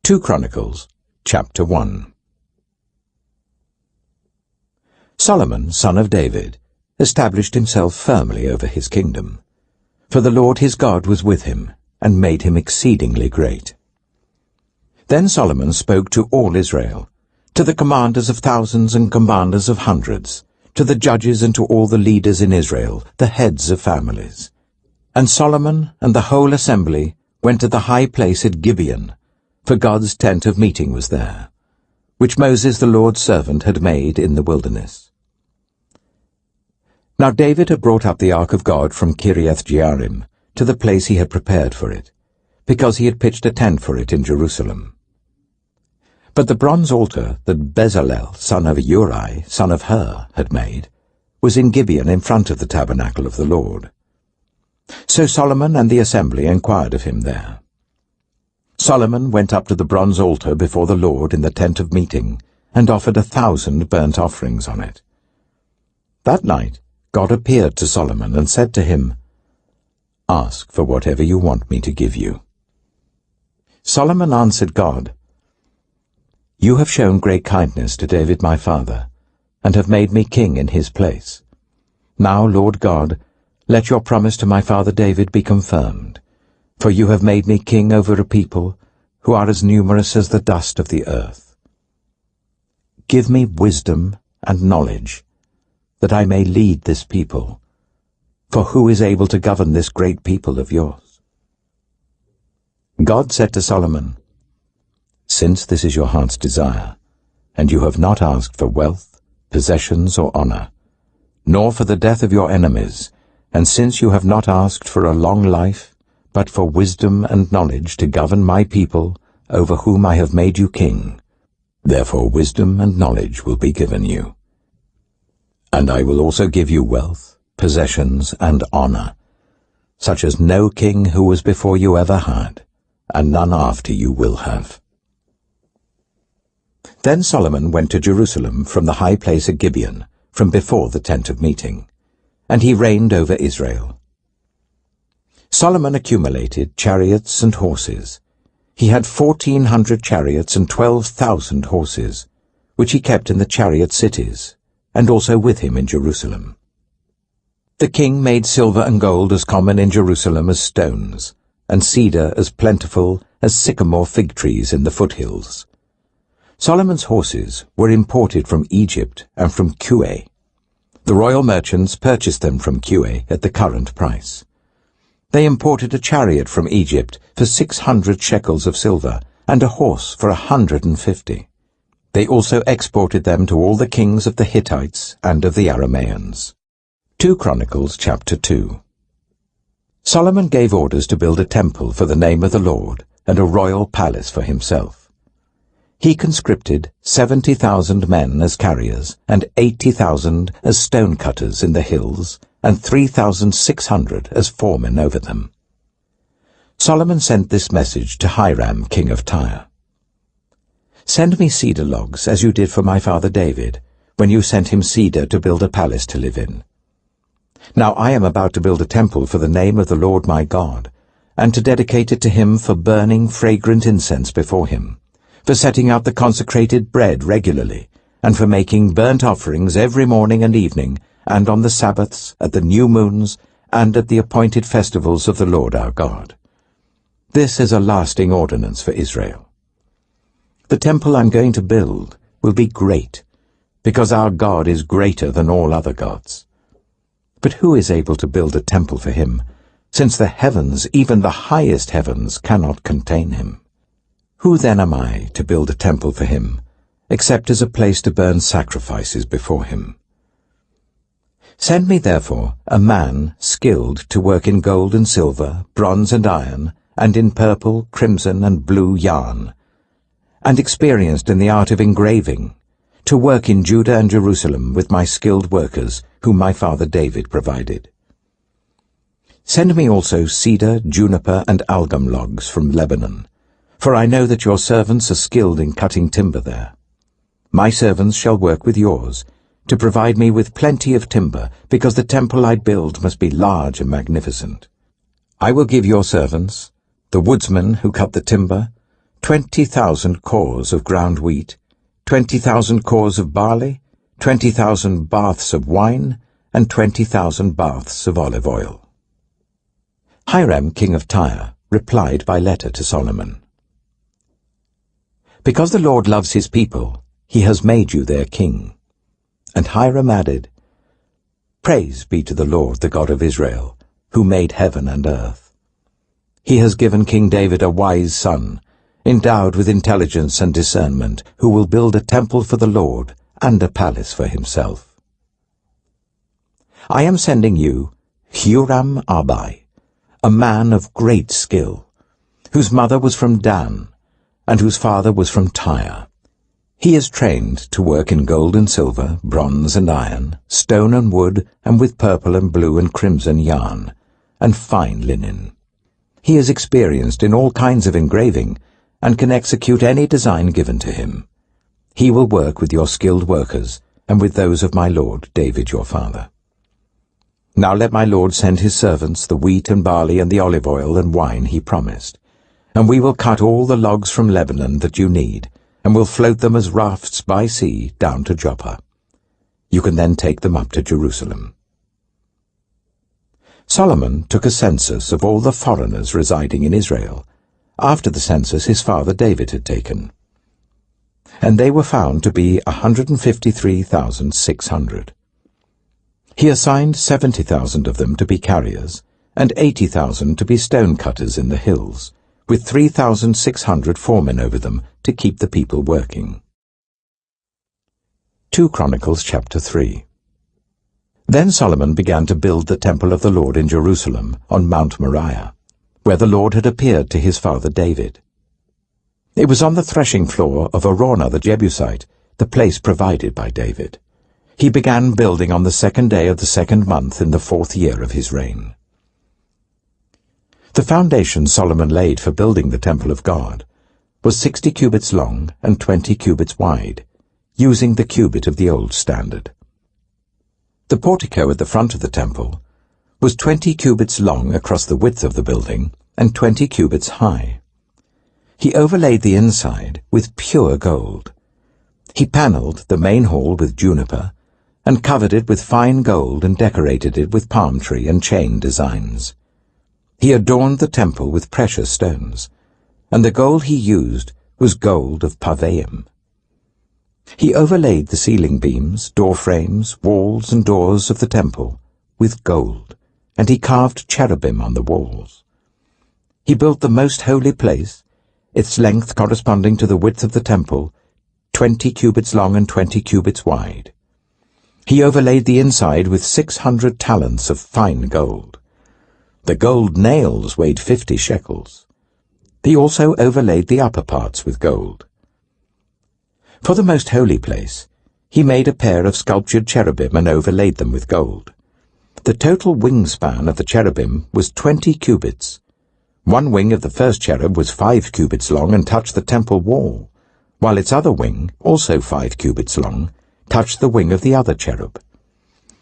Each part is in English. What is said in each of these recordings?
2 Chronicles, chapter 1. Solomon, son of David, established himself firmly over his kingdom, for the Lord his God was with him, and made him exceedingly great. Then Solomon spoke to all Israel, to the commanders of thousands and commanders of hundreds, to the judges and to all the leaders in Israel, the heads of families. And Solomon and the whole assembly went to the high place at Gibeon, for God's tent of meeting was there, which Moses the Lord's servant had made in the wilderness. Now David had brought up the ark of God from Kiriath-Jearim to the place he had prepared for it, because he had pitched a tent for it in Jerusalem. But the bronze altar that Bezalel, son of Uri, son of Hur, had made, was in Gibeon in front of the tabernacle of the Lord. So Solomon and the assembly inquired of him there. Solomon went up to the bronze altar before the Lord in the tent of meeting, and offered 1,000 burnt offerings on it. That night God appeared to Solomon and said to him, "Ask for whatever you want me to give you." Solomon answered God, "You have shown great kindness to David my father, and have made me king in his place. Now, Lord God, let your promise to my father David be confirmed, for you have made me king over a people who are as numerous as the dust of the earth. Give me wisdom and knowledge, that I may lead this people, for who is able to govern this great people of yours?" God said to Solomon, "Since this is your heart's desire, and you have not asked for wealth, possessions, or honor, nor for the death of your enemies, and since you have not asked for a long life, but for wisdom and knowledge to govern my people, over whom I have made you king, therefore wisdom and knowledge will be given you. And I will also give you wealth, possessions, and honor, such as no king who was before you ever had, and none after you will have." Then Solomon went to Jerusalem from the high place at Gibeon, from before the tent of meeting, and he reigned over Israel. Solomon accumulated chariots and horses. He had 1,400 chariots and 12,000 horses, which he kept in the chariot cities, and also with him in Jerusalem. The king made silver and gold as common in Jerusalem as stones, and cedar as plentiful as sycamore fig trees in the foothills. Solomon's horses were imported from Egypt and from Suchet. The royal merchants purchased them from Suchet at the current price. They imported a chariot from Egypt for 600 shekels of silver, and a horse for 150. They also exported them to all the kings of the Hittites and of the Arameans. 2 Chronicles chapter 2. Solomon gave orders to build a temple for the name of the Lord, and a royal palace for himself. He conscripted 70,000 men as carriers, and 80,000 as stone-cutters in the hills, and 3,600 as foremen over them. Solomon sent this message to Hiram, king of Tyre. "Send me cedar logs, as you did for my father David, when you sent him cedar to build a palace to live in. Now I am about to build a temple for the name of the Lord my God, and to dedicate it to him for burning fragrant incense before him, for setting out the consecrated bread regularly, and for making burnt offerings every morning and evening, and on the Sabbaths, at the new moons, and at the appointed festivals of the Lord our God. This is a lasting ordinance for Israel. The temple I'm going to build will be great, because our God is greater than all other gods. But who is able to build a temple for him, since the heavens, even the highest heavens, cannot contain him? Who then am I to build a temple for him, except as a place to burn sacrifices before him? Send me therefore a man skilled to work in gold and silver, bronze and iron, and in purple, crimson, and blue yarn, and experienced in the art of engraving, to work in Judah and Jerusalem with my skilled workers, whom my father David provided. Send me also cedar, juniper, and algum logs from Lebanon, for I know that your servants are skilled in cutting timber there. My servants shall work with yours, to provide me with plenty of timber, because the temple I build must be large and magnificent. I will give your servants, the woodsmen who cut the timber, 20,000 cors of ground wheat, 20,000 cors of barley, 20,000 baths of wine, and 20,000 baths of olive oil. Hiram, king of Tyre, replied by letter to Solomon. Because the Lord loves his people, he has made you their king. And Hiram added, Praise be to the Lord, the God of Israel, who made heaven and earth. He has given King David a wise son, endowed with intelligence and discernment, who will build a temple for the Lord and a palace for himself. I am sending you Huram-Abi, a man of great skill, whose mother was from Dan, and whose father was from Tyre. He is trained to work in gold and silver, bronze and iron, stone and wood, and with purple and blue and crimson yarn, and fine linen. He is experienced in all kinds of engraving, and can execute any design given to him. He will work with your skilled workers, and with those of my lord David your father. Now let my lord send his servants the wheat and barley and the olive oil and wine he promised, and we will cut all the logs from Lebanon that you need, and will float them as rafts by sea down to Joppa. You can then take them up to Jerusalem. Solomon took a census of all the foreigners residing in Israel, after the census his father David had taken. And they were found to be 153,600. He assigned 70,000 of them to be carriers, and 80,000 to be stone cutters in the hills, with 3,600 foremen over them to keep the people working. 2 Chronicles chapter 3. Then Solomon began to build the temple of the Lord in Jerusalem on Mount Moriah, where the Lord had appeared to his father David. It was on the threshing floor of Araunah the Jebusite, the place provided by David. He began building on the 2nd day of the 2nd month in the 4th year of his reign. The foundation Solomon laid for building the temple of God was 60 cubits long and 20 cubits wide, using the cubit of the old standard. The portico at the front of the temple was 20 cubits long across the width of the building and 20 cubits high. He overlaid the inside with pure gold. He panelled the main hall with juniper and covered it with fine gold and decorated it with palm tree and chain designs. He adorned the temple with precious stones, and the gold he used was gold of Parvaim. He overlaid the ceiling beams, door frames, walls, and doors of the temple with gold, and he carved cherubim on the walls. He built the most holy place, its length corresponding to the width of the temple, 20 cubits long and 20 cubits wide. He overlaid the inside with 600 talents of fine gold. The gold nails weighed 50 shekels. He also overlaid the upper parts with gold. For the most holy place, he made a pair of sculptured cherubim and overlaid them with gold. The total wingspan of the cherubim was 20 cubits. One wing of the first cherub was 5 cubits long and touched the temple wall, while its other wing, also 5 cubits long, touched the wing of the other cherub.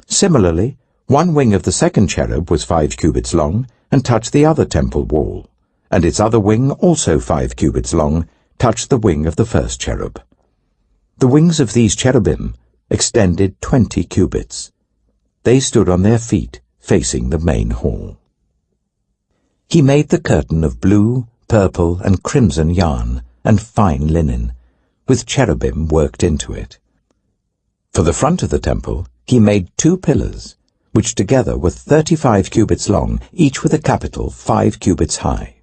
Similarly, one wing of the second cherub was 5 cubits long and touched the other temple wall, and its other wing, also 5 cubits long, touched the wing of the first cherub. The wings of these cherubim extended 20 cubits. They stood on their feet, facing the main hall. He made the curtain of blue, purple, and crimson yarn and fine linen, with cherubim worked into it. For the front of the temple, he made 2 pillars, which together were 35 cubits long, each with a capital 5 cubits high.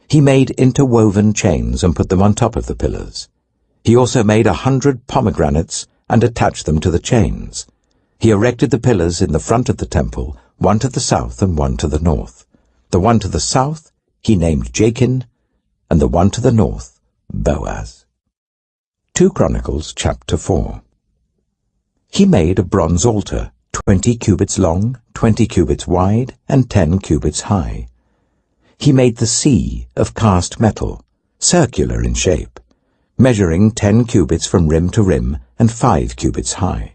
He made interwoven chains and put them on top of the pillars. He also made 100 pomegranates and attached them to the chains. He erected the pillars in the front of the temple, one to the south and one to the north. The one to the south he named Jachin, and the one to the north, Boaz. 2 Chronicles chapter 4. He made a bronze altar, 20 cubits long, 20 cubits wide, and 10 cubits high. He made the sea of cast metal, circular in shape, measuring 10 cubits from rim to rim and 5 cubits high.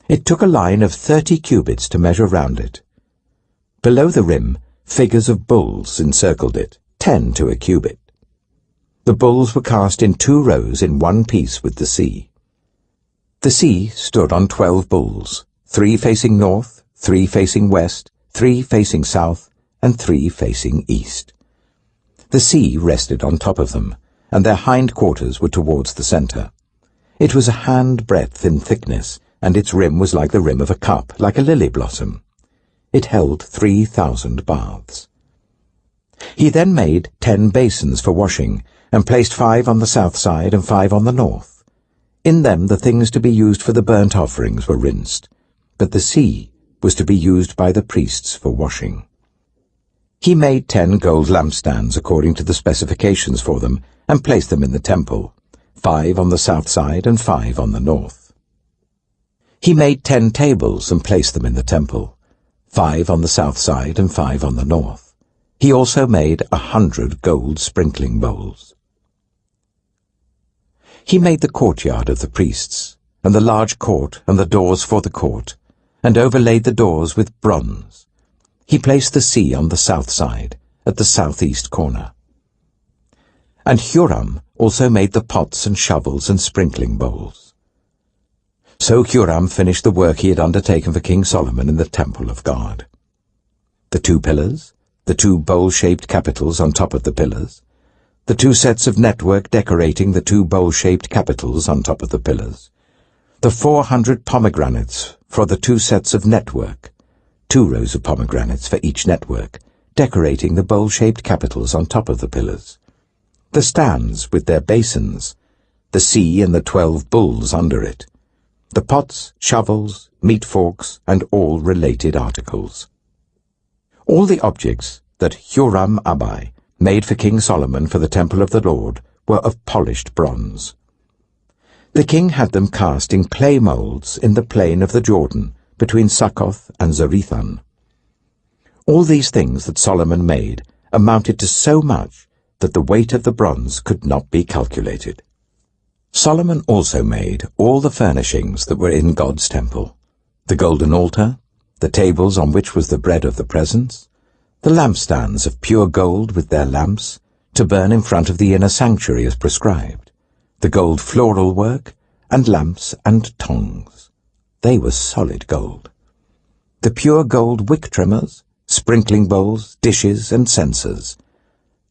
It took a line of 30 cubits to measure round it. Below the rim, figures of bulls encircled it, 10 to a cubit. The bulls were cast in 2 rows in one piece with the sea. The sea stood on 12 bulls, 3 facing north, 3 facing west, 3 facing south, and 3 facing east. The sea rested on top of them, and their hind quarters were towards the centre. It was a hand-breadth in thickness, and its rim was like the rim of a cup, like a lily blossom. It held 3,000 baths. He then made 10 basins for washing, and placed 5 on the south side and 5 on the north. In them the things to be used for the burnt offerings were rinsed, but the sea was to be used by the priests for washing. He made 10 gold lampstands according to the specifications for them, and placed them in the temple, 5 on the south side and 5 on the north. He made 10 tables and placed them in the temple, 5 on the south side and 5 on the north. He also made 100 gold sprinkling bowls. He made the courtyard of the priests, and the large court and the doors for the court, and overlaid the doors with bronze. He placed the sea on the south side, at the southeast corner. And Huram also made the pots and shovels and sprinkling bowls. So Huram finished the work he had undertaken for King Solomon in the temple of God. The 2 pillars, the 2 bowl-shaped capitals on top of the pillars, the 2 sets of network decorating the 2 bowl-shaped capitals on top of the pillars, the 400 pomegranates for the 2 sets of network, 2 rows of pomegranates for each network, decorating the bowl-shaped capitals on top of the pillars, the stands with their basins, the sea and the 12 bulls under it, the pots, shovels, meat forks, and all related articles. All the objects that Huram-Abi made for King Solomon for the temple of the Lord were of polished bronze. The king had them cast in clay moulds in the plain of the Jordan, between Succoth and Zarethan. All these things that Solomon made amounted to so much that the weight of the bronze could not be calculated. Solomon also made all the furnishings that were in God's temple, the golden altar, the tables on which was the bread of the presence, the lampstands of pure gold with their lamps, to burn in front of the inner sanctuary as prescribed, the gold floral work, and lamps and tongs. They were solid gold. The pure gold wick trimmers, sprinkling bowls, dishes, and censers,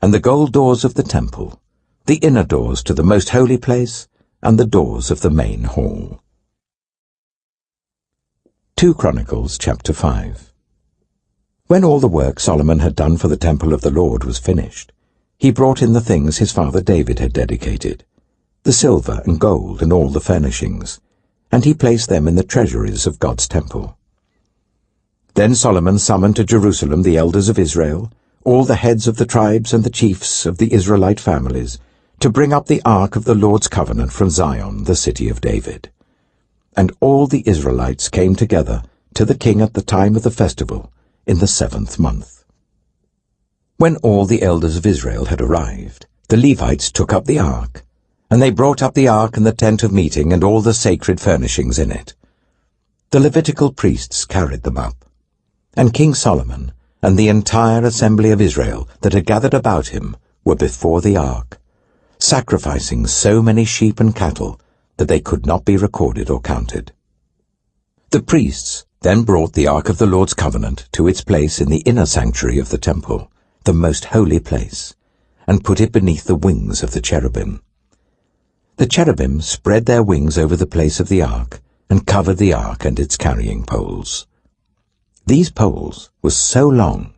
and the gold doors of the temple, the inner doors to the most holy place, and the doors of the main hall. 2 Chronicles chapter 5. When all the work Solomon had done for the temple of the Lord was finished, he brought in the things his father David had dedicated, the silver and gold and all the furnishings, and he placed them in the treasuries of God's temple. Then Solomon summoned to Jerusalem the elders of Israel, all the heads of the tribes and the chiefs of the Israelite families, to bring up the ark of the Lord's covenant from Zion, the city of David. And all the Israelites came together to the king at the time of the festival, in the 7th month. When all the elders of Israel had arrived, the Levites took up the ark, and they brought up the ark and the tent of meeting and all the sacred furnishings in it. The Levitical priests carried them up, and King Solomon and the entire assembly of Israel that had gathered about him were before the ark, sacrificing so many sheep and cattle that they could not be recorded or counted. The priests then brought the ark of the Lord's covenant to its place in the inner sanctuary of the temple, the most holy place, and put it beneath the wings of the cherubim. The cherubim spread their wings over the place of the ark and covered the ark and its carrying poles. These poles were so long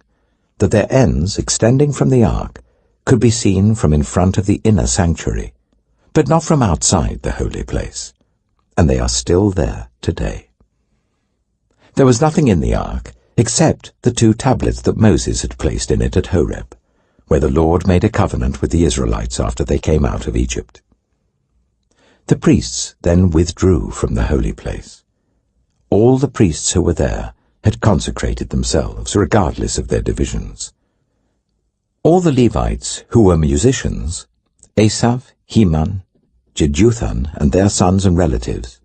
that their ends, extending from the ark, could be seen from in front of the inner sanctuary, but not from outside the holy place, and they are still there today. There was nothing in the ark except the 2 tablets that Moses had placed in it at Horeb, where the Lord made a covenant with the Israelites after they came out of Egypt. The priests then withdrew from the holy place. All the priests who were there had consecrated themselves, regardless of their divisions. All the Levites who were musicians, Asaph, Heman, Jeduthun, and their sons and relatives,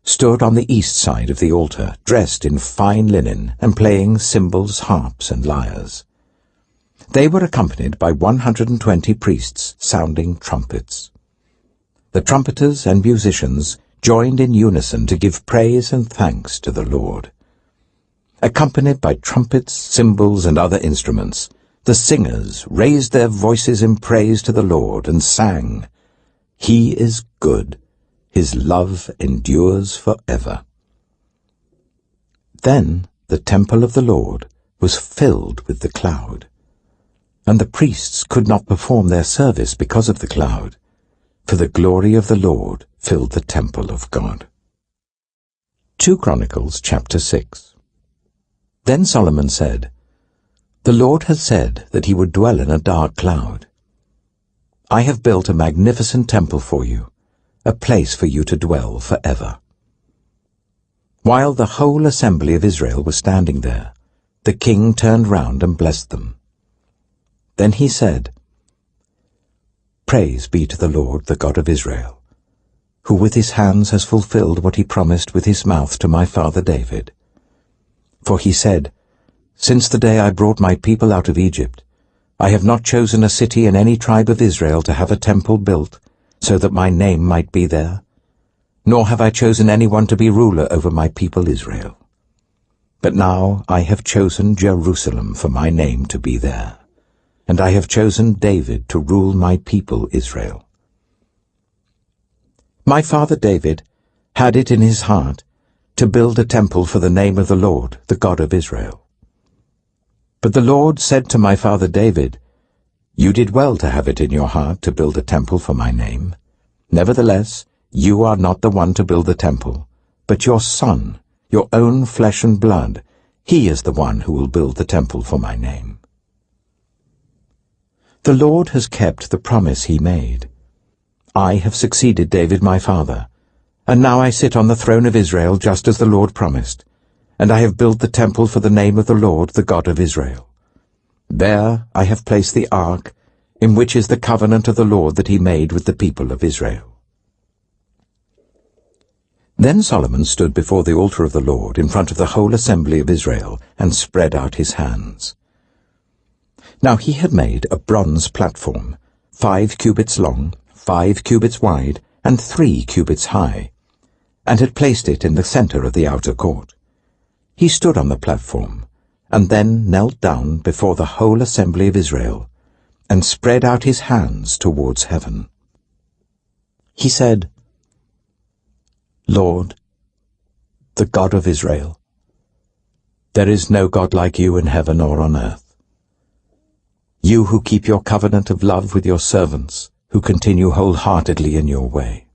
stood on the east side of the altar, dressed in fine linen and playing cymbals, harps, and lyres. They were accompanied by 120 priests sounding trumpets. The trumpeters and musicians joined in unison to give praise and thanks to the Lord. Accompanied by trumpets, cymbals, and other instruments, the singers raised their voices in praise to the Lord and sang, "He is good, his love endures forever." Then the temple of the Lord was filled with the cloud, and the priests could not perform their service because of the cloud, for the glory of the Lord filled the temple of God. 2 Chronicles chapter 6. Then Solomon said, "The Lord has said that he would dwell in a dark cloud. I have built a magnificent temple for you, a place for you to dwell forever." While the whole assembly of Israel was standing there, the king turned round and blessed them. Then he said, "Praise be to the Lord, the God of Israel, who with his hands has fulfilled what he promised with his mouth to my father David. For he said, 'Since the day I brought my people out of Egypt, I have not chosen a city in any tribe of Israel to have a temple built, so that my name might be there, nor have I chosen anyone to be ruler over my people Israel. But now I have chosen Jerusalem for my name to be there, and I have chosen David to rule my people Israel.' My father David had it in his heart to build a temple for the name of the Lord, the God of Israel. But the Lord said to my father David, 'You did well to have it in your heart to build a temple for my name. Nevertheless, you are not the one to build the temple, but your son, your own flesh and blood, he is the one who will build the temple for my name.' The Lord has kept the promise he made. I have succeeded David my father, and now I sit on the throne of Israel just as the Lord promised, and I have built the temple for the name of the Lord, the God of Israel. There I have placed the ark, in which is the covenant of the Lord that he made with the people of Israel." Then Solomon stood before the altar of the Lord in front of the whole assembly of Israel and spread out his hands. Now he had made a bronze platform, 5 cubits long, 5 cubits wide, and 3 cubits high, and had placed it in the center of the outer court. He stood on the platform, and then knelt down before the whole assembly of Israel, and spread out his hands towards heaven. He said, "Lord, the God of Israel, there is no God like you in heaven or on earth. You who keep your covenant of love with your servants, who continue wholeheartedly in your way.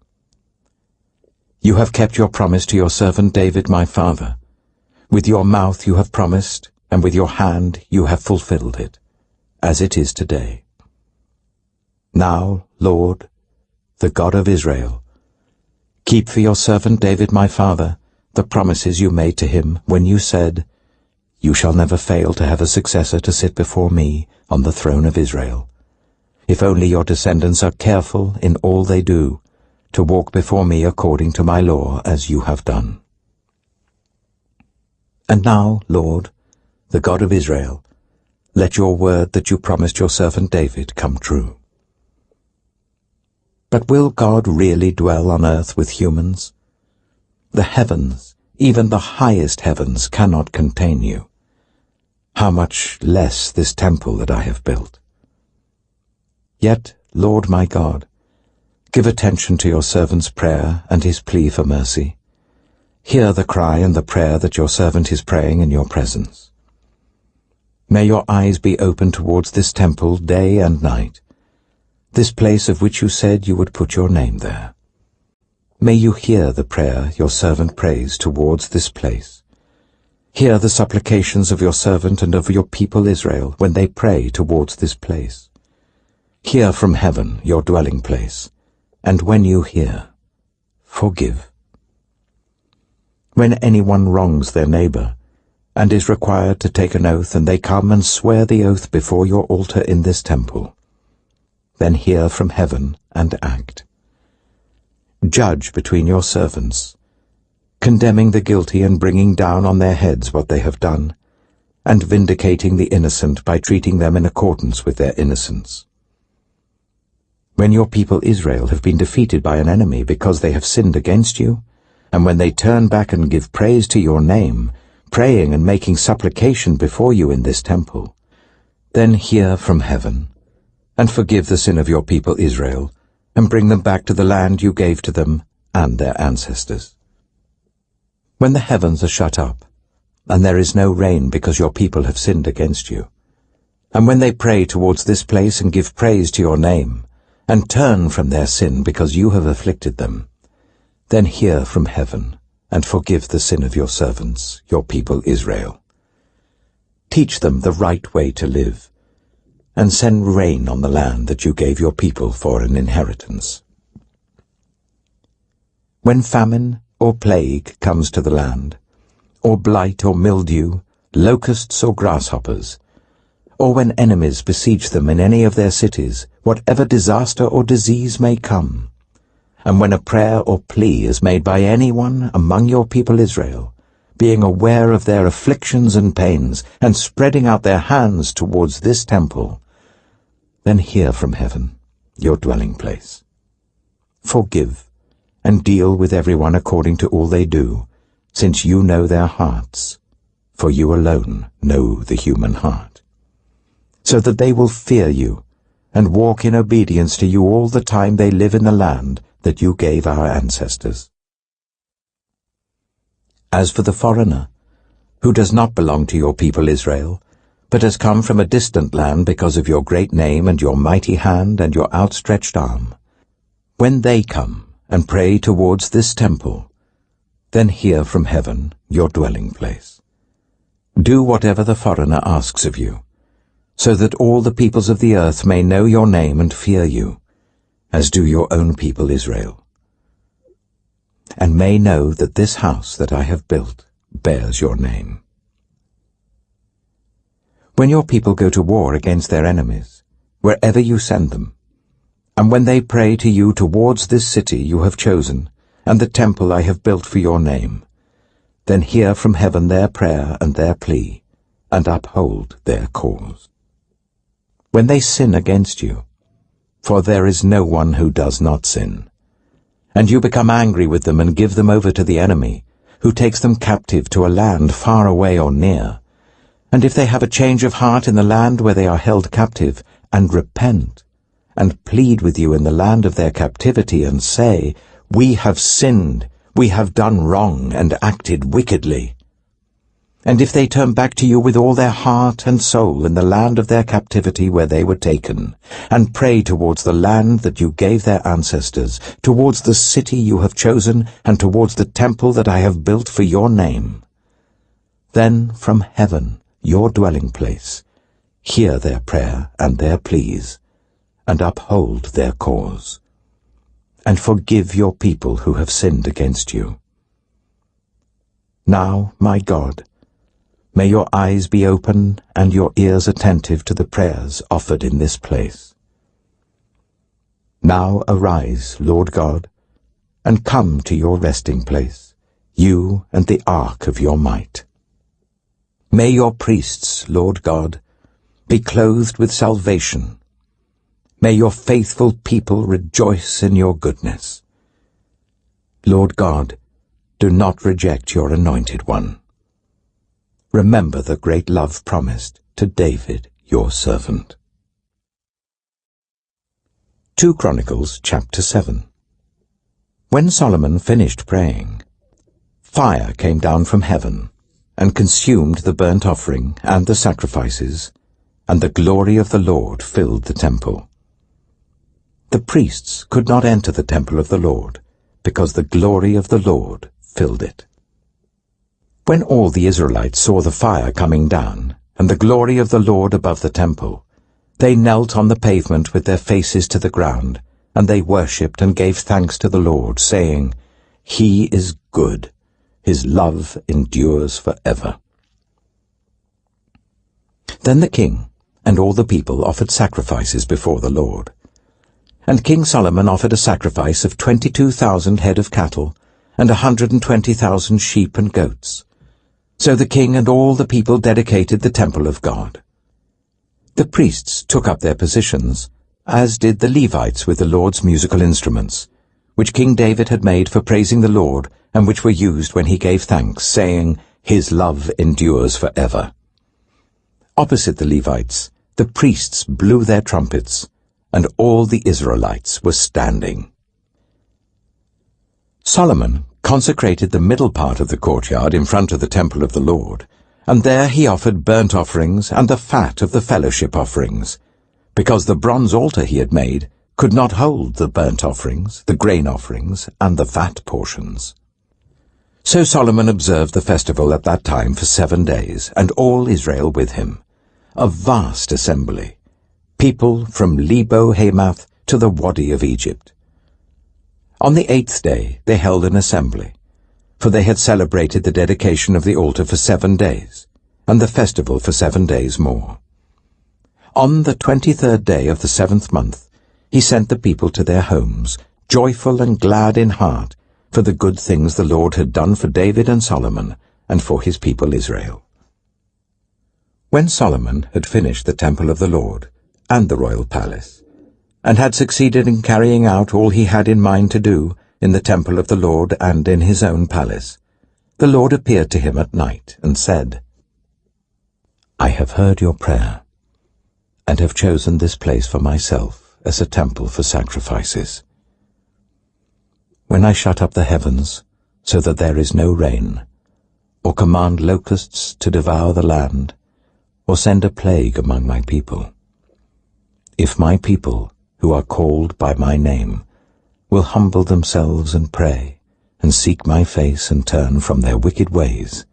You have kept your promise to your servant David my father. With your mouth you have promised, and with your hand you have fulfilled it, as it is today. Now, Lord, the God of Israel, keep for your servant David my father the promises you made to him when you said, 'You shall never fail to have a successor to sit before me on the throne of Israel, if only your descendants are careful in all they do, to walk before me according to my law as you have done.' And now, Lord, the God of Israel, let your word that you promised your servant David come true. But will God really dwell on earth with humans? The heavens, even the highest heavens, cannot contain you. How much less this temple that I have built? Yet, Lord my God, give attention to your servant's prayer and his plea for mercy. Hear the cry and the prayer that your servant is praying in your presence. May your eyes be open towards this temple day and night, this place of which you said you would put your name there. May you hear the prayer your servant prays towards this place. Hear the supplications of your servant and of your people Israel when they pray towards this place. Hear from heaven your dwelling place, and when you hear, forgive. When anyone wrongs their neighbor, and is required to take an oath, and they come and swear the oath before your altar in this temple, then hear from heaven and act. Judge between your servants, condemning the guilty and bringing down on their heads what they have done, and vindicating the innocent by treating them in accordance with their innocence. When your people Israel have been defeated by an enemy because they have sinned against you, and when they turn back and give praise to your name, praying and making supplication before you in this temple, then hear from heaven, and forgive the sin of your people Israel, and bring them back to the land you gave to them and their ancestors. When the heavens are shut up, and there is no rain because your people have sinned against you, and when they pray towards this place and give praise to your name, and turn from their sin because you have afflicted them, then hear from heaven, and forgive the sin of your servants, your people Israel. Teach them the right way to live, and send rain on the land that you gave your people for an inheritance. When famine or plague comes to the land, or blight or mildew, locusts or grasshoppers, or when enemies besiege them in any of their cities, whatever disaster or disease may come, and when a prayer or plea is made by anyone among your people Israel, being aware of their afflictions and pains, and spreading out their hands towards this temple, then hear from heaven, your dwelling place. Forgive, and deal with everyone according to all they do, since you know their hearts, for you alone know the human heart, so that they will fear you, and walk in obedience to you all the time they live in the land that you gave our ancestors. As for the foreigner, who does not belong to your people Israel, but has come from a distant land because of your great name and your mighty hand and your outstretched arm, when they come and pray towards this temple, then hear from heaven, your dwelling place. Do whatever the foreigner asks of you, so that all the peoples of the earth may know your name and fear you, as do your own people Israel, and may know that this house that I have built bears your name. When your people go to war against their enemies, wherever you send them, and when they pray to you towards this city you have chosen, and the temple I have built for your name, then hear from heaven their prayer and their plea, and uphold their cause. When they sin against you, for there is no one who does not sin, and you become angry with them and give them over to the enemy, who takes them captive to a land far away or near, and if they have a change of heart in the land where they are held captive, and repent, and plead with you in the land of their captivity, and say, We have sinned, we have done wrong, and acted wickedly. And if they turn back to you with all their heart and soul in the land of their captivity where they were taken, and pray towards the land that you gave their ancestors, towards the city you have chosen, and towards the temple that I have built for your name, then from heaven, your dwelling place, hear their prayer and their pleas, and uphold their cause, and forgive your people who have sinned against you. Now, my God, may your eyes be open and your ears attentive to the prayers offered in this place. Now arise, Lord God, and come to your resting place, you and the ark of your might. May your priests, Lord God, be clothed with salvation. May your faithful people rejoice in your goodness. Lord God, do not reject your anointed one. Remember the great love promised to David, your servant. 2 Chronicles chapter 7. When Solomon finished praying, fire came down from heaven and consumed the burnt offering and the sacrifices, and the glory of the Lord filled the temple. The priests could not enter the temple of the Lord, because the glory of the Lord filled it. When all the Israelites saw the fire coming down, and the glory of the Lord above the temple, they knelt on the pavement with their faces to the ground, and they worshipped and gave thanks to the Lord, saying, He is good, His love endures forever. Then the king and all the people offered sacrifices before the Lord. And King Solomon offered a sacrifice of 22,000 head of cattle, and 120,000 sheep and goats. So the king and all the people dedicated the temple of God. The priests took up their positions, as did the Levites with the Lord's musical instruments, which King David had made for praising the Lord, and which were used when he gave thanks, saying, "His love endures forever." Opposite the Levites, the priests blew their trumpets, and all the Israelites were standing. Solomon consecrated the middle part of the courtyard in front of the temple of the Lord, and there he offered burnt offerings and the fat of the fellowship offerings, because the bronze altar he had made could not hold the burnt offerings, the grain offerings, and the fat portions. So Solomon observed the festival at that time for 7 days, and all Israel with him, a vast assembly, people from Lebo-Hamath to the Wadi of Egypt. On the 8th day they held an assembly, for they had celebrated the dedication of the altar for 7 days, and the festival for 7 days more. On the 23rd day of the 7th month, he sent the people to their homes, joyful and glad in heart, for the good things the Lord had done for David and Solomon, and for his people Israel. When Solomon had finished the temple of the Lord, and the royal palace, and had succeeded in carrying out all he had in mind to do in the temple of the Lord and in his own palace, the Lord appeared to him at night and said, "I have heard your prayer, and have chosen this place for myself as a temple for sacrifices. When I shut up the heavens so that there is no rain, or command locusts to devour the land, or send a plague among my people, if my people, who are called by my name, will humble themselves and pray, and seek my face and turn from their wicked ways,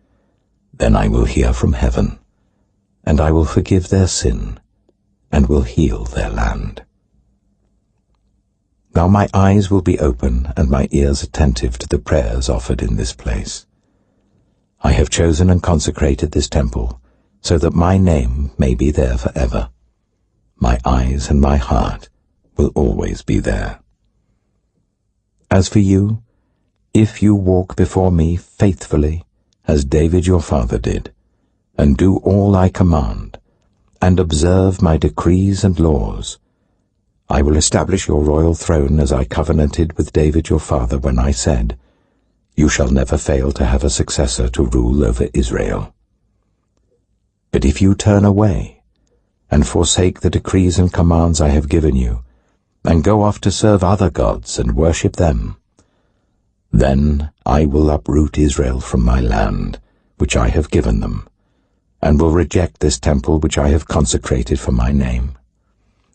then I will hear from heaven, and I will forgive their sin, and will heal their land. Now my eyes will be open and my ears attentive to the prayers offered in this place. I have chosen and consecrated this temple, so that my name may be there forever. My eyes and my heart will always be there. As for you, if you walk before me faithfully, as David your father did, and do all I command, and observe my decrees and laws, I will establish your royal throne as I covenanted with David your father when I said, 'You shall never fail to have a successor to rule over Israel.' But if you turn away, and forsake the decrees and commands I have given you, and go off to serve other gods and worship them, then I will uproot Israel from my land, which I have given them, and will reject this temple which I have consecrated for my name.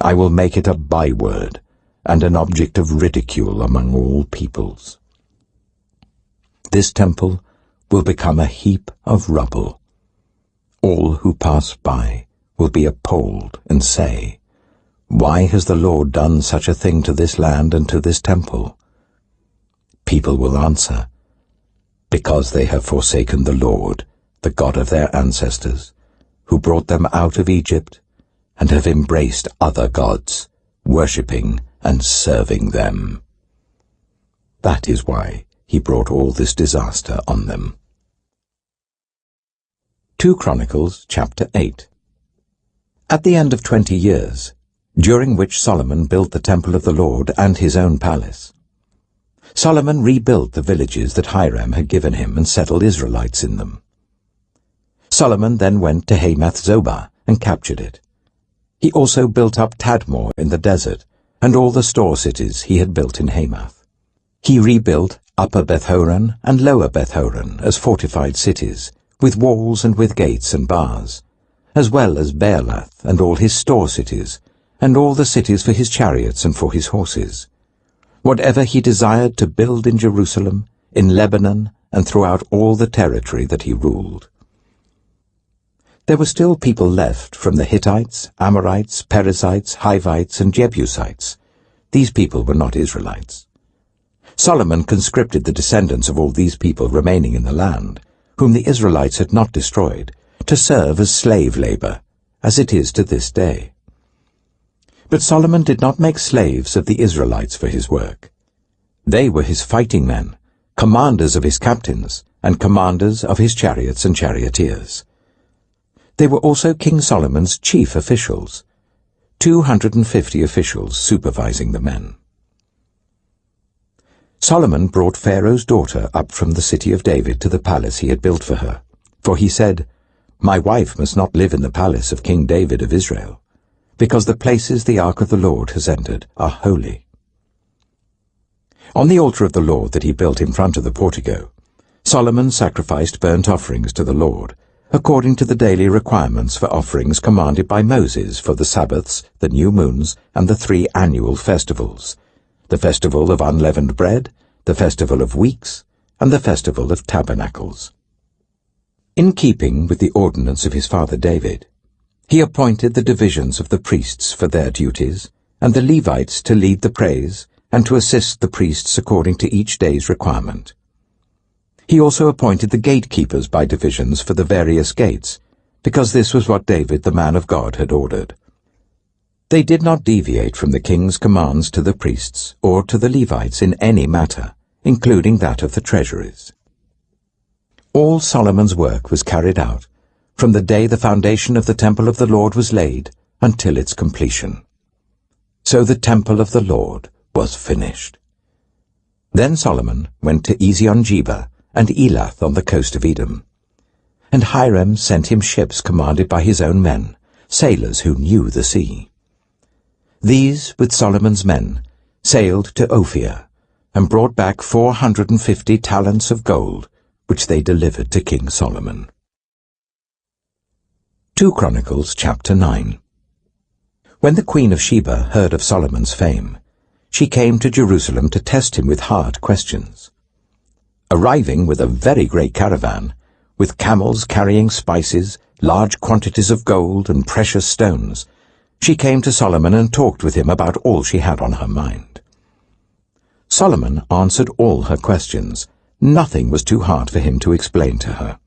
I will make it a byword and an object of ridicule among all peoples. This temple will become a heap of rubble. All who pass by will be appalled and say, 'Why has the Lord done such a thing to this land and to this temple?' People will answer, 'Because they have forsaken the Lord, the God of their ancestors, who brought them out of Egypt, and have embraced other gods, worshipping and serving them.' That is why he brought all this disaster on them." 2 Chronicles chapter 8. At the end of 20 years, during which Solomon built the temple of the Lord and his own palace, Solomon rebuilt the villages that Hiram had given him and settled Israelites in them. Solomon then went to Hamath-zobah and captured it. He also built up Tadmor in the desert, and all the store cities he had built in Hamath. He rebuilt Upper Beth-horon and Lower Beth-horon as fortified cities, with walls and with gates and bars, as well as Baalath and all his store cities, and all the cities for his chariots and for his horses. Whatever he desired to build in Jerusalem, in Lebanon, and throughout all the territory that he ruled. There were still people left from the Hittites, Amorites, Perizzites, Hivites, and Jebusites. These people were not Israelites. Solomon conscripted the descendants of all these people remaining in the land, whom the Israelites had not destroyed, to serve as slave labor, as it is to this day. But Solomon did not make slaves of the Israelites for his work. They were his fighting men, commanders of his captains, and commanders of his chariots and charioteers. They were also King Solomon's chief officials, 250 officials supervising the men. Solomon brought Pharaoh's daughter up from the city of David to the palace he had built for her, for he said, "My wife must not live in the palace of King David of Israel, because the places the ark of the Lord has entered are holy." On the altar of the Lord that he built in front of the portico, Solomon sacrificed burnt offerings to the Lord, according to the daily requirements for offerings commanded by Moses for the Sabbaths, the new moons, and the 3 annual festivals, the festival of unleavened bread, the festival of weeks, and the festival of tabernacles. In keeping with the ordinance of his father David, he appointed the divisions of the priests for their duties, and the Levites to lead the praise, and to assist the priests according to each day's requirement. He also appointed the gatekeepers by divisions for the various gates, because this was what David the man of God had ordered. They did not deviate from the king's commands to the priests or to the Levites in any matter, including that of the treasuries. All Solomon's work was carried out, from the day the foundation of the temple of the Lord was laid until its completion. So the temple of the Lord was finished. Then Solomon went to Ezion-Geber and Elath on the coast of Edom. And Hiram sent him ships commanded by his own men, sailors who knew the sea. These, with Solomon's men, sailed to Ophir, and brought back 450 talents of gold, which they delivered to King Solomon. 2 Chronicles chapter 9. When the Queen of Sheba heard of Solomon's fame, she came to Jerusalem to test him with hard questions. Arriving with a very great caravan, with camels carrying spices, large quantities of gold and precious stones, she came to Solomon and talked with him about all she had on her mind. Solomon answered all her questions. Nothing was too hard for him to explain to her.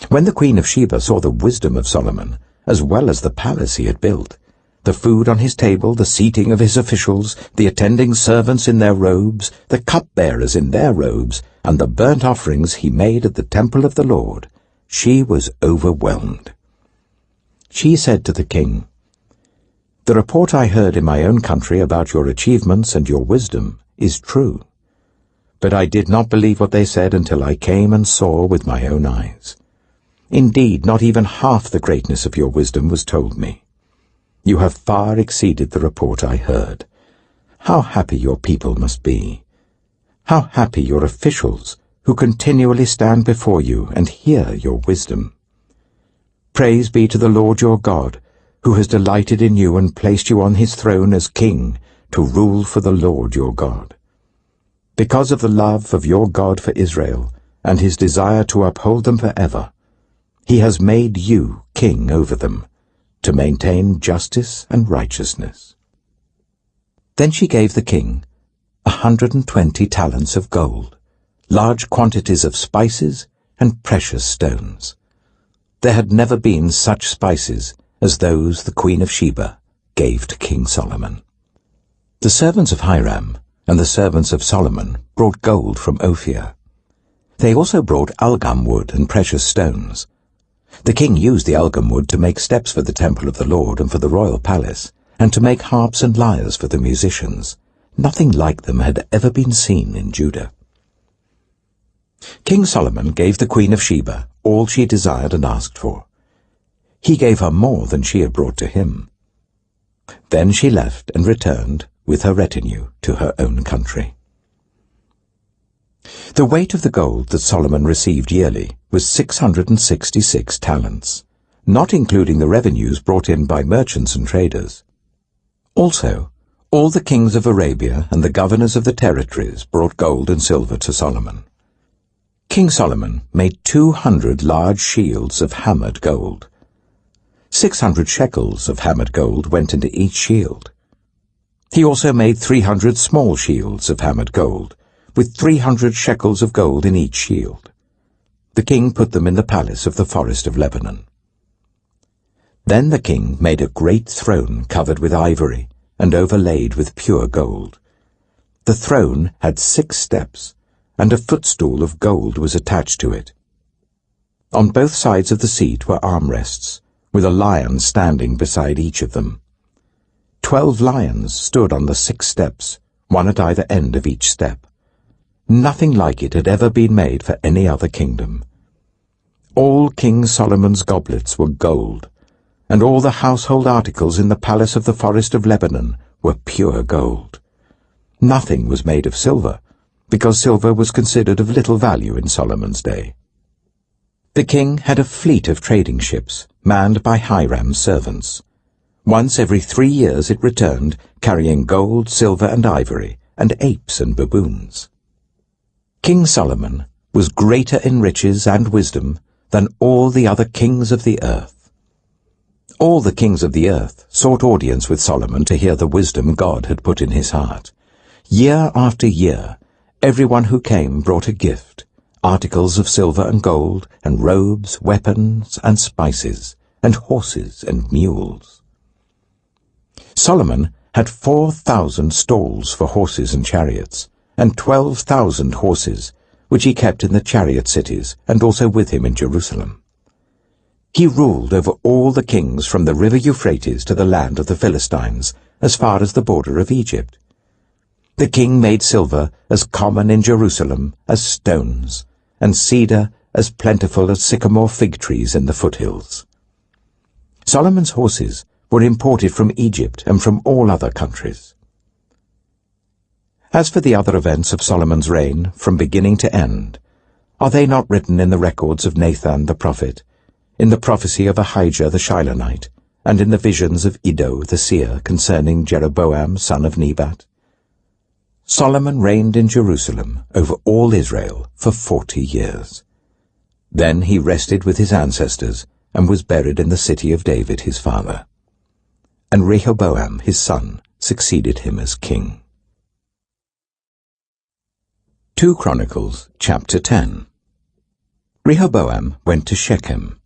When the Queen of Sheba saw the wisdom of Solomon, as well as the palace he had built, the food on his table, the seating of his officials, the attending servants in their robes, the cupbearers in their robes, and the burnt offerings he made at the temple of the Lord, she was overwhelmed. She said to the king, "The report I heard in my own country about your achievements and your wisdom is true. But I did not believe what they said until I came and saw with my own eyes. Indeed, not even half the greatness of your wisdom was told me. You have far exceeded the report I heard. How happy your people must be! How happy your officials, who continually stand before you and hear your wisdom! Praise be to the Lord your God, who has delighted in you and placed you on his throne as king to rule for the Lord your God. Because of the love of your God for Israel and his desire to uphold them forever, he has made you king over them, to maintain justice and righteousness." Then she gave the king 120 talents of gold, large quantities of spices and precious stones. There had never been such spices as those the Queen of Sheba gave to King Solomon. The servants of Hiram and the servants of Solomon brought gold from Ophir. They also brought algum wood and precious stones. The king used the algum wood to make steps for the temple of the Lord and for the royal palace, and to make harps and lyres for the musicians. Nothing like them had ever been seen in Judah. King Solomon gave the Queen of Sheba all she desired and asked for. He gave her more than she had brought to him. Then she left and returned with her retinue to her own country. The weight of the gold that Solomon received yearly was 666 talents, not including the revenues brought in by merchants and traders. Also, all the kings of Arabia and the governors of the territories brought gold and silver to Solomon. King Solomon made 200 large shields of hammered gold. 600 shekels of hammered gold went into each shield. He also made 300 small shields of hammered gold, with 300 shekels of gold in each shield. The king put them in the palace of the forest of Lebanon. Then the king made a great throne covered with ivory and overlaid with pure gold. The throne had 6 steps, and a footstool of gold was attached to it. On both sides of the seat were armrests, with a lion standing beside each of them. 12 lions stood on the 6 steps, one at either end of each step. Nothing like it had ever been made for any other kingdom. All King Solomon's goblets were gold, and all the household articles in the palace of the forest of Lebanon were pure gold. Nothing was made of silver, because silver was considered of little value in Solomon's day. The king had a fleet of trading ships, manned by Hiram's servants. Once every 3 years it returned, carrying gold, silver, and ivory, and apes and baboons. King Solomon was greater in riches and wisdom than all the other kings of the earth. All the kings of the earth sought audience with Solomon to hear the wisdom God had put in his heart. Year after year, everyone who came brought a gift, articles of silver and gold, and robes, weapons, and spices, and horses and mules. Solomon had 4,000 stalls for horses and chariots, and 12,000 horses, which he kept in the chariot cities, and also with him in Jerusalem. He ruled over all the kings from the river Euphrates to the land of the Philistines, as far as the border of Egypt. The king made silver as common in Jerusalem as stones, and cedar as plentiful as sycamore fig trees in the foothills. Solomon's horses were imported from Egypt and from all other countries. As for the other events of Solomon's reign, from beginning to end, are they not written in the records of Nathan the prophet, in the prophecy of Ahijah the Shilonite, and in the visions of Iddo the seer concerning Jeroboam son of Nebat? Solomon reigned in Jerusalem over all Israel for 40 years. Then he rested with his ancestors and was buried in the city of David his father. And Rehoboam his son succeeded him as king. 2 Chronicles chapter 10. Rehoboam went to Shechem,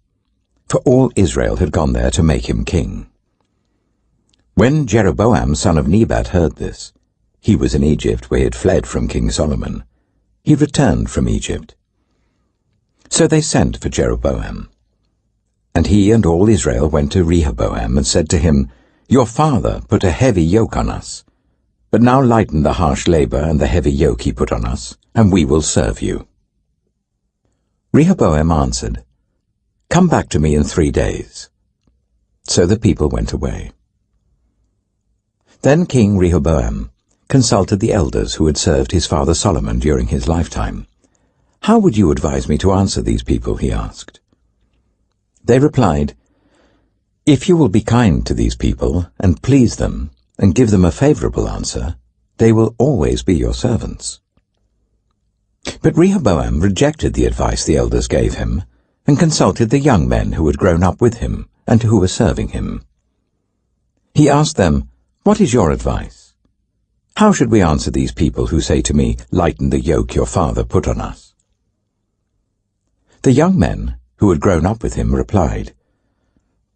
for all Israel had gone there to make him king. When Jeroboam son of Nebat heard this, he was in Egypt, where he had fled from King Solomon. He returned from Egypt. So they sent for Jeroboam. And he and all Israel went to Rehoboam and said to him, "Your father put a heavy yoke on us, but now lighten the harsh labor and the heavy yoke he put on us, and we will serve you." Rehoboam answered, "Come back to me in 3 days." So the people went away. Then King Rehoboam consulted the elders who had served his father Solomon during his lifetime. "How would you advise me to answer these people?" he asked. They replied, "If you will be kind to these people and please them and give them a favorable answer, they will always be your servants." But Rehoboam rejected the advice the elders gave him and consulted the young men who had grown up with him and who were serving him. He asked them, "What is your advice? How should we answer these people who say to me, 'Lighten the yoke your father put on us'?" The young men who had grown up with him replied,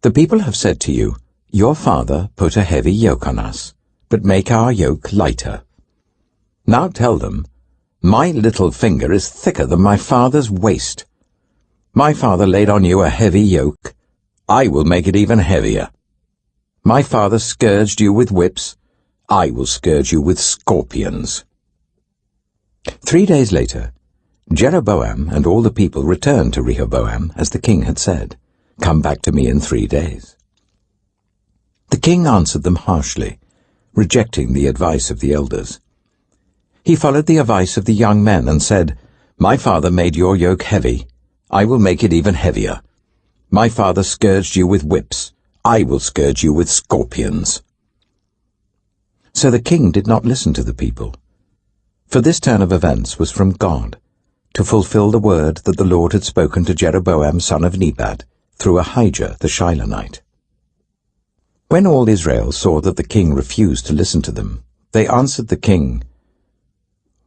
"The people have said to you, 'Your father put a heavy yoke on us, but make our yoke lighter.' Now tell them, 'My little finger is thicker than my father's waist. My father laid on you a heavy yoke. I will make it even heavier. My father scourged you with whips. I will scourge you with scorpions." 3 days later, Jeroboam and all the people returned to Rehoboam, as the king had said, "Come back to me in 3 days." The king answered them harshly, rejecting the advice of the elders. He followed the advice of the young men and said, "My father made your yoke heavy. I will make it even heavier. My father scourged you with whips. I will scourge you with scorpions." So the king did not listen to the people, for this turn of events was from God, to fulfill the word that the Lord had spoken to Jeroboam son of Nebat through Ahijah the Shilonite. When all Israel saw that the king refused to listen to them, they answered the king,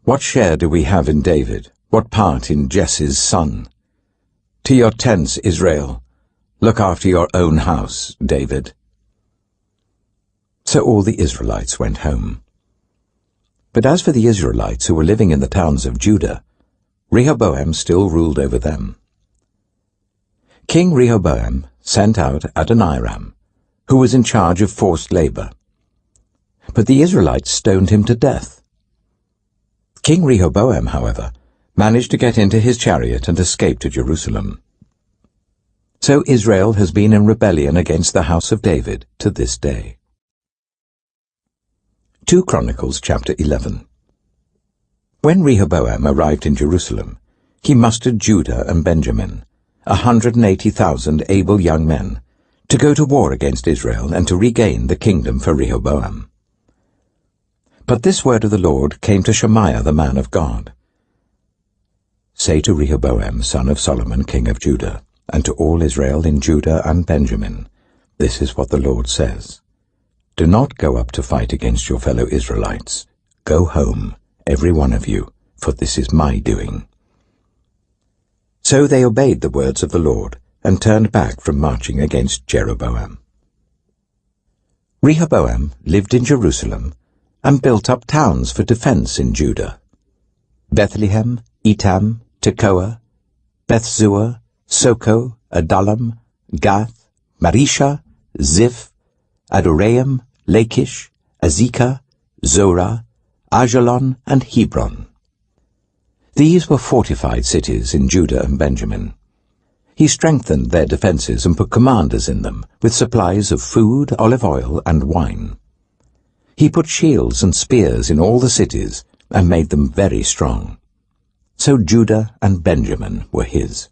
"What share do we have in David? What part in Jesse's son? To your tents, Israel. Look after your own house, David." So all the Israelites went home. But as for the Israelites who were living in the towns of Judah, Rehoboam still ruled over them. King Rehoboam sent out Adoniram, who was in charge of forced labor. But the Israelites stoned him to death. King Rehoboam, however, managed to get into his chariot and escape to Jerusalem. So Israel has been in rebellion against the house of David to this day. 2 Chronicles chapter 11. When Rehoboam arrived in Jerusalem, he mustered Judah and Benjamin, 180,000 able young men, to go to war against Israel and to regain the kingdom for Rehoboam. But this word of the Lord came to Shemaiah the man of God. Say to Rehoboam, son of Solomon, king of Judah, and to all Israel in Judah and Benjamin, this is what the Lord says. Do not go up to fight against your fellow Israelites. Go home, every one of you, for this is my doing. So they obeyed the words of the Lord, and turned back from marching against Jeroboam. Rehoboam lived in Jerusalem, and built up towns for defense in Judah: Bethlehem, Etam, Tekoa, Bethzur, Soko, Adullam, Gath, Marisha, Ziph, Adoraim, Lachish, Azekah, Zorah, Ajalon, and Hebron. These were fortified cities in Judah and Benjamin. He strengthened their defenses and put commanders in them, with supplies of food, olive oil, and wine. He put shields and spears in all the cities, and made them very strong. So Judah and Benjamin were his.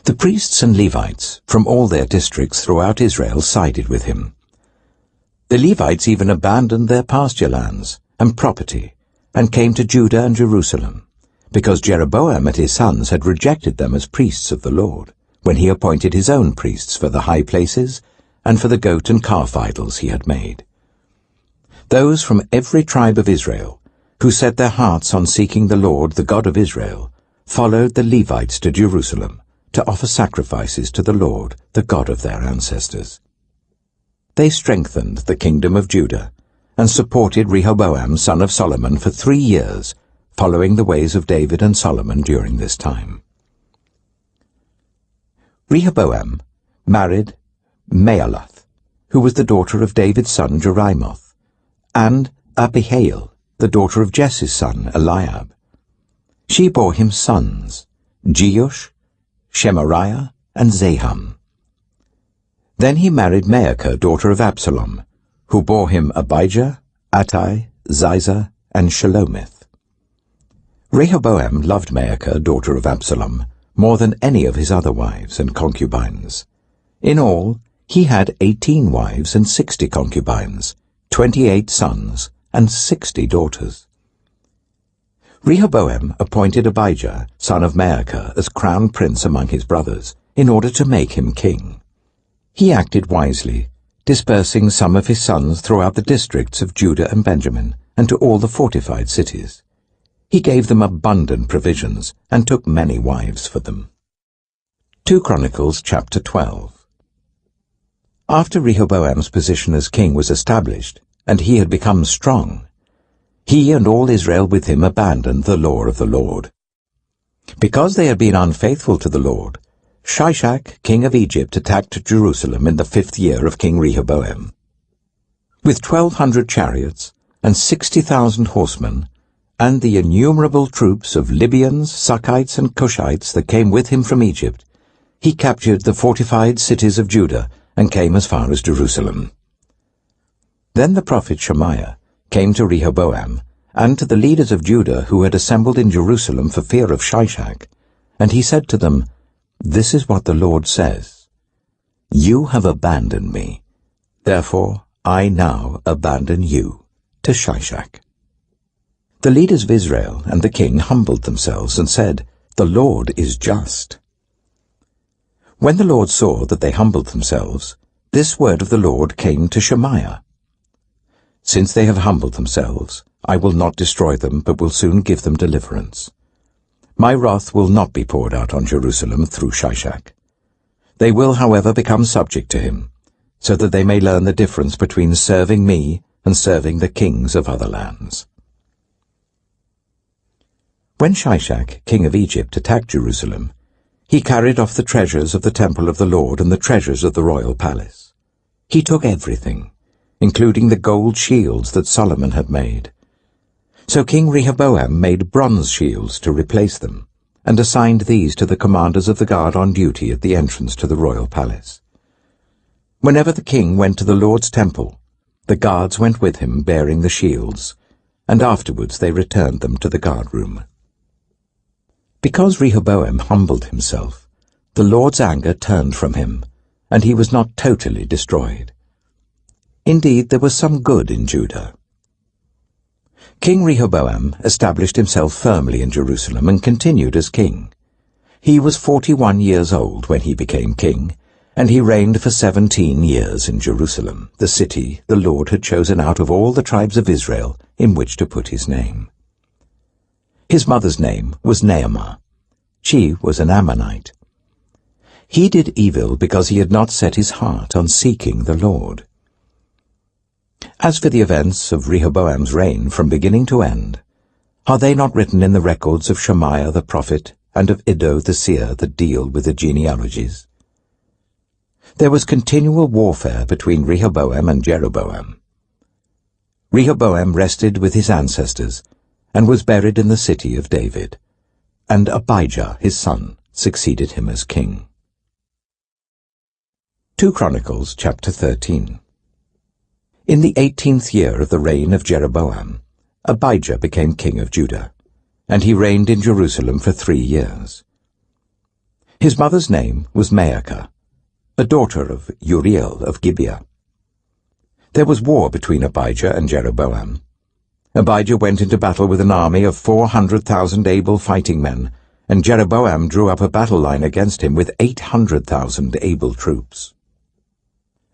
The priests and Levites from all their districts throughout Israel sided with him. The Levites even abandoned their pasture lands and property, and came to Judah and Jerusalem, because Jeroboam and his sons had rejected them as priests of the Lord, when he appointed his own priests for the high places and for the goat and calf idols he had made. Those from every tribe of Israel, who set their hearts on seeking the Lord, the God of Israel, followed the Levites to Jerusalem to offer sacrifices to the Lord, the God of their ancestors. They strengthened the kingdom of Judah, and supported Rehoboam son of Solomon for 3 years, following the ways of David and Solomon during this time. Rehoboam married Mahalath, who was the daughter of David's son Jerimoth, and Abihail, the daughter of Jesse's son Eliab. She bore him sons, Jeush, Shemariah, and Zaham. Then he married Maacah, daughter of Absalom, who bore him Abijah, Attai, Ziza, and Shelomith. Rehoboam loved Maacah, daughter of Absalom, more than any of his other wives and concubines. In all, he had 18 wives and 60 concubines, 28 sons, and 60 daughters. Rehoboam appointed Abijah, son of Maacah, as crown prince among his brothers, in order to make him king. He acted wisely, dispersing some of his sons throughout the districts of Judah and Benjamin, and to all the fortified cities. He gave them abundant provisions, and took many wives for them. 2 Chronicles chapter 12. After Rehoboam's position as king was established, and he had become strong, he and all Israel with him abandoned the law of the Lord. Because they had been unfaithful to the Lord, Shishak, king of Egypt, attacked Jerusalem in the 5th year of King Rehoboam. With 1,200 chariots and 60,000 horsemen, and the innumerable troops of Libyans, Suckites, and Cushites that came with him from Egypt, he captured the fortified cities of Judah and came as far as Jerusalem. Then the prophet Shemaiah came to Rehoboam and to the leaders of Judah who had assembled in Jerusalem for fear of Shishak, and he said to them, "This is what the Lord says. You have abandoned me, therefore I now abandon you to Shishak." The leaders of Israel and the king humbled themselves and said, "The Lord is just." When the Lord saw that they humbled themselves, this word of the Lord came to Shemaiah: "Since they have humbled themselves, I will not destroy them, but will soon give them deliverance. My wrath will not be poured out on Jerusalem through Shishak. They will, however, become subject to him, so that they may learn the difference between serving me and serving the kings of other lands." When Shishak, king of Egypt, attacked Jerusalem, he carried off the treasures of the temple of the Lord and the treasures of the royal palace. He took everything, including the gold shields that Solomon had made. So King Rehoboam made bronze shields to replace them, and assigned these to the commanders of the guard on duty at the entrance to the royal palace. Whenever the king went to the Lord's temple, the guards went with him bearing the shields, and afterwards they returned them to the guard room. Because Rehoboam humbled himself, the Lord's anger turned from him, and he was not totally destroyed. Indeed, there was some good in Judah. King Rehoboam established himself firmly in Jerusalem and continued as king. He was 41 years old when he became king, and he reigned for 17 years in Jerusalem, the city the Lord had chosen out of all the tribes of Israel in which to put his name. His mother's name was Naamah. She was an Ammonite. He did evil because he had not set his heart on seeking the Lord. As for the events of Rehoboam's reign from beginning to end, are they not written in the records of Shemaiah the prophet and of Iddo the seer that deal with the genealogies? There was continual warfare between Rehoboam and Jeroboam. Rehoboam rested with his ancestors and was buried in the city of David, and Abijah, his son, succeeded him as king. 2 Chronicles chapter 13. In the 18th year of the reign of Jeroboam, Abijah became king of Judah, and he reigned in Jerusalem for 3 years. His mother's name was Maacah, a daughter of Uriel of Gibeah. There was war between Abijah and Jeroboam. Abijah went into battle with an army of 400,000 able fighting men, and Jeroboam drew up a battle line against him with 800,000 able troops.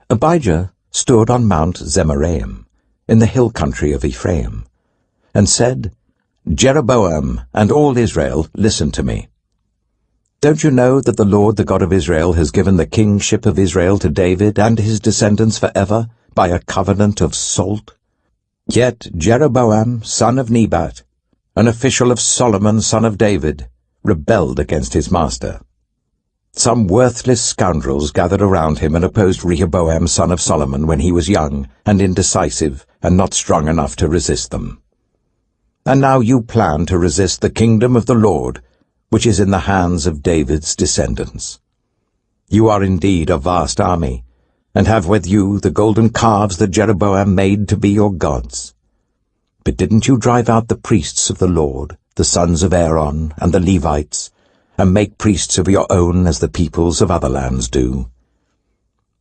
Abijah stood on Mount Zemaraim, in the hill country of Ephraim, and said, "Jeroboam and all Israel, listen to me. Don't you know that the Lord, the God of Israel, has given the kingship of Israel to David and his descendants forever by a covenant of salt? Yet Jeroboam, son of Nebat, an official of Solomon, son of David, rebelled against his master. Some worthless scoundrels gathered around him and opposed Rehoboam, son of Solomon, when he was young and indecisive and not strong enough to resist them. And now you plan to resist the kingdom of the Lord, which is in the hands of David's descendants. You are indeed a vast army, and have with you the golden calves that Jeroboam made to be your gods. But didn't you drive out the priests of the Lord, the sons of Aaron and the Levites, and make priests of your own as the peoples of other lands do?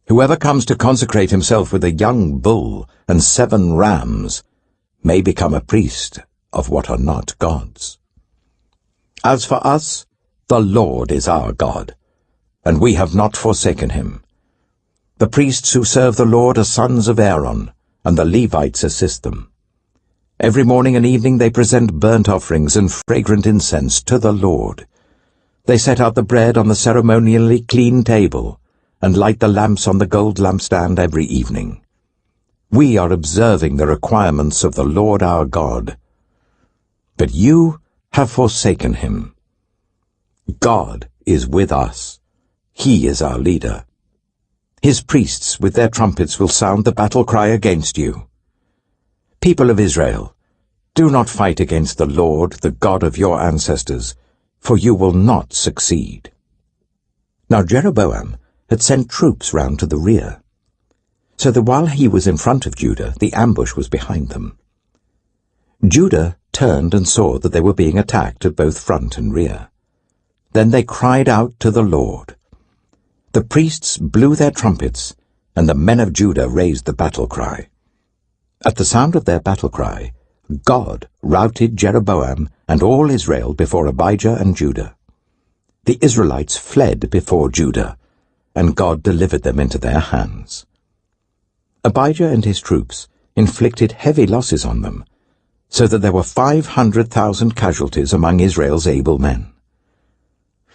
Whoever comes to consecrate himself with a young bull and 7 rams may become a priest of what are not gods. As for us, the Lord is our God, and we have not forsaken him. The priests who serve the Lord are sons of Aaron, and the Levites assist them. Every morning and evening they present burnt offerings and fragrant incense to the Lord. They set out the bread on the ceremonially clean table, and light the lamps on the gold lampstand every evening. We are observing the requirements of the Lord our God. But you have forsaken him. God is with us. He is our leader. His priests with their trumpets will sound the battle cry against you. People of Israel, do not fight against the Lord, the God of your ancestors, for you will not succeed." Now Jeroboam had sent troops round to the rear, so that while he was in front of Judah, the ambush was behind them. Judah turned and saw that they were being attacked at both front and rear. Then they cried out to the Lord. The priests blew their trumpets, and the men of Judah raised the battle cry. At the sound of their battle cry, God routed Jeroboam and all Israel before Abijah and Judah. The Israelites fled before Judah, and God delivered them into their hands. Abijah and his troops inflicted heavy losses on them, so that there were 500,000 casualties among Israel's able men.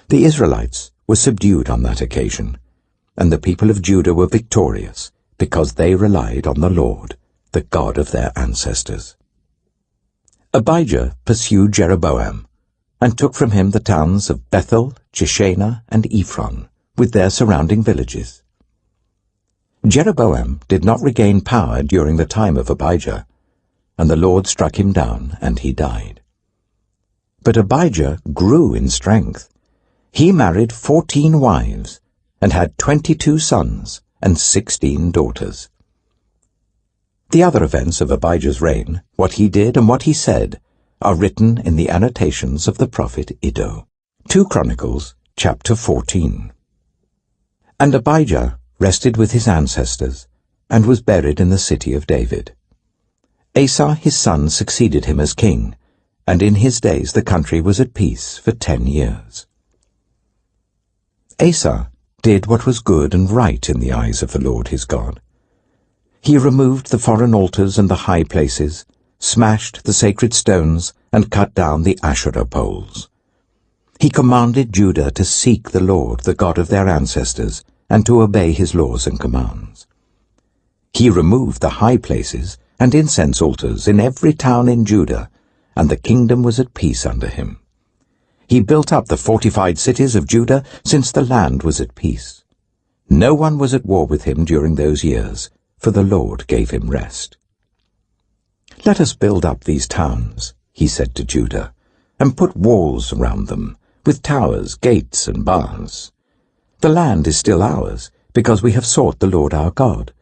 The Israelites were subdued on that occasion, and the people of Judah were victorious, because they relied on the Lord, the God of their ancestors. Abijah pursued Jeroboam, and took from him the towns of Bethel, Jeshanah, and Ephron, with their surrounding villages. Jeroboam did not regain power during the time of Abijah, and the Lord struck him down, and he died. But Abijah grew in strength. He married 14 wives, and had 22 sons and 16 daughters. The other events of Abijah's reign, what he did and what he said, are written in the annotations of the prophet Iddo. 2 Chronicles, chapter 14. And Abijah rested with his ancestors, and was buried in the city of David. Asa his son succeeded him as king, and in his days the country was at peace for 10 years. Asa did what was good and right in the eyes of the Lord his God. He removed the foreign altars and the high places, smashed the sacred stones, and cut down the Asherah poles. He commanded Judah to seek the Lord, the God of their ancestors, and to obey his laws and commands. He removed the high places and incense altars in every town in Judah, and the kingdom was at peace under him. He built up the fortified cities of Judah, since the land was at peace. No one was at war with him during those years, for the Lord gave him rest. "Let us build up these towns," he said to Judah, "and put walls around them, with towers, gates, and bars. The land is still ours, because we have sought the Lord our God.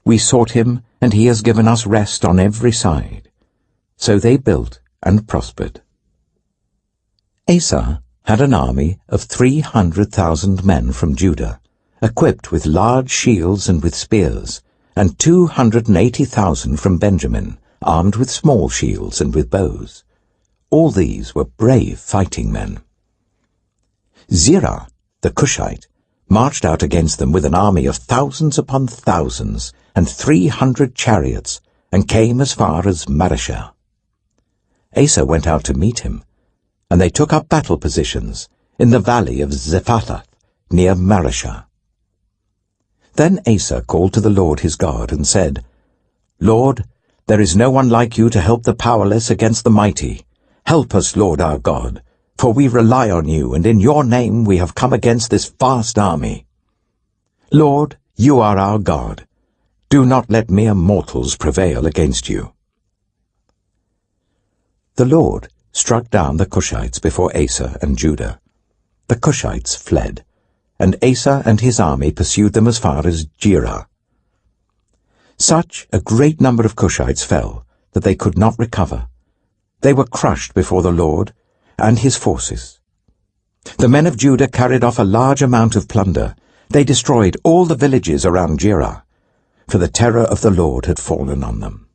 We sought him, and he has given us rest on every side." So they built and prospered. Asa had an army of 300,000 men from Judah, equipped with large shields and with spears, and 280,000 from Benjamin, armed with small shields and with bows. All these were brave fighting men. Zerah, the Cushite, marched out against them with an army of thousands upon thousands, and 300 chariots, and came as far as Mareshah. Asa went out to meet him, and they took up battle positions in the valley of Zephathah, near Mareshah. Then Asa called to the Lord his God, and said, "Lord, there is no one like you to help the powerless against the mighty. Help us, Lord our God, for we rely on you, and in your name we have come against this vast army. Lord, you are our God. Do not let mere mortals prevail against you." The Lord struck down the Cushites before Asa and Judah. The Cushites fled, and Asa and his army pursued them as far as Jerah. Such a great number of Cushites fell that they could not recover. They were crushed before the Lord and his forces. The men of Judah carried off a large amount of plunder. They destroyed all the villages around Jerah, for the terror of the Lord had fallen on them.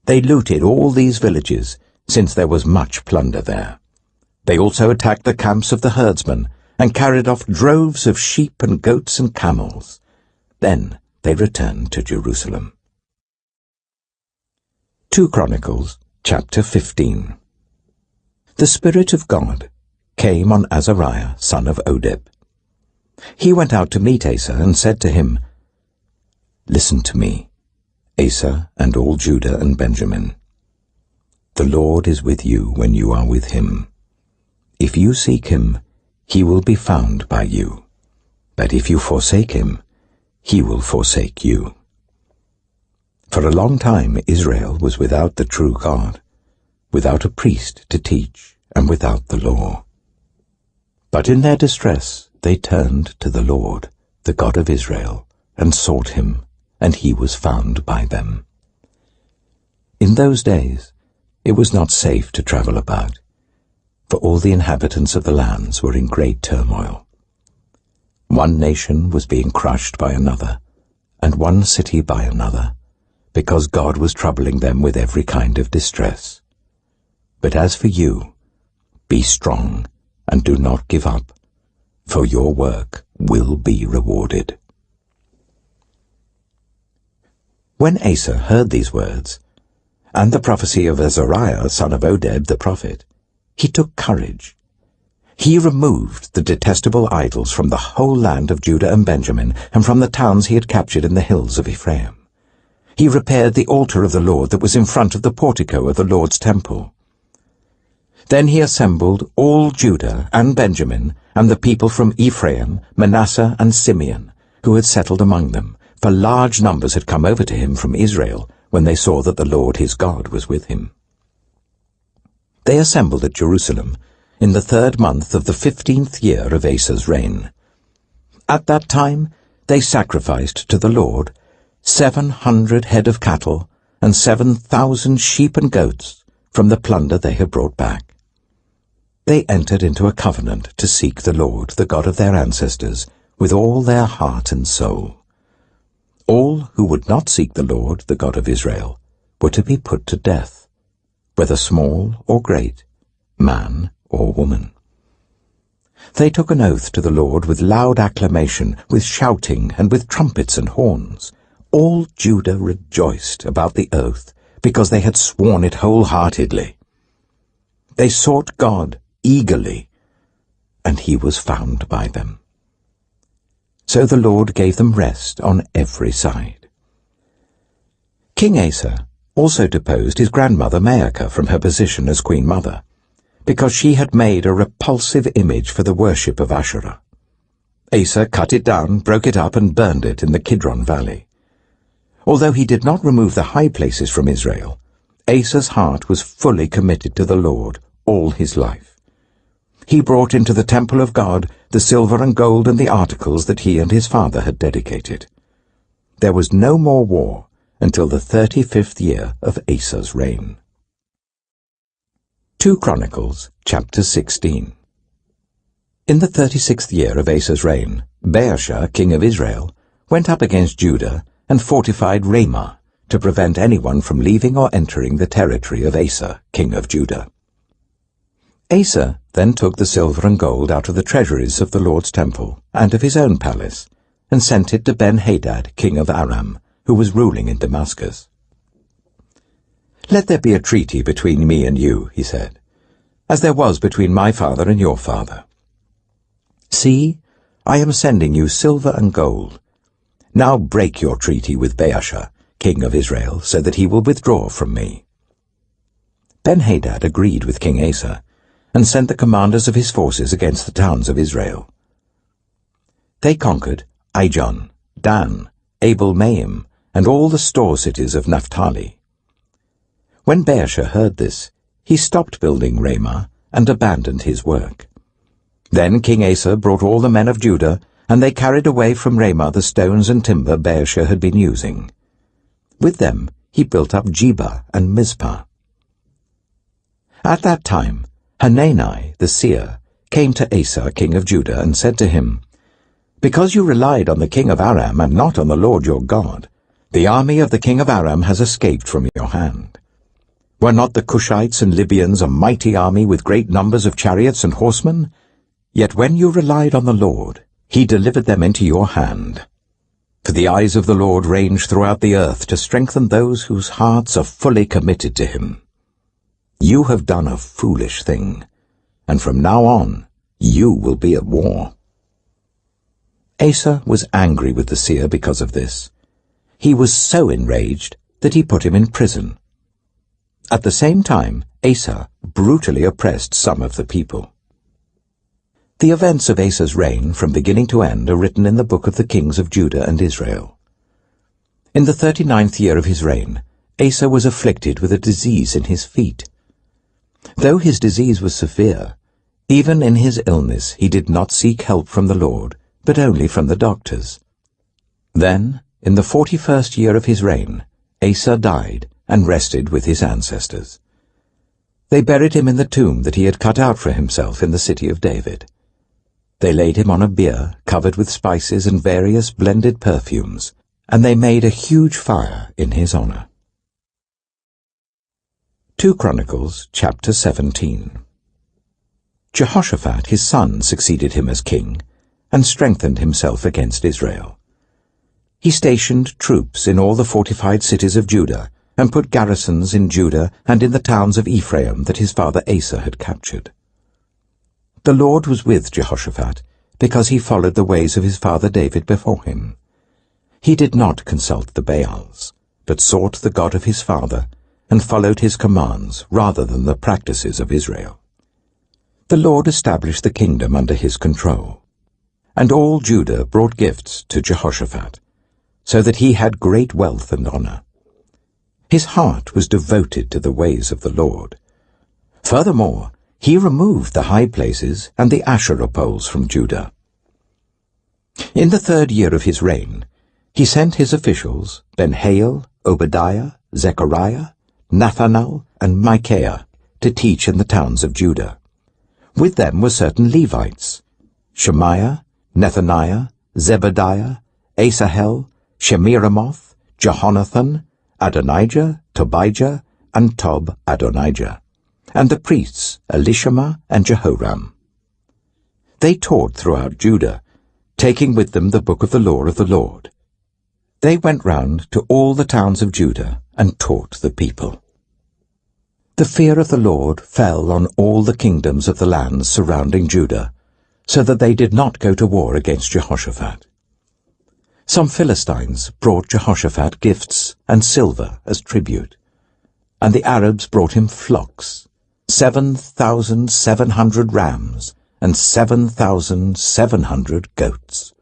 They looted all these villages, since there was much plunder there. They also attacked the camps of the herdsmen, and carried off droves of sheep and goats and camels. Then they returned to Jerusalem. 2 Chronicles, chapter 15. The Spirit of God came on Azariah, son of Oded. He went out to meet Asa and said to him, "Listen to me, Asa and all Judah and Benjamin. The Lord is with you when you are with him. If you seek him, he will be found by you. But if you forsake him, he will forsake you. For a long time Israel was without the true God, without a priest to teach, and without the law. But in their distress they turned to the Lord, the God of Israel, and sought him, and he was found by them. In those days it was not safe to travel about, for all the inhabitants of the lands were in great turmoil. One nation was being crushed by another, and one city by another, because God was troubling them with every kind of distress. But as for you, be strong, and do not give up, for your work will be rewarded." When Asa heard these words, and the prophecy of Azariah, son of Oded the prophet, he took courage. He removed the detestable idols from the whole land of Judah and Benjamin, and from the towns he had captured in the hills of Ephraim. He repaired the altar of the Lord that was in front of the portico of the Lord's temple. Then he assembled all Judah and Benjamin, and the people from Ephraim, Manasseh, and Simeon, who had settled among them, for large numbers had come over to him from Israel, when they saw that the Lord his God was with him. They assembled at Jerusalem in the 3rd month of the 15th year of Asa's reign. At that time they sacrificed to the Lord 700 head of cattle and 7,000 sheep and goats from the plunder they had brought back. They entered into a covenant to seek the Lord, the God of their ancestors, with all their heart and soul. All who would not seek the Lord, the God of Israel, were to be put to death, whether small or great, man or woman. They took an oath to the Lord with loud acclamation, with shouting, and with trumpets and horns. All Judah rejoiced about the oath, because they had sworn it wholeheartedly. They sought God eagerly, and he was found by them. So the Lord gave them rest on every side. King Asa also deposed his grandmother Maacah from her position as queen mother, because she had made a repulsive image for the worship of Asherah. Asa cut it down, broke it up, and burned it in the Kidron valley. Although he did not remove the high places from Israel, Asa's heart was fully committed to the Lord all his life. He brought into the temple of God the silver and gold and the articles that he and his father had dedicated. There was no more war until the 35th year of Asa's reign. 2 Chronicles, chapter 16. In the 36th year of Asa's reign, Baasha, king of Israel, went up against Judah and fortified Ramah to prevent anyone from leaving or entering the territory of Asa, king of Judah. Asa then took the silver and gold out of the treasuries of the Lord's temple and of his own palace, and sent it to Ben-Hadad, king of Aram, who was ruling in Damascus. "Let there be a treaty between me and you," he said, "as there was between my father and your father. See, I am sending you silver and gold. Now break your treaty with Baasha, king of Israel, so that he will withdraw from me." Ben-Hadad agreed with King Asa, and sent the commanders of his forces against the towns of Israel. They conquered Ijon, Dan, Abel-Maim, and all the store cities of Naphtali. When Baasha heard this, he stopped building Ramah and abandoned his work. Then King Asa brought all the men of Judah, and they carried away from Ramah the stones and timber Baasha had been using. With them he built up Geba and Mizpah. At that time Hanani the seer came to Asa king of Judah and said to him, "Because you relied on the king of Aram and not on the Lord your God, the army of the king of Aram has escaped from your hand. Were not the Cushites and Libyans a mighty army with great numbers of chariots and horsemen? Yet when you relied on the Lord, he delivered them into your hand. For the eyes of the Lord range throughout the earth to strengthen those whose hearts are fully committed to him. You have done a foolish thing, and from now on you will be at war." Asa was angry with the seer because of this. He was so enraged that he put him in prison. At the same time, Asa brutally oppressed some of the people. The events of Asa's reign from beginning to end are written in the book of the kings of Judah and Israel. In the 39th year of his reign, Asa was afflicted with a disease in his feet. Though his disease was severe, even in his illness he did not seek help from the Lord, but only from the doctors. Then, in the 41st year of his reign, Asa died and rested with his ancestors. They buried him in the tomb that he had cut out for himself in the city of David. They laid him on a bier covered with spices and various blended perfumes, and they made a huge fire in his honor. 2 Chronicles, chapter 17. Jehoshaphat his son succeeded him as king, and strengthened himself against Israel. He stationed troops in all the fortified cities of Judah, and put garrisons in Judah and in the towns of Ephraim that his father Asa had captured. The Lord was with Jehoshaphat, because he followed the ways of his father David before him. He did not consult the Baals, but sought the God of his father, and followed his commands rather than the practices of Israel. the Lord established the kingdom under his control. And all Judah brought gifts to Jehoshaphat, so that he had great wealth and honor. His heart was devoted to the ways of the Lord. Furthermore, he removed the high places and the Asherah poles from Judah. In the 3rd year of his reign, he sent his officials, Ben-Hail, Obadiah, Zechariah, Nathanael, and Micaiah, to teach in the towns of Judah. With them were certain Levites, Shemaiah, Nethaniah, Zebadiah, Asahel, Shemiramoth, Jehonathan, Adonijah, Tobijah, and Tob-Adonijah, and the priests Elishama and Jehoram. They taught throughout Judah, taking with them the book of the law of the Lord. They went round to all the towns of Judah and taught the people. The fear of the Lord fell on all the kingdoms of the lands surrounding Judah, so that they did not go to war against Jehoshaphat. Some Philistines brought Jehoshaphat gifts and silver as tribute, and the Arabs brought him flocks, 7,700 rams, and 7,700 goats.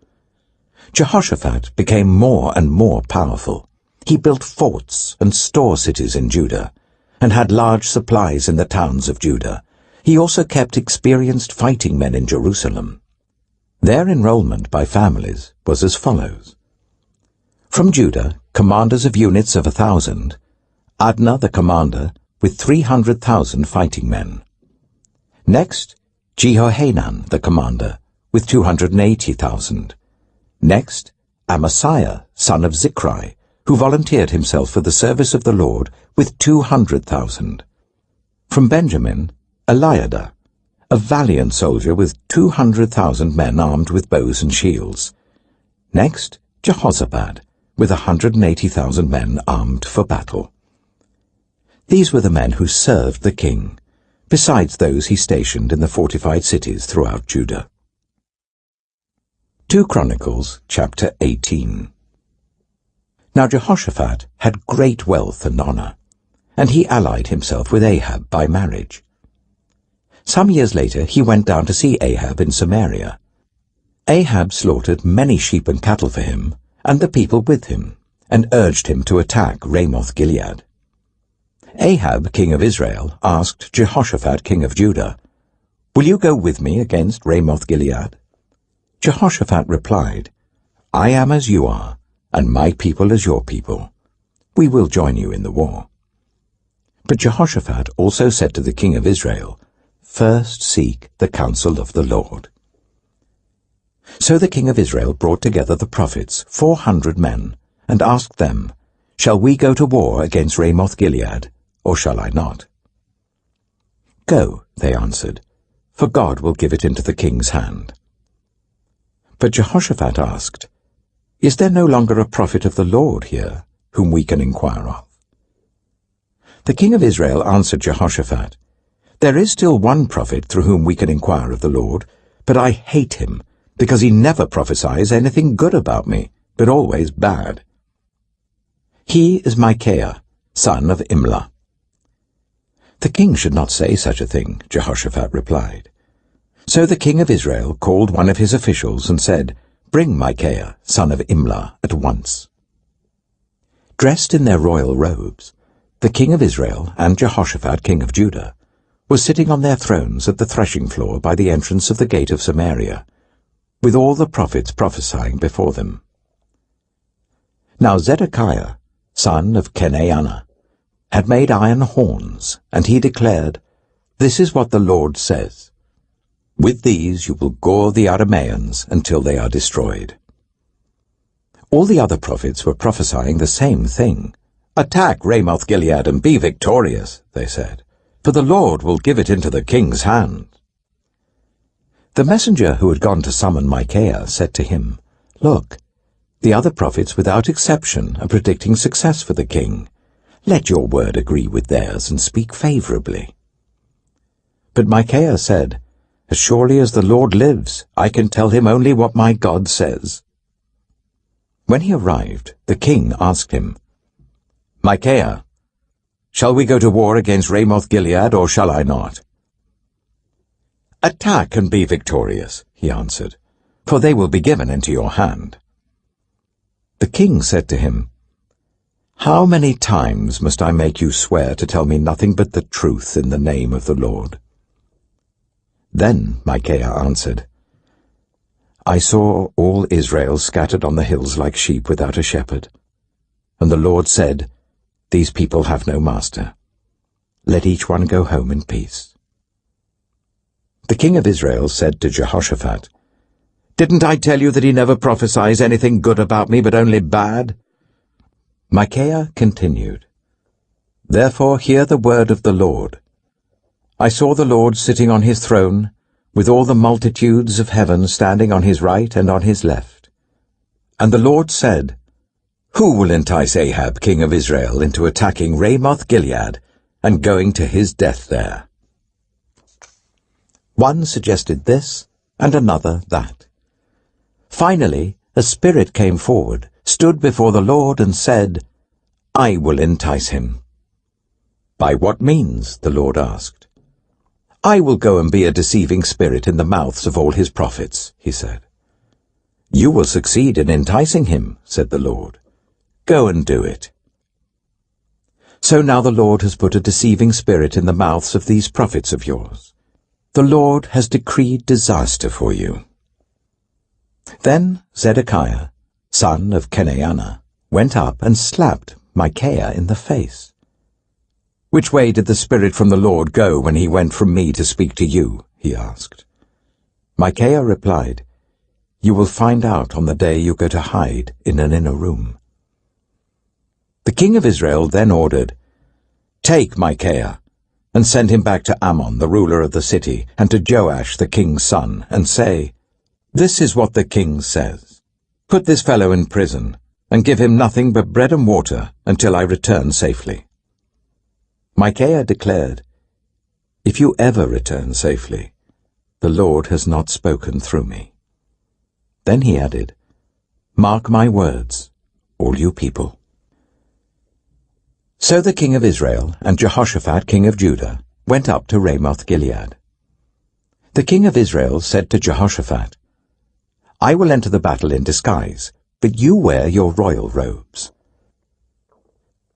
Jehoshaphat became more and more powerful. He built forts and store cities in Judah, and had large supplies in the towns of Judah. He also kept experienced fighting men in Jerusalem. Their enrollment by families was as follows. From Judah, commanders of units of 1,000, Adnah the commander, with 300,000 fighting men. Next, Jehohanan the commander, with 280,000. Next, Amasiah, son of Zichri, who volunteered himself for the service of the Lord, with 200,000. From Benjamin, Eliada, a valiant soldier with 200,000 men armed with bows and shields. Next, Jehozabad, with 180,000 men armed for battle. These were the men who served the king, besides those he stationed in the fortified cities throughout Judah. 2 Chronicles, chapter 18. Now Jehoshaphat had great wealth and honor, and he allied himself with Ahab by marriage. Some years later he went down to see Ahab in Samaria. Ahab slaughtered many sheep and cattle for him, and the people with him, and urged him to attack Ramoth-Gilead. Ahab, king of Israel, asked Jehoshaphat, king of Judah, "Will you go with me against Ramoth-Gilead?" Jehoshaphat replied, "I am as you are, and my people as your people. We will join you in the war." But Jehoshaphat also said to the king of Israel, "First seek the counsel of the Lord." So the king of Israel brought together the prophets, 400 men, and asked them, "Shall we go to war against Ramoth-Gilead, or shall I not?" "Go," they answered, "for God will give it into the king's hand." But Jehoshaphat asked, "Is there no longer a prophet of the Lord here, whom we can inquire of?" The king of Israel answered Jehoshaphat, "There is still one prophet through whom we can inquire of the Lord, but I hate him, because he never prophesies anything good about me, but always bad. He is Micaiah, son of Imlah." "The king should not say such a thing," Jehoshaphat replied. So the king of Israel called one of his officials and said, "Bring Micaiah, son of Imlah, at once." Dressed in their royal robes, the king of Israel and Jehoshaphat, king of Judah, were sitting on their thrones at the threshing floor by the entrance of the gate of Samaria, with all the prophets prophesying before them. Now Zedekiah, son of Kenaanah, had made iron horns, and he declared, "This is what the Lord says. With these you will gore the Arameans until they are destroyed." All the other prophets were prophesying the same thing. "Attack Ramoth-Gilead and be victorious," they said, "for the Lord will give it into the king's hand." The messenger who had gone to summon Micaiah said to him, "Look, the other prophets without exception are predicting success for the king. Let your word agree with theirs and speak favorably." But Micaiah said, "As surely as the Lord lives, I can tell him only what my God says." When he arrived, the king asked him, "Micaiah, shall we go to war against Ramoth-Gilead, or shall I not?" "Attack and be victorious," he answered, "for they will be given into your hand." The king said to him, "How many times must I make you swear to tell me nothing but the truth in the name of the Lord?" Then Micaiah answered, "I saw all Israel scattered on the hills like sheep without a shepherd. And the Lord said, 'These people have no master. Let each one go home in peace.'" The king of Israel said to Jehoshaphat, "Didn't I tell you that he never prophesies anything good about me, but only bad?" Micaiah continued, "Therefore hear the word of the Lord. I saw the Lord sitting on his throne, with all the multitudes of heaven standing on his right and on his left. And the Lord said, 'Who will entice Ahab, king of Israel, into attacking Ramoth-Gilead and going to his death there?'" One suggested this, and another that. Finally, a spirit came forward, stood before the Lord, and said, "I will entice him." "By what means?" the Lord asked. "I will go and be a deceiving spirit in the mouths of all his prophets," he said. "You will succeed in enticing him," said the Lord. "Go and do it." So now the Lord has put a deceiving spirit in the mouths of these prophets of yours. The Lord has decreed disaster for you. Then Zedekiah, son of Kenaniah, went up and slapped Micaiah in the face. "Which way did the Spirit from the Lord go when he went from me to speak to you?" he asked. Micaiah replied, "You will find out on the day you go to hide in an inner room." The king of Israel then ordered, "Take Micaiah, and send him back to Ammon, the ruler of the city, and to Joash, the king's son, and say, 'This is what the king says. Put this fellow in prison, and give him nothing but bread and water until I return safely.'" Micaiah declared, "If you ever return safely, the Lord has not spoken through me." Then he added, "Mark my words, all you people." So the king of Israel and Jehoshaphat, king of Judah, went up to Ramoth-Gilead. The king of Israel said to Jehoshaphat, "I will enter the battle in disguise, but you wear your royal robes."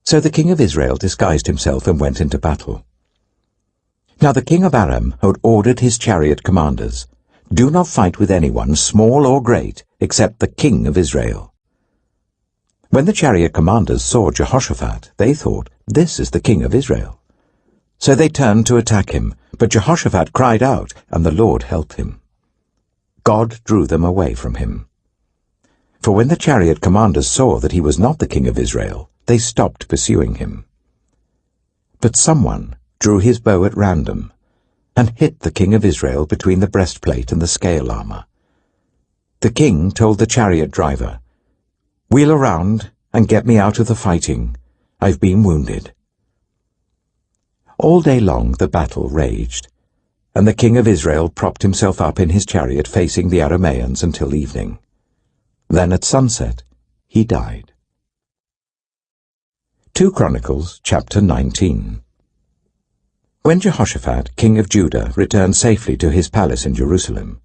So the king of Israel disguised himself and went into battle. Now the king of Aram had ordered his chariot commanders, "Do not fight with anyone, small or great, except the king of Israel." When the chariot commanders saw Jehoshaphat, they thought, "This is the king of Israel." So they turned to attack him, but Jehoshaphat cried out, and the Lord helped him. God drew them away from him. For when the chariot commanders saw that he was not the king of Israel, they stopped pursuing him. But someone drew his bow at random and hit the king of Israel between the breastplate and the scale armor. The king told the chariot driver, "Wheel around and get me out of the fighting. I've been wounded." All day long the battle raged, and the king of Israel propped himself up in his chariot facing the Arameans until evening. Then at sunset he died. 2 Chronicles chapter 19. When Jehoshaphat, king of Judah, returned safely to his palace in Jerusalem,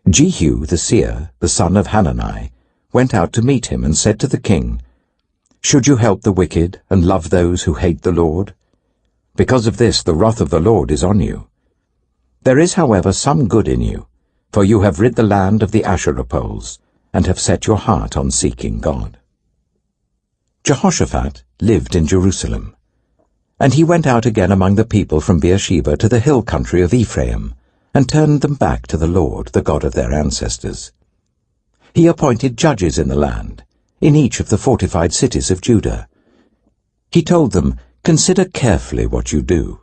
Jehu the seer, the son of Hanani, went out to meet him and said to the king, "Should you help the wicked and love those who hate the Lord? Because of this the wrath of the Lord is on you. There is, however, some good in you, for you have rid the land of the Asherah poles, and have set your heart on seeking God." Jehoshaphat lived in Jerusalem, and he went out again among the people from Beersheba to the hill country of Ephraim, and turned them back to the Lord, the God of their ancestors. He appointed judges in the land, in each of the fortified cities of Judah. He told them, "Consider carefully what you do,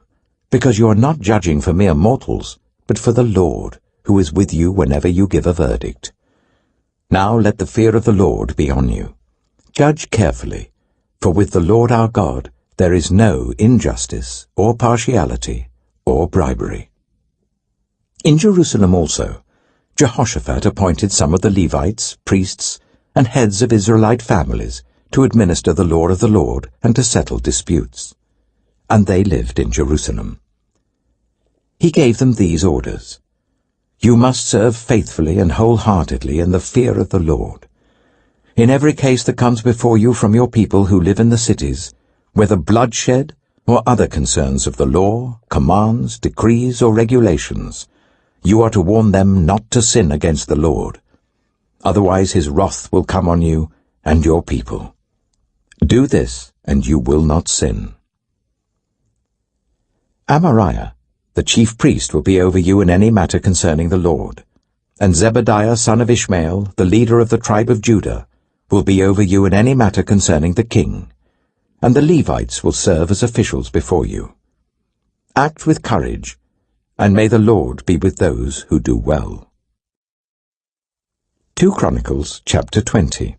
because you are not judging for mere mortals, but for the Lord, who is with you whenever you give a verdict. Now let the fear of the Lord be on you. Judge carefully, for with the Lord our God there is no injustice or partiality or bribery." In Jerusalem also, Jehoshaphat appointed some of the Levites, priests, and heads of Israelite families to administer the law of the Lord and to settle disputes. And they lived in Jerusalem. He gave them these orders: You must serve faithfully and wholeheartedly in the fear of the Lord. In every case that comes before you from your people who live in the cities, whether bloodshed or other concerns of the law, commands, decrees, or regulations, you are to warn them not to sin against the Lord. Otherwise his wrath will come on you and your people. Do this, and you will not sin. Amariah, the chief priest, will be over you in any matter concerning the Lord, and Zebediah son of Ishmael, the leader of the tribe of Judah, will be over you in any matter concerning the king, and the Levites will serve as officials before you. Act with courage, and may the Lord be with those who do well. 2 Chronicles chapter 20.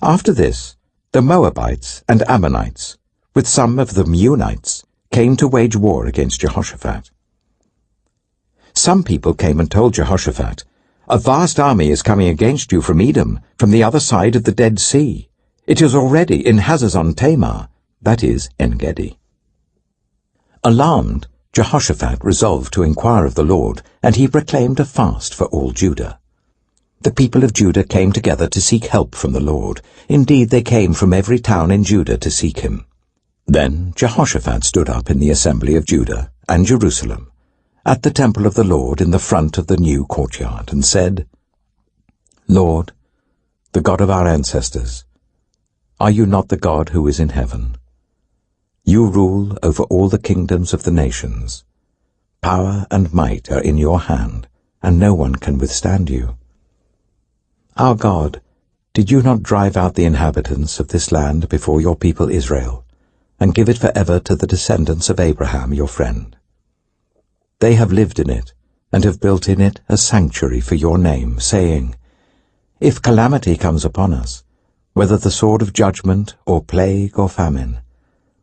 After this, the Moabites and Ammonites, with some of the Meunites, came to wage war against Jehoshaphat. Some people came and told Jehoshaphat, "A vast army is coming against you from Edom, from the other side of the Dead Sea. It is already in Hazazon Tamar," that is, En-gedi. Alarmed, Jehoshaphat resolved to inquire of the Lord, and he proclaimed a fast for all Judah. The people of Judah came together to seek help from the Lord. Indeed, they came from every town in Judah to seek him. Then Jehoshaphat stood up in the assembly of Judah and Jerusalem, at the temple of the Lord in the front of the new courtyard, and said, "Lord, the God of our ancestors, are you not the God who is in heaven? You rule over all the kingdoms of the nations. Power and might are in your hand, and no one can withstand you. Our God, did you not drive out the inhabitants of this land before your people Israel, and give it forever to the descendants of Abraham your friend? They have lived in it, and have built in it a sanctuary for your name, saying, 'If calamity comes upon us, whether the sword of judgment, or plague, or famine,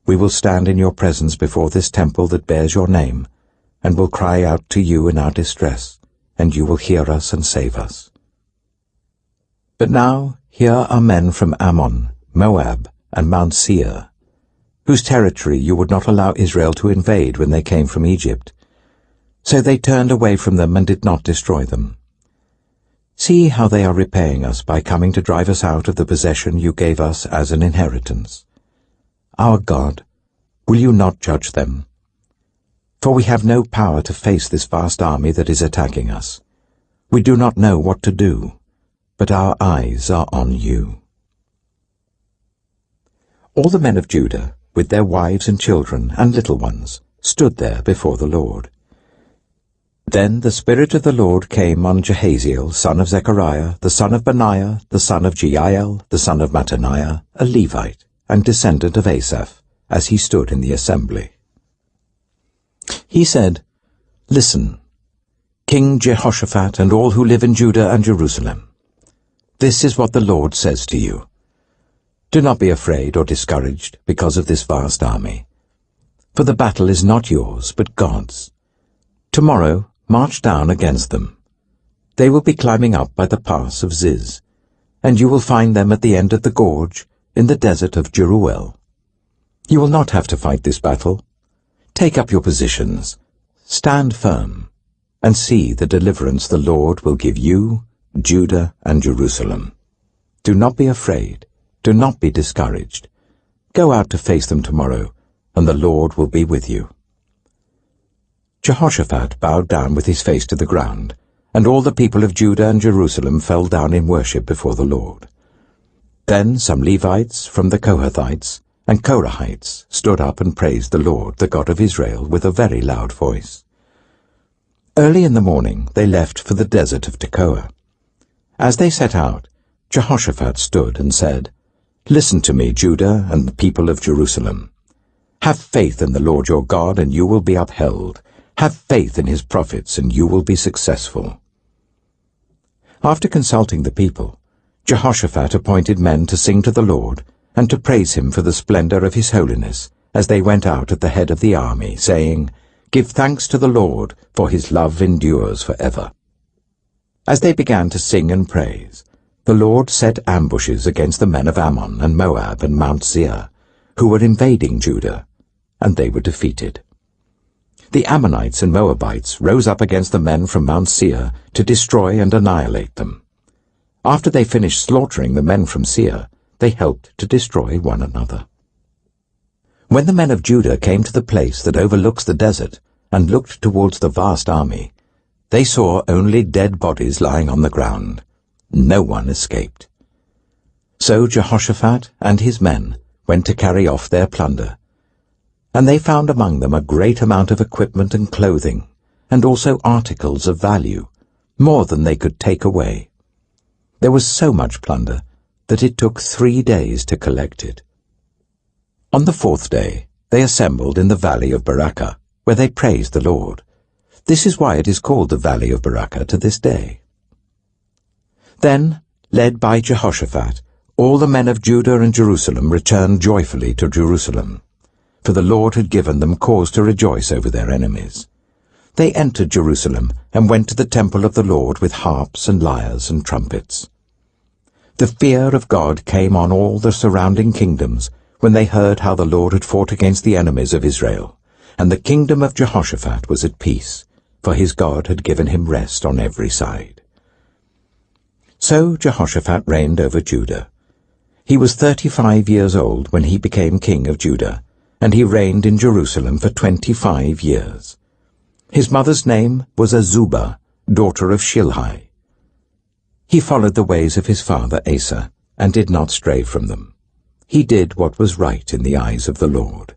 we will stand in your presence before this temple that bears your name, and will cry out to you in our distress, and you will hear us and save us.' But now here are men from Ammon, Moab, and Mount Seir, whose territory you would not allow Israel to invade when they came from Egypt. So they turned away from them and did not destroy them. See how they are repaying us by coming to drive us out of the possession you gave us as an inheritance. Our God, will you not judge them? For we have no power to face this vast army that is attacking us. We do not know what to do, but our eyes are on you." All the men of Judah, with their wives and children and little ones, stood there before the Lord. Then the Spirit of the Lord came on Jahaziel, son of Zechariah, the son of Benaiah, the son of Jeiel, the son of Mattaniah, a Levite, and descendant of Asaph, as he stood in the assembly. He said, "Listen, King Jehoshaphat and all who live in Judah and Jerusalem. This is what the Lord says to you. Do not be afraid or discouraged because of this vast army. For the battle is not yours, but God's. Tomorrow march down against them. They will be climbing up by the pass of Ziz, and you will find them at the end of the gorge in the desert of Jeruel. You will not have to fight this battle. Take up your positions, stand firm, and see the deliverance the Lord will give you, Judah and Jerusalem. Do not be afraid, do not be discouraged. Go out to face them tomorrow, and the Lord will be with you." Jehoshaphat bowed down with his face to the ground, and all the people of Judah and Jerusalem fell down in worship before the Lord. Then some Levites from the Kohathites and Korahites stood up and praised the Lord, the God of Israel, with a very loud voice. Early in the morning they left for the desert of Tekoa. As they set out, Jehoshaphat stood and said, "Listen to me, Judah and the people of Jerusalem. Have faith in the Lord your God, and you will be upheld. Have faith in his prophets, and you will be successful." After consulting the people, Jehoshaphat appointed men to sing to the Lord and to praise him for the splendor of his holiness, as they went out at the head of the army, saying, "Give thanks to the Lord, for his love endures forever." As they began to sing and praise, the Lord set ambushes against the men of Ammon and Moab and Mount Seir, who were invading Judah, and they were defeated. The Ammonites and Moabites rose up against the men from Mount Seir to destroy and annihilate them. After they finished slaughtering the men from Seir, they helped to destroy one another. When the men of Judah came to the place that overlooks the desert and looked towards the vast army, they saw only dead bodies lying on the ground. No one escaped. So Jehoshaphat and his men went to carry off their plunder, and they found among them a great amount of equipment and clothing, and also articles of value, more than they could take away. There was so much plunder that it took 3 days to collect it. On the 4th day they assembled in the valley of Barakah, where they praised the Lord. This is why it is called the valley of Barakah to this day. Then, led by Jehoshaphat, all the men of Judah and Jerusalem returned joyfully to Jerusalem, for the Lord had given them cause to rejoice over their enemies. They entered Jerusalem and went to the temple of the Lord with harps and lyres and trumpets. The fear of God came on all the surrounding kingdoms when they heard how the Lord had fought against the enemies of Israel, and the kingdom of Jehoshaphat was at peace, for his God had given him rest on every side. So Jehoshaphat reigned over Judah. He was 35 years old when he became king of Judah, and he reigned in Jerusalem for 25 years. His mother's name was Azubah, daughter of Shilhi. He followed the ways of his father Asa, and did not stray from them. He did what was right in the eyes of the Lord.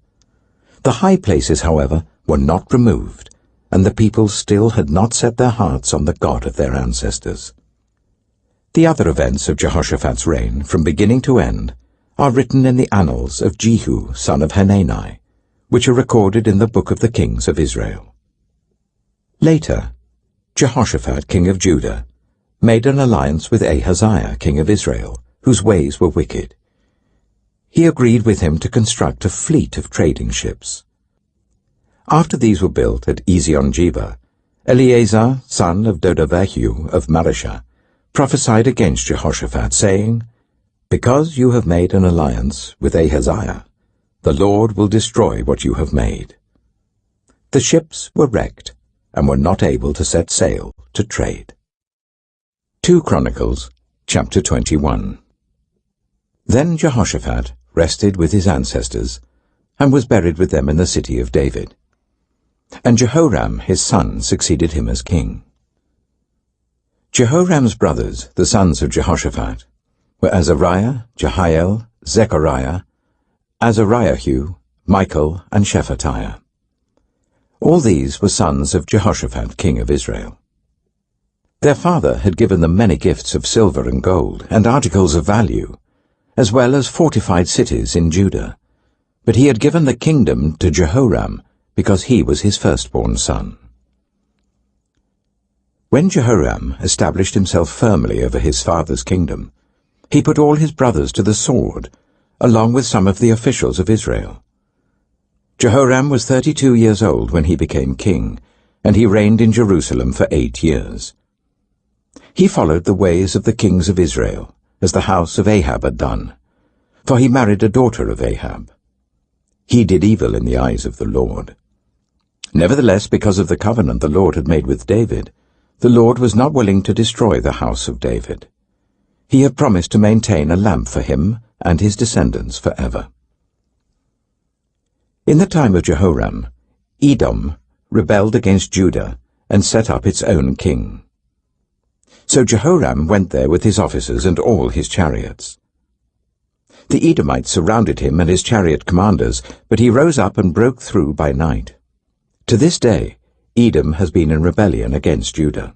The high places, however, were not removed, and the people still had not set their hearts on the God of their ancestors. The other events of Jehoshaphat's reign, from beginning to end, are written in the annals of Jehu, son of Hanani, which are recorded in the book of the kings of Israel. Later, Jehoshaphat, king of Judah, made an alliance with Ahaziah, king of Israel, whose ways were wicked. He agreed with him to construct a fleet of trading ships. After these were built at Ezion-Geber, Eleazar, son of Dodavahu of Mareshah, prophesied against Jehoshaphat, saying, "Because you have made an alliance with Ahaziah, the Lord will destroy what you have made." The ships were wrecked and were not able to set sail to trade. 2 Chronicles, chapter 21. Then Jehoshaphat rested with his ancestors, and was buried with them in the city of David. And Jehoram his son succeeded him as king. Jehoram's brothers, the sons of Jehoshaphat, were Azariah, Jehiel, Zechariah, Azariahu, Michael, and Shephatiah. All these were sons of Jehoshaphat, king of Israel. Their father had given them many gifts of silver and gold, and articles of value, as well as fortified cities in Judah. But he had given the kingdom to Jehoram, because he was his firstborn son. When Jehoram established himself firmly over his father's kingdom, he put all his brothers to the sword, along with some of the officials of Israel. Jehoram was 32 years old when he became king, and he reigned in Jerusalem for 8 years. He followed the ways of the kings of Israel, as the house of Ahab had done, for he married a daughter of Ahab. He did evil in the eyes of the Lord. Nevertheless, because of the covenant the Lord had made with David, the Lord was not willing to destroy the house of David. He had promised to maintain a lamp for him and his descendants forever. In the time of Jehoram, Edom rebelled against Judah and set up its own king. So Jehoram went there with his officers and all his chariots. The Edomites surrounded him and his chariot commanders, but he rose up and broke through by night. To this day, Edom has been in rebellion against Judah.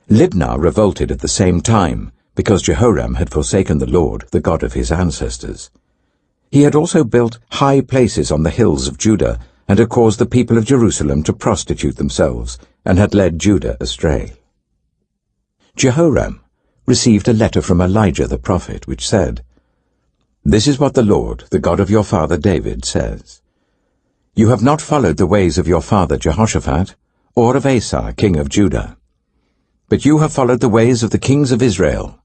Libnah revolted at the same time, because Jehoram had forsaken the Lord, the God of his ancestors. He had also built high places on the hills of Judah, and had caused the people of Jerusalem to prostitute themselves, and had led Judah astray. Jehoram received a letter from Elijah the prophet, which said, "This is what the Lord, the God of your father David, says. You have not followed the ways of your father Jehoshaphat, or of Asa, king of Judah. But you have followed the ways of the kings of Israel,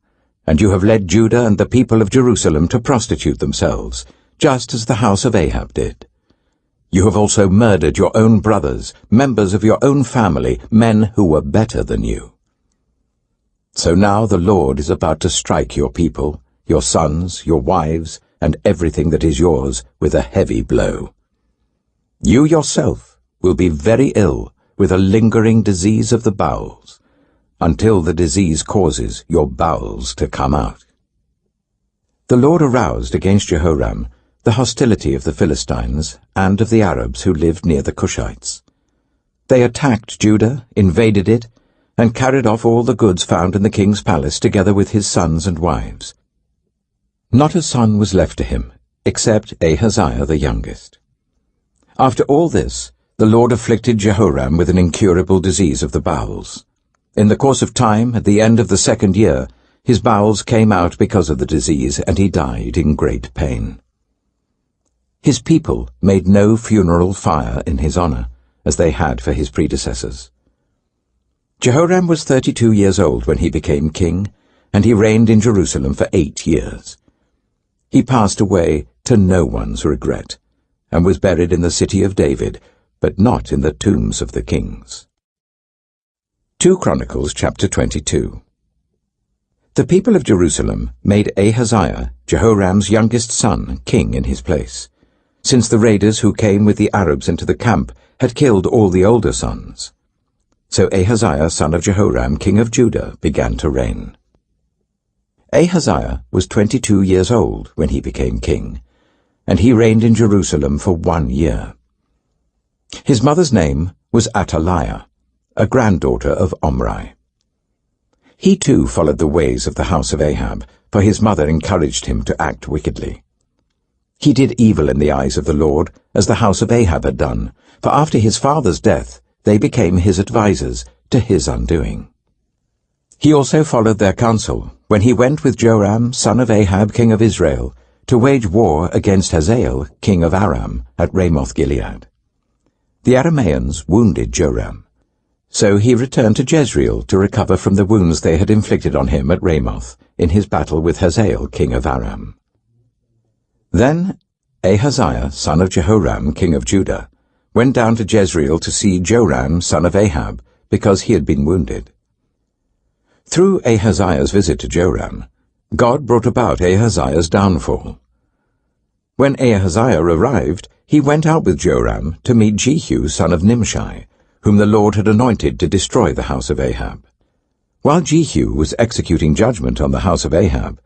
and you have led Judah and the people of Jerusalem to prostitute themselves, just as the house of Ahab did. You have also murdered your own brothers, members of your own family, men who were better than you. So now the Lord is about to strike your people, your sons, your wives, and everything that is yours with a heavy blow. You yourself will be very ill with a lingering disease of the bowels, until the disease causes your bowels to come out. The Lord aroused against Jehoram the hostility of the Philistines and of the Arabs who lived near the Cushites. They attacked Judah, invaded it, and carried off all the goods found in the king's palace together with his sons and wives. Not a son was left to him, except Ahaziah the youngest. After all this, the Lord afflicted Jehoram with an incurable disease of the bowels. In the course of time, at the end of the 2nd year, his bowels came out because of the disease, and he died in great pain. His people made no funeral fire in his honor, as they had for his predecessors. Jehoram was 32 years old when he became king, and he reigned in Jerusalem for 8 years. He passed away to no one's regret, and was buried in the city of David, but not in the tombs of the kings. 2 Chronicles chapter 22. The people of Jerusalem made Ahaziah, Jehoram's youngest son, king in his place, since the raiders who came with the Arabs into the camp had killed all the older sons. So Ahaziah, son of Jehoram, king of Judah, began to reign. Ahaziah was 22 years old when he became king, and he reigned in Jerusalem for 1 year. His mother's name was Athaliah, a granddaughter of Omri. He too followed the ways of the house of Ahab, for his mother encouraged him to act wickedly. He did evil in the eyes of the Lord, as the house of Ahab had done, for after his father's death they became his advisers, to his undoing. He also followed their counsel, when he went with Joram, son of Ahab, king of Israel, to wage war against Hazael, king of Aram, at Ramoth-Gilead. The Arameans wounded Joram, so he returned to Jezreel to recover from the wounds they had inflicted on him at Ramoth, in his battle with Hazael, king of Aram. Then Ahaziah, son of Jehoram, king of Judah, went down to Jezreel to see Joram, son of Ahab, because he had been wounded. Through Ahaziah's visit to Joram, God brought about Ahaziah's downfall. When Ahaziah arrived, he went out with Joram to meet Jehu, son of Nimshi, whom the Lord had anointed to destroy the house of Ahab. While Jehu was executing judgment on the house of Ahab,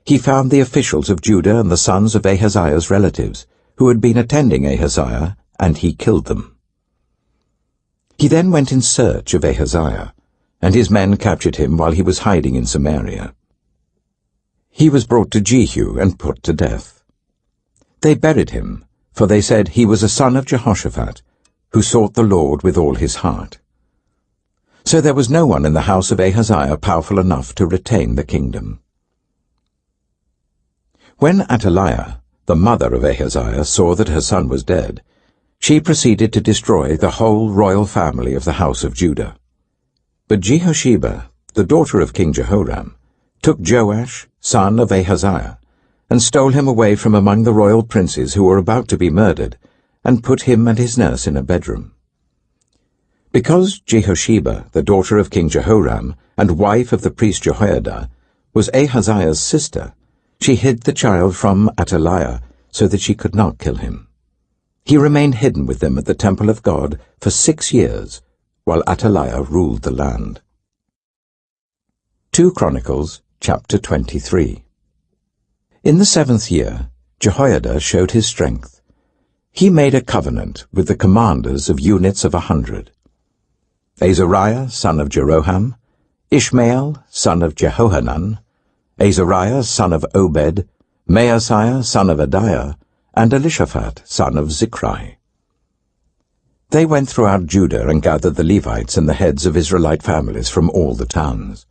he found the officials of Judah and the sons of Ahaziah's relatives, who had been attending Ahaziah, and he killed them. He then went in search of Ahaziah, and his men captured him while he was hiding in Samaria. He was brought to Jehu and put to death. They buried him, for they said he was a son of Jehoshaphat, who sought the Lord with all his heart. So there was no one in the house of Ahaziah powerful enough to retain the kingdom. When Athaliah, the mother of Ahaziah, saw that her son was dead, she proceeded to destroy the whole royal family of the house of Judah. But Jehosheba, the daughter of King Jehoram, took Joash, son of Ahaziah, and stole him away from among the royal princes who were about to be murdered, and put him and his nurse in a bedroom. Because Jehosheba, the daughter of King Jehoram, and wife of the priest Jehoiada, was Ahaziah's sister, she hid the child from Athaliah, so that she could not kill him. He remained hidden with them at the temple of God for 6 years, while Athaliah ruled the land. 2 Chronicles chapter 23. In the 7th year, Jehoiada showed his strength. He made a covenant with the commanders of units of 100. Azariah, son of Jeroham, Ishmael, son of Jehohanan, Azariah, son of Obed, Maaseiah, son of Adiah, and Elishaphat, son of Zichri. They went throughout Judah and gathered the Levites and the heads of Israelite families from all the towns.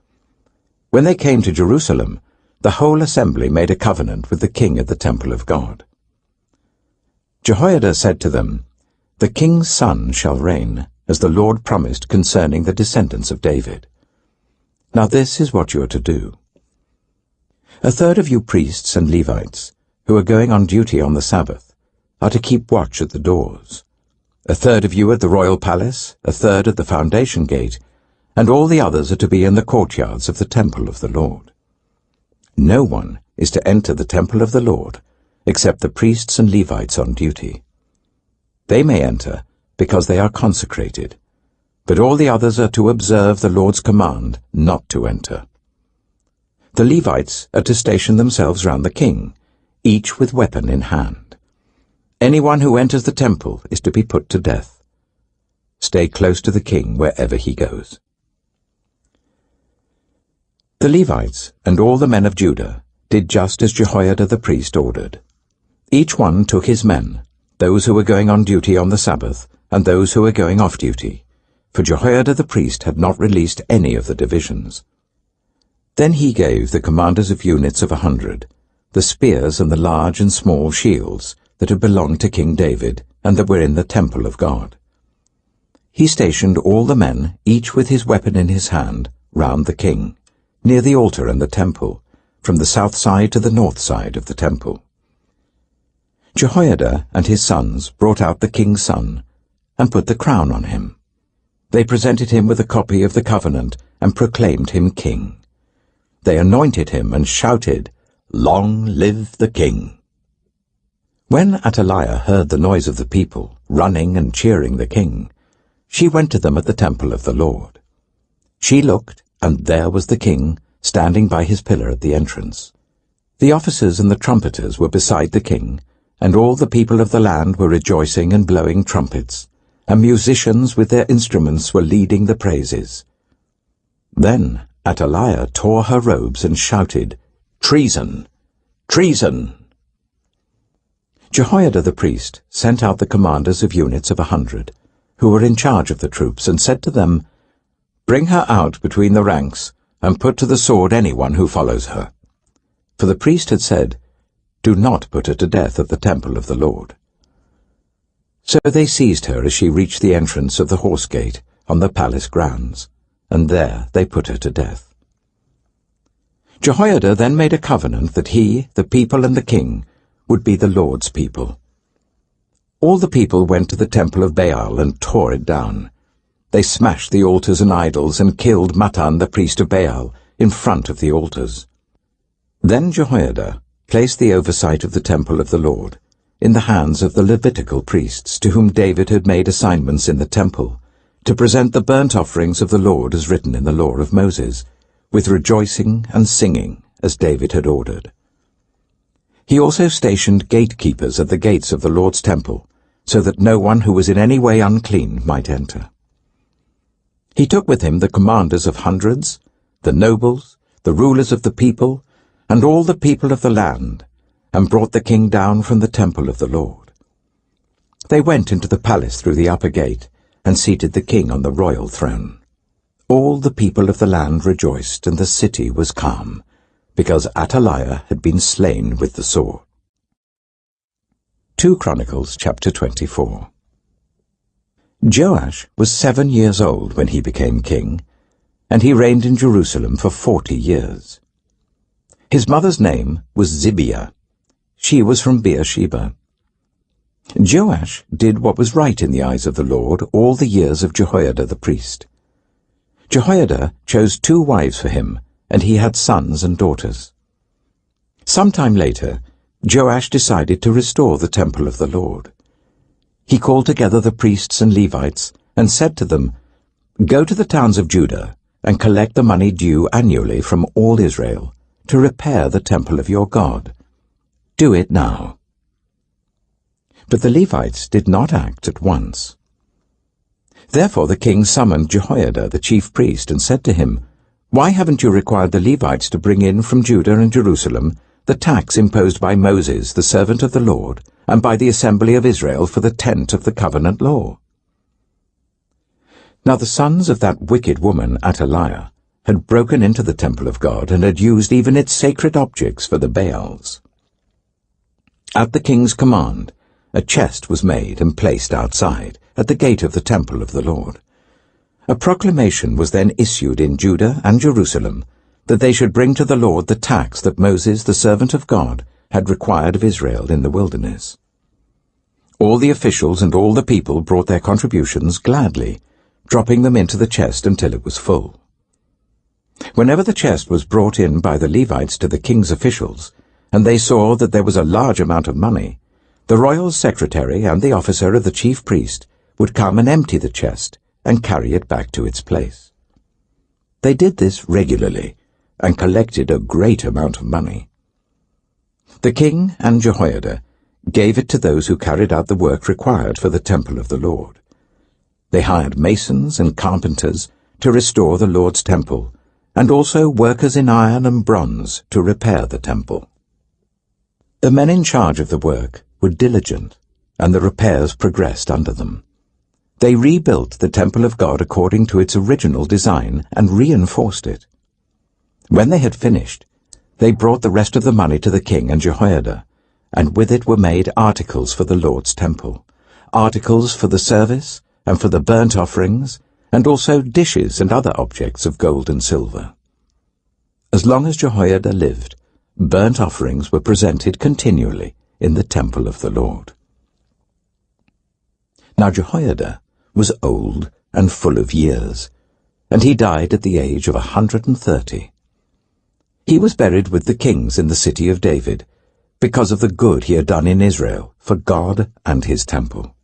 When they came to Jerusalem, the whole assembly made a covenant with the king at the temple of God. Jehoiada said to them, "The king's son shall reign, as the Lord promised concerning the descendants of David. Now this is what you are to do. A third of you priests and Levites, who are going on duty on the Sabbath, are to keep watch at the doors. A third of you at the royal palace, a third at the foundation gate, and all the others are to be in the courtyards of the temple of the Lord. No one is to enter the temple of the Lord except the priests and Levites on duty. They may enter because they are consecrated, but all the others are to observe the Lord's command not to enter. The Levites are to station themselves round the king, each with weapon in hand. Anyone who enters the temple is to be put to death. Stay close to the king wherever he goes. The Levites and all the men of Judah did just as Jehoiada the priest ordered. Each one took his men, those who were going on duty on the Sabbath and those who were going off duty, for Jehoiada the priest had not released any of the divisions. Then he gave the commanders of units of 100 the spears and the large and small shields that had belonged to King David and that were in the temple of God. He stationed all the men, each with his weapon in his hand, round the king, near the altar and the temple, from the south side to the north side of the temple. Jehoiada and his sons brought out the king's son and put the crown on him. They presented him with a copy of the covenant and proclaimed him king. They anointed him and shouted, "Long live the king!" When Athaliah heard the noise of the people, running and cheering the king, she went to them at the temple of the Lord. She looked, and there was the king, standing by his pillar at the entrance. The officers and the trumpeters were beside the king, and all the people of the land were rejoicing and blowing trumpets, and musicians with their instruments were leading the praises. Then Athaliah tore her robes and shouted, "Treason! Treason!" Jehoiada the priest sent out the commanders of units of 100, who were in charge of the troops, and said to them, "Bring her out between the ranks, and put to the sword anyone who follows her." For the priest had said, "Do not put her to death at the temple of the Lord." So they seized her as she reached the entrance of the horse gate on the palace grounds, and there they put her to death. Jehoiada then made a covenant that he, the people and the king, would be the Lord's people. All the people went to the temple of Baal and tore it down. They smashed the altars and idols and killed Mattan the priest of Baal in front of the altars. Then Jehoiada placed the oversight of the temple of the Lord in the hands of the Levitical priests to whom David had made assignments in the temple, to present the burnt offerings of the Lord as written in the law of Moses, with rejoicing and singing as David had ordered. He also stationed gatekeepers at the gates of the Lord's temple, so that no one who was in any way unclean might enter. He took with him the commanders of hundreds, the nobles, the rulers of the people, and all the people of the land, and brought the king down from the temple of the Lord. They went into the palace through the upper gate, and seated the king on the royal throne. All the people of the land rejoiced, and the city was calm, because Athaliah had been slain with the sword. 2 Chronicles chapter 24. Joash was 7 years old when he became king, and he reigned in Jerusalem for 40 years. His mother's name was Zibiah. She was from Beersheba. Joash did what was right in the eyes of the Lord all the years of Jehoiada the priest. Jehoiada chose 2 wives for him, and he had sons and daughters. Sometime later, Joash decided to restore the temple of the Lord. He called together the priests and Levites and said to them, "Go to the towns of Judah and collect the money due annually from all Israel to repair the temple of your God. Do it now." But the Levites did not act at once. Therefore the king summoned Jehoiada the chief priest and said to him, "Why haven't you required the Levites to bring in from Judah and Jerusalem the tax imposed by Moses, the servant of the Lord, and by the assembly of Israel for the tent of the covenant law?" Now the sons of that wicked woman Athaliah had broken into the temple of God and had used even its sacred objects for the Baals. At the king's command, a chest was made and placed outside, at the gate of the temple of the Lord. A proclamation was then issued in Judah and Jerusalem that they should bring to the Lord the tax that Moses, the servant of God, had required of Israel in the wilderness. All the officials and all the people brought their contributions gladly, dropping them into the chest until it was full. Whenever the chest was brought in by the Levites to the king's officials, and they saw that there was a large amount of money, the royal secretary and the officer of the chief priest would come and empty the chest and carry it back to its place. They did this regularly and collected a great amount of money. The king and Jehoiada gave it to those who carried out the work required for the temple of the Lord. They hired masons and carpenters to restore the Lord's temple, and also workers in iron and bronze to repair the temple. The men in charge of the work were diligent, and the repairs progressed under them. They rebuilt the temple of God according to its original design and reinforced it. When they had finished, they brought the rest of the money to the king and Jehoiada, and with it were made articles for the Lord's temple, articles for the service and for the burnt offerings, and also dishes and other objects of gold and silver. As long as Jehoiada lived, burnt offerings were presented continually in the temple of the Lord. Now Jehoiada was old and full of years, and he died at the age of 130. He was buried with the kings in the city of David, because of the good he had done in Israel for God and his temple.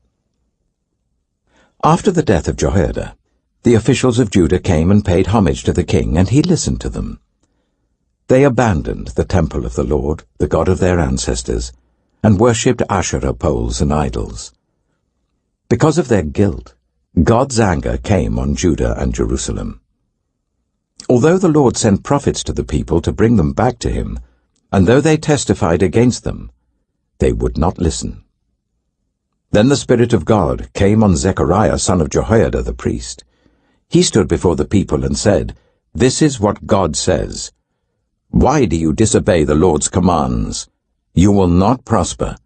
After the death of Jehoiada, the officials of Judah came and paid homage to the king, and he listened to them. They abandoned the temple of the Lord, the God of their ancestors, and worshipped Asherah poles and idols. Because of their guilt, God's anger came on Judah and Jerusalem. Although the Lord sent prophets to the people to bring them back to him, and though they testified against them, they would not listen. Then the Spirit of God came on Zechariah son of Jehoiada the priest. He stood before the people and said, "This is what God says. Why do you disobey the Lord's commands? You will not prosper.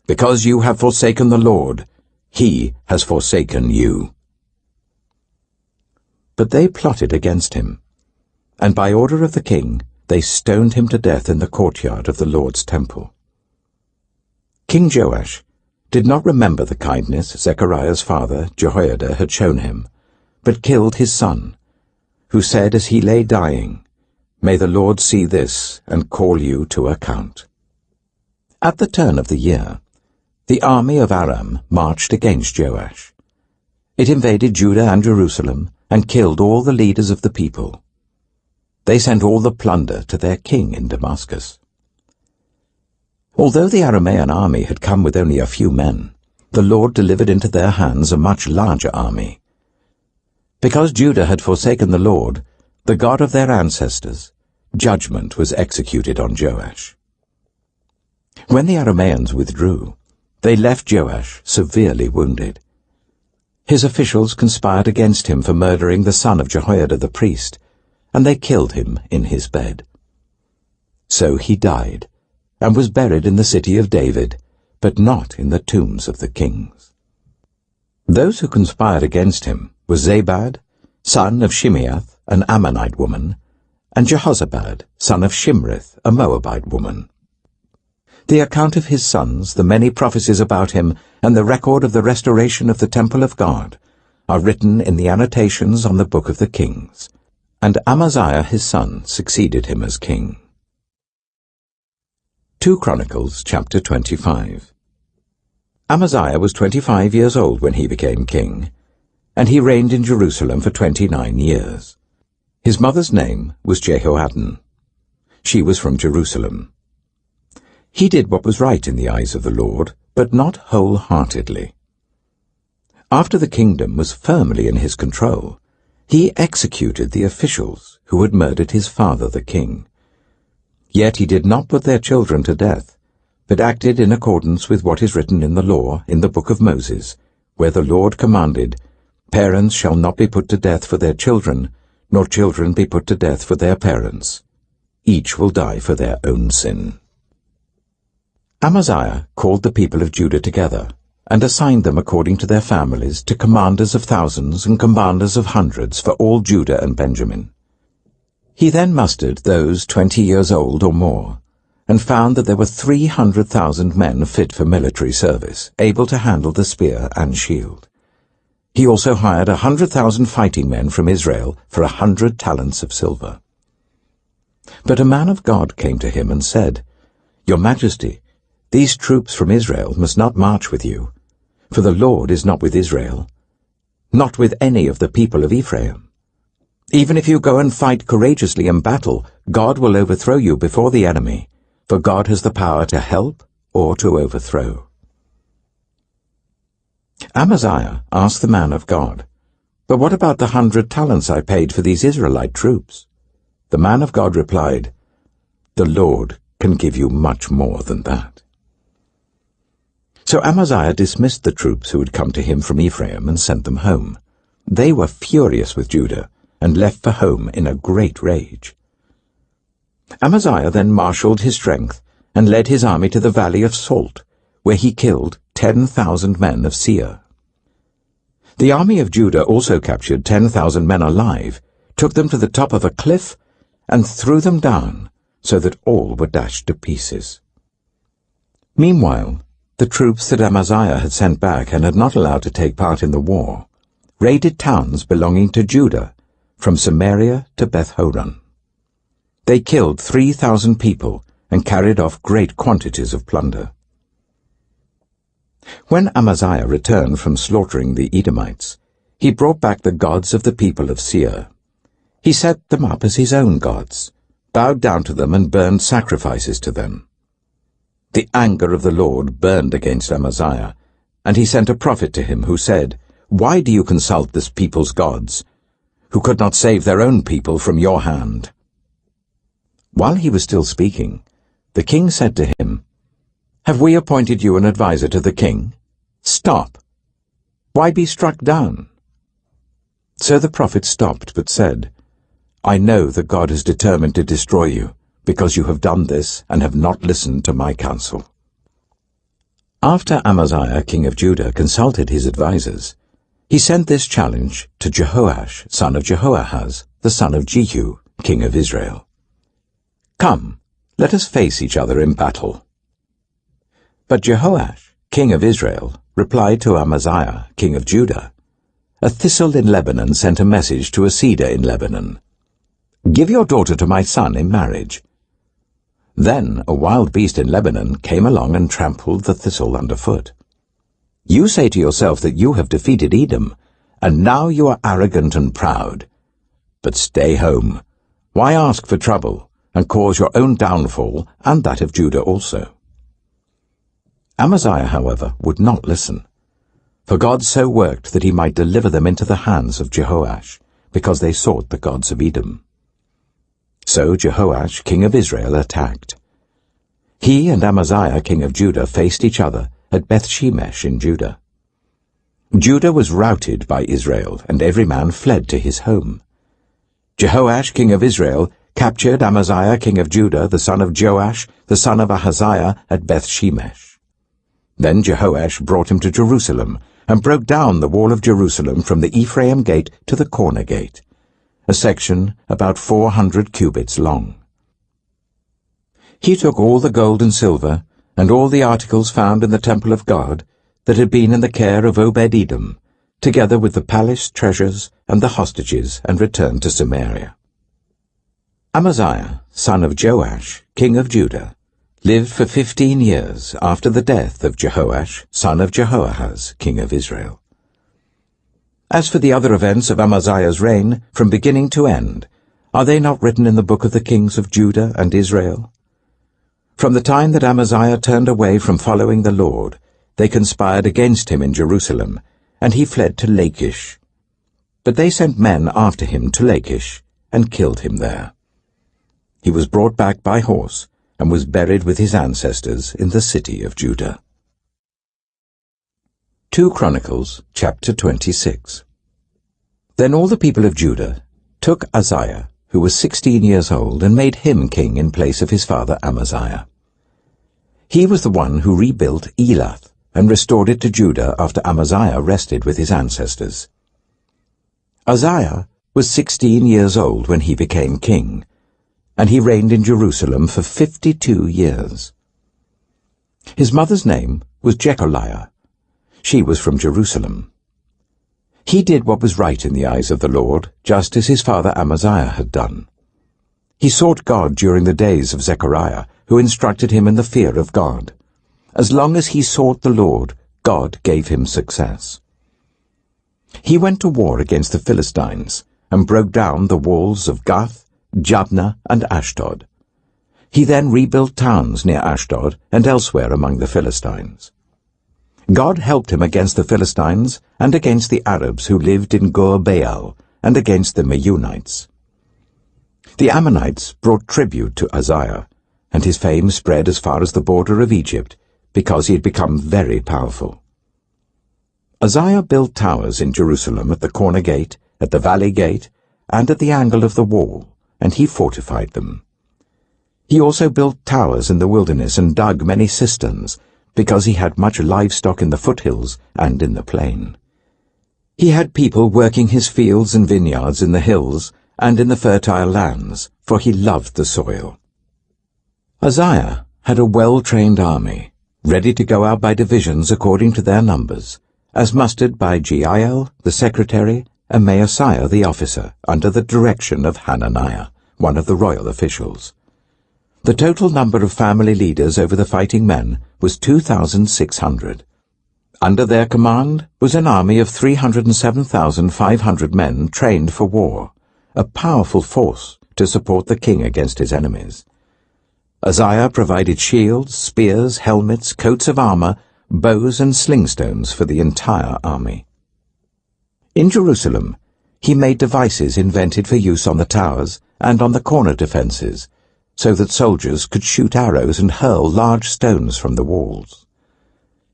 Because you have forsaken the Lord, he has forsaken you." But they plotted against him, and by order of the king they stoned him to death in the courtyard of the Lord's temple. King Joash did not remember the kindness Zechariah's father Jehoiada had shown him, but killed his son, who said as he lay dying, "May the Lord see this and call you to account." At the turn of the year, the army of Aram marched against Joash. It invaded Judah and Jerusalem and killed all the leaders of the people. They sent all the plunder to their king in Damascus. Although the Aramean army had come with only a few men, the Lord delivered into their hands a much larger army. Because Judah had forsaken the Lord, the God of their ancestors, judgment was executed on Joash. When the Arameans withdrew, they left Joash severely wounded. His officials conspired against him for murdering the son of Jehoiada the priest, and they killed him in his bed. So he died, and was buried in the city of David, but not in the tombs of the kings. Those who conspired against him were Zabad, son of Shimeath, an Ammonite woman, and Jehozabad, son of Shimrith, a Moabite woman. The account of his sons, the many prophecies about him, and the record of the restoration of the temple of God are written in the annotations on the book of the kings. And Amaziah his son succeeded him as king. 2 Chronicles chapter 25. Amaziah was 25 years old when he became king, and he reigned in Jerusalem for 29 years. His mother's name was Jehoaddan. She was from Jerusalem. He did what was right in the eyes of the Lord, but not wholeheartedly. After the kingdom was firmly in his control, he executed the officials who had murdered his father the king. Yet he did not put their children to death, but acted in accordance with what is written in the law in the book of Moses, where the Lord commanded, "Parents shall not be put to death for their children, nor children be put to death for their parents. Each will die for their own sin." Amaziah called the people of Judah together, and assigned them according to their families to commanders of thousands and commanders of hundreds for all Judah and Benjamin. He then mustered those 20 years old or more, and found that there were 300,000 men fit for military service, able to handle the spear and shield. He also hired 100,000 fighting men from Israel for 100 talents of silver. But a man of God came to him and said, "Your Majesty, these troops from Israel must not march with you, for the Lord is not with Israel, not with any of the people of Ephraim. Even if you go and fight courageously in battle, God will overthrow you before the enemy, for God has the power to help or to overthrow." Amaziah asked the man of God, "But what about the 100 talents I paid for these Israelite troops?" The man of God replied, "The Lord can give you much more than that." So Amaziah dismissed the troops who had come to him from Ephraim and sent them home. They were furious with Judah and left for home in a great rage. Amaziah then marshaled his strength and led his army to the valley of Salt, where he killed 10,000 men of Seir. The army of Judah also captured 10,000 men alive, took them to the top of a cliff, and threw them down, so that all were dashed to pieces. Meanwhile, the troops that Amaziah had sent back and had not allowed to take part in the war raided towns belonging to Judah, from Samaria to Beth-horon. They killed 3,000 people and carried off great quantities of plunder. When Amaziah returned from slaughtering the Edomites, he brought back the gods of the people of Seir. He set them up as his own gods, bowed down to them and burned sacrifices to them. The anger of the Lord burned against Amaziah, and he sent a prophet to him who said, "Why do you consult this people's gods, who could not save their own people from your hand?" While he was still speaking, the king said to him, "Have we appointed you an adviser to the king? Stop! Why be struck down?" So the prophet stopped but said, "I know that God has determined to destroy you, because you have done this and have not listened to my counsel." After Amaziah, king of Judah, consulted his advisers, he sent this challenge to Jehoash, son of Jehoahaz, the son of Jehu, king of Israel. "Come, let us face each other in battle." But Jehoash, king of Israel, replied to Amaziah, king of Judah, "A thistle in Lebanon sent a message to a cedar in Lebanon. Give your daughter to my son in marriage." Then a wild beast in Lebanon came along and trampled the thistle underfoot. You say to yourself that you have defeated Edom, and now you are arrogant and proud. But stay home. Why ask for trouble, and cause your own downfall, and that of Judah also? Amaziah, however, would not listen. For God so worked that he might deliver them into the hands of Jehoash, because they sought the gods of Edom. So Jehoash, king of Israel, attacked. He and Amaziah, king of Judah, faced each other at Beth-shemesh in Judah. Judah was routed by Israel, and every man fled to his home. Jehoash, king of Israel, captured Amaziah, king of Judah, the son of Joash, the son of Ahaziah, at Beth-shemesh. Then Jehoash brought him to Jerusalem, and broke down the wall of Jerusalem from the Ephraim gate to the corner gate, a section about 400 cubits long. He took all the gold and silver, and all the articles found in the temple of God that had been in the care of Obed-Edom, together with the palace treasures and the hostages, and returned to Samaria. Amaziah, son of Joash, king of Judah, lived for 15 years after the death of Jehoash, son of Jehoahaz, king of Israel. As for the other events of Amaziah's reign, from beginning to end, are they not written in the book of the kings of Judah and Israel? From the time that Amaziah turned away from following the Lord, they conspired against him in Jerusalem, and he fled to Lachish. But they sent men after him to Lachish, and killed him there. He was brought back by horse, and was buried with his ancestors in the city of Judah. 2 Chronicles, chapter 26. Then all the people of Judah took Uzziah, who was 16 years old, and made him king in place of his father Amaziah. He was the one who rebuilt Elath, and restored it to Judah after Amaziah rested with his ancestors. Uzziah was 16 years old when he became king, and he reigned in Jerusalem for 52 years. His mother's name was Jecholiah. She was from Jerusalem. He did what was right in the eyes of the Lord, just as his father Amaziah had done. He sought God during the days of Zechariah, who instructed him in the fear of God. As long as he sought the Lord, God gave him success. He went to war against the Philistines and broke down the walls of Gath, Jabneh, and Ashdod. He then rebuilt towns near Ashdod and elsewhere among the Philistines. God helped him against the Philistines and against the Arabs who lived in Gur-Baal and against the Meunites. The Ammonites brought tribute to Uzziah, and his fame spread as far as the border of Egypt, because he had become very powerful. Uzziah built towers in Jerusalem at the corner gate, at the valley gate, and at the angle of the wall, and he fortified them. He also built towers in the wilderness and dug many cisterns, because he had much livestock in the foothills and in the plain. He had people working his fields and vineyards in the hills and in the fertile lands, for he loved the soil. Uzziah had a well-trained army, ready to go out by divisions according to their numbers, as mustered by Jeiel, the secretary, and Maaseiah, the officer, under the direction of Hananiah, one of the royal officials. The total number of family leaders over the fighting men was 2,600. Under their command was an army of 307,500 men trained for war, a powerful force to support the king against his enemies. Uzziah provided shields, spears, helmets, coats of armor, bows and slingstones for the entire army. In Jerusalem, he made devices invented for use on the towers and on the corner defenses, so that soldiers could shoot arrows and hurl large stones from the walls.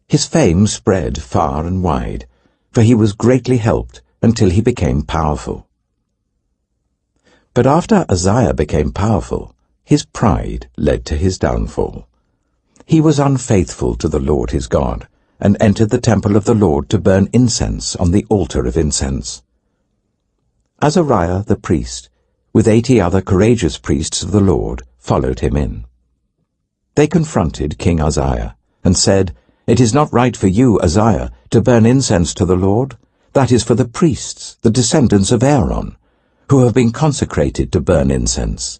His fame spread far and wide, for he was greatly helped until he became powerful. But after Uzziah became powerful, his pride led to his downfall. He was unfaithful to the Lord his God, and entered the temple of the Lord to burn incense on the altar of incense. Azariah the priest, with 80 other courageous priests of the Lord, followed him in. They confronted King Uzziah and said, "It is not right for you, Uzziah, to burn incense to the Lord. That is for the priests, the descendants of Aaron, who have been consecrated to burn incense.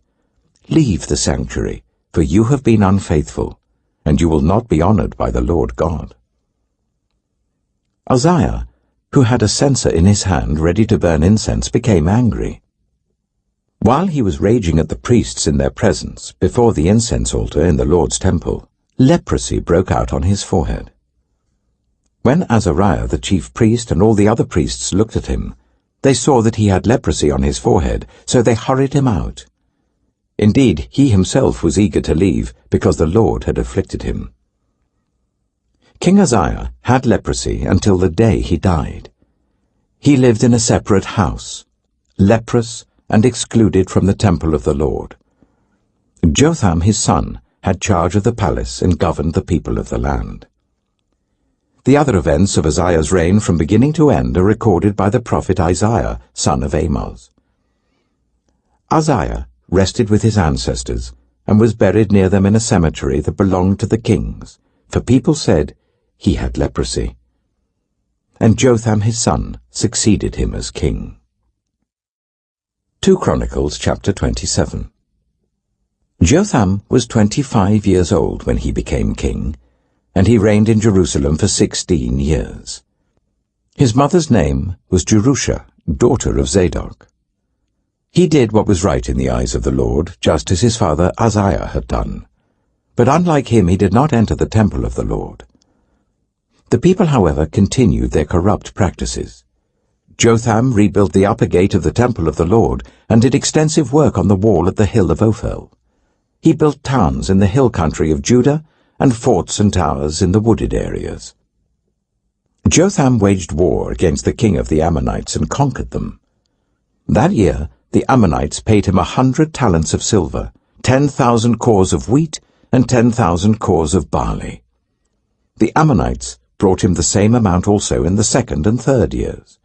Leave the sanctuary, for you have been unfaithful, and you will not be honored by the Lord God." Uzziah, who had a censer in his hand ready to burn incense, became angry. While he was raging at the priests in their presence, before the incense altar in the Lord's temple, leprosy broke out on his forehead. When Azariah the chief priest and all the other priests looked at him, they saw that he had leprosy on his forehead, so they hurried him out. Indeed, he himself was eager to leave, because the Lord had afflicted him. King Uzziah had leprosy until the day he died. He lived in a separate house, leprous and excluded from the temple of the Lord. Jotham his son had charge of the palace and governed the people of the land. The other events of Uzziah's reign from beginning to end are recorded by the prophet Isaiah, son of Amoz. Uzziah rested with his ancestors and was buried near them in a cemetery that belonged to the kings, for people said he had leprosy. And Jotham his son succeeded him as king. 2 Chronicles chapter 27. Jotham was 25 years old when he became king, and he reigned in Jerusalem for 16 years. His mother's name was Jerusha, daughter of Zadok. He did what was right in the eyes of the Lord, just as his father Uzziah had done. But unlike him, he did not enter the temple of the Lord. The people, however, continued their corrupt practices. Jotham rebuilt the upper gate of the temple of the Lord and did extensive work on the wall at the hill of Ophel. He built towns in the hill country of Judah and forts and towers in the wooded areas. Jotham waged war against the king of the Ammonites and conquered them. That year the Ammonites paid him 100 talents of silver, 10,000 cors of wheat, and 10,000 cors of barley. The Ammonites brought him the same amount also in the second and third years.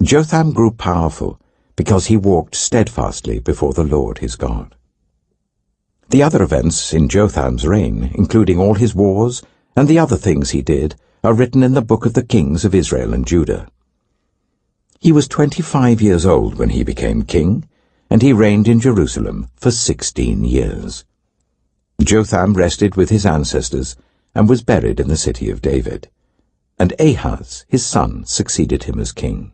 Jotham grew powerful because he walked steadfastly before the Lord his God. The other events in Jotham's reign, including all his wars and the other things he did, are written in the book of the kings of Israel and Judah. He was 25 years old when he became king, and he reigned in Jerusalem for 16 years. Jotham rested with his ancestors and was buried in the city of David, and Ahaz, his son, succeeded him as king.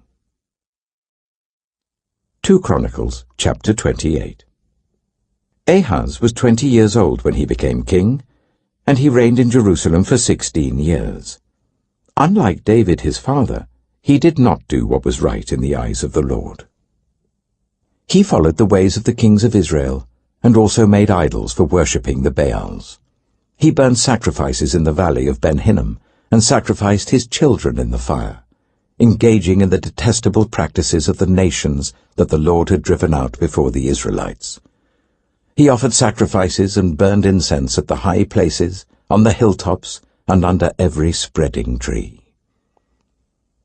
2 Chronicles, chapter 28. Ahaz was 20 years old when he became king, and he reigned in Jerusalem for 16 years. Unlike David his father, he did not do what was right in the eyes of the Lord. He followed the ways of the kings of Israel, and also made idols for worshipping the Baals. He burned sacrifices in the valley of Ben-Hinnom, and sacrificed his children in the fire, engaging in the detestable practices of the nations that the Lord had driven out before the Israelites. He offered sacrifices and burned incense at the high places, on the hilltops, and under every spreading tree.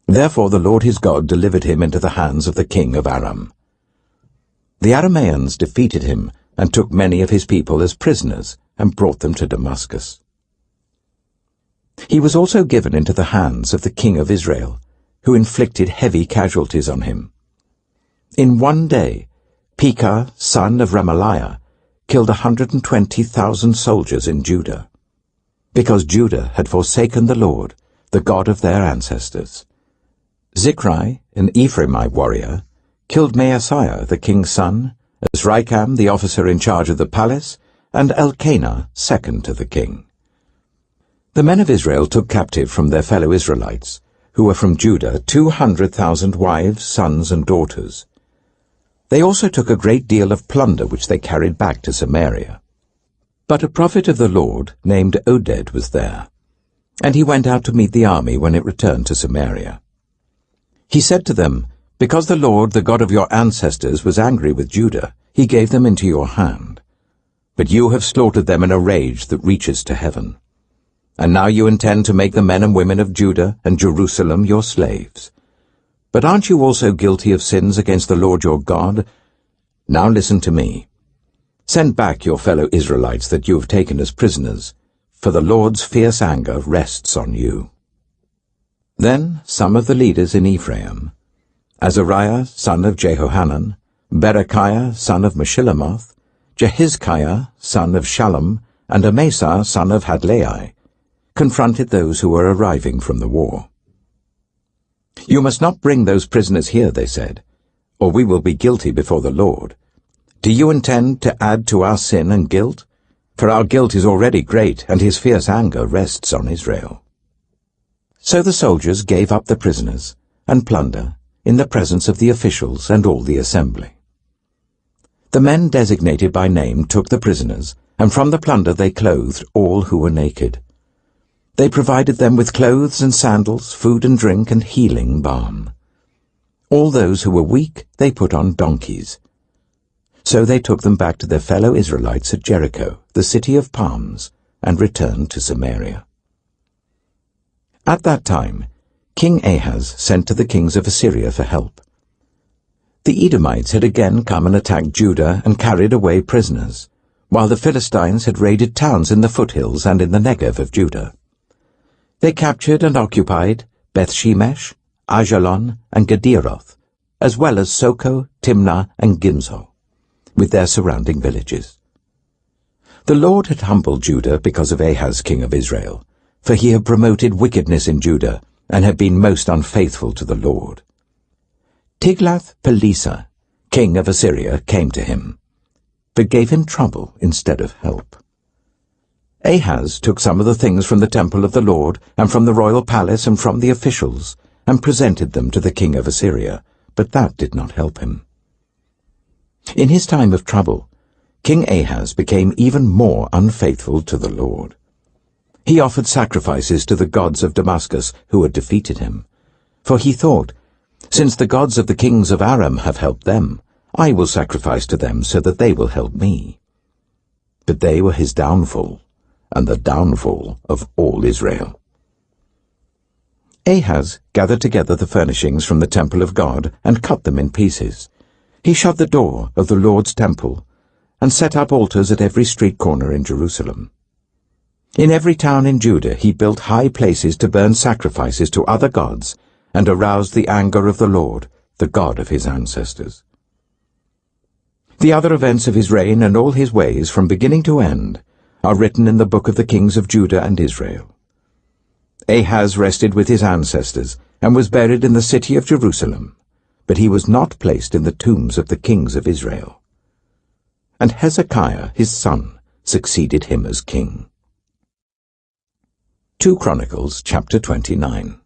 Therefore the Lord his God delivered him into the hands of the king of Aram. The Arameans defeated him and took many of his people as prisoners and brought them to Damascus. He was also given into the hands of the king of Israel, who inflicted heavy casualties on him. In one day, Pekah, son of Remaliah, killed 120,000 soldiers in Judah, because Judah had forsaken the Lord, the God of their ancestors. Zichri, an Ephraimite warrior, killed Maaseiah, the king's son, Azrikam, the officer in charge of the palace, and Elkanah, second to the king. The men of Israel took captive from their fellow Israelites, who were from Judah, 200,000 wives, sons, and daughters. They also took a great deal of plunder which they carried back to Samaria. But a prophet of the Lord named Oded was there, and he went out to meet the army when it returned to Samaria. He said to them, "Because the Lord, the God of your ancestors, was angry with Judah, he gave them into your hand. But you have slaughtered them in a rage that reaches to heaven. And now you intend to make the men and women of Judah and Jerusalem your slaves. But aren't you also guilty of sins against the Lord your God? Now listen to me. Send back your fellow Israelites that you have taken as prisoners, for the Lord's fierce anger rests on you." Then some of the leaders in Ephraim, Azariah, son of Jehohanan, Berechiah, son of Meshillemoth, Jehizkiah, son of Shallum, and Amasa, son of Hadlai, confronted those who were arriving from the war. "You must not bring those prisoners here," they said, "or we will be guilty before the Lord. Do you intend to add to our sin and guilt? For our guilt is already great, and his fierce anger rests on Israel." So the soldiers gave up the prisoners and plunder in the presence of the officials and all the assembly. The men designated by name took the prisoners, and from the plunder they clothed all who were naked. They provided them with clothes and sandals, food and drink, and healing balm. All those who were weak they put on donkeys. So they took them back to their fellow Israelites at Jericho, the city of palms, and returned to Samaria. At that time, King Ahaz sent to the kings of Assyria for help. The Edomites had again come and attacked Judah and carried away prisoners, while the Philistines had raided towns in the foothills and in the Negev of Judah. They captured and occupied Beth-Shemesh, Ajalon, and Gederoth, as well as Soko, Timnah, and Gimzo, with their surrounding villages. The Lord had humbled Judah because of Ahaz king of Israel, for he had promoted wickedness in Judah and had been most unfaithful to the Lord. Tiglath-Pileser, king of Assyria, came to him, but gave him trouble instead of help. Ahaz took some of the things from the temple of the Lord, and from the royal palace, and from the officials, and presented them to the king of Assyria, but that did not help him. In his time of trouble, King Ahaz became even more unfaithful to the Lord. He offered sacrifices to the gods of Damascus who had defeated him, for he thought, "Since the gods of the kings of Aram have helped them, I will sacrifice to them so that they will help me." But they were his downfall, and the downfall of all Israel. Ahaz gathered together the furnishings from the temple of God and cut them in pieces. He shut the door of the Lord's temple and set up altars at every street corner in Jerusalem. In every town in Judah he built high places to burn sacrifices to other gods and aroused the anger of the Lord, the God of his ancestors. The other events of his reign and all his ways from beginning to end are written in the book of the kings of Judah and Israel. Ahaz rested with his ancestors and was buried in the city of Jerusalem, but he was not placed in the tombs of the kings of Israel. And Hezekiah, his son, succeeded him as king. 2 Chronicles chapter 29.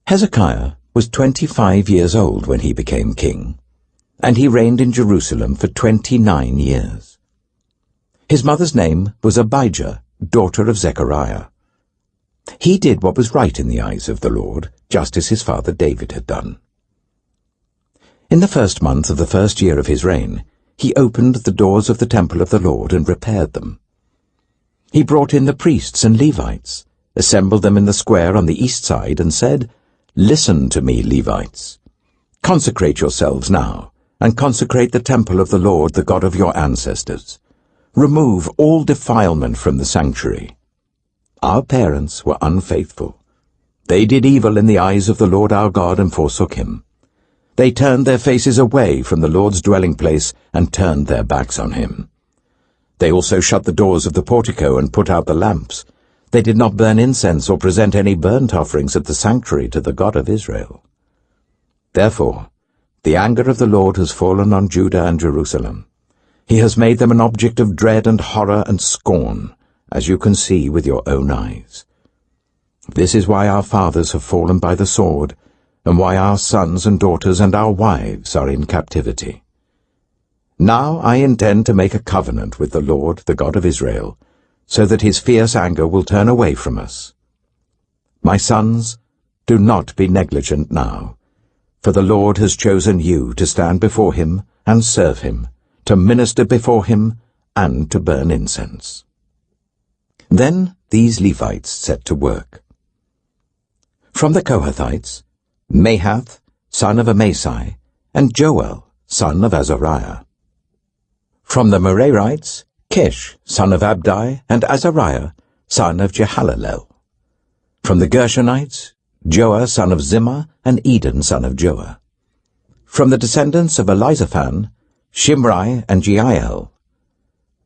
Hezekiah was 25 years old when he became king, and he reigned in Jerusalem for 29 years. His mother's name was Abijah, daughter of Zechariah. He did what was right in the eyes of the Lord, just as his father David had done. In the first month of the first year of his reign, he opened the doors of the temple of the Lord and repaired them. He brought in the priests and Levites, assembled them in the square on the east side, and said, "Listen to me, Levites. Consecrate yourselves now, and consecrate the temple of the Lord, the God of your ancestors. Remove all defilement from the sanctuary. Our parents were unfaithful. They did evil in the eyes of the Lord our God and forsook him. They turned their faces away from the Lord's dwelling place and turned their backs on him. They also shut the doors of the portico and put out the lamps. They did not burn incense or present any burnt offerings at the sanctuary to the God of Israel. Therefore, the anger of the Lord has fallen on Judah and Jerusalem. He has made them an object of dread and horror and scorn, as you can see with your own eyes. This is why our fathers have fallen by the sword, and why our sons and daughters and our wives are in captivity. Now I intend to make a covenant with the Lord, the God of Israel, so that his fierce anger will turn away from us. My sons, do not be negligent now, for the Lord has chosen you to stand before him and serve him, to minister before him and to burn incense." Then these Levites set to work. From the Kohathites, Mahath, son of Amasai, and Joel, son of Azariah. From the Merarites, Kish, son of Abdi, and Azariah, son of Jehalalel. From the Gershonites, Joah, son of Zimmah, and Eden, son of Joah. From the descendants of Elizaphan, Shimri and Jeiel.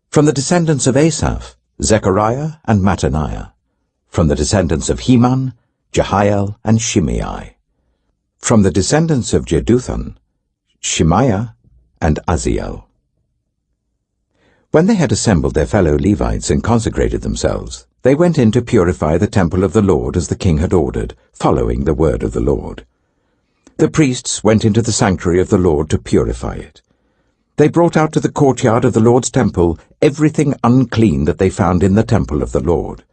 From the descendants of Asaph, Zechariah and Mattaniah. From the descendants of Heman, Jehiel and Shimei. From the descendants of Jeduthun, Shemaiah and Aziel. When they had assembled their fellow Levites and consecrated themselves, they went in to purify the temple of the Lord as the king had ordered, following the word of the Lord. The priests went into the sanctuary of the Lord to purify it. They brought out to the courtyard of the Lord's temple everything unclean that they found in the temple of the Lord.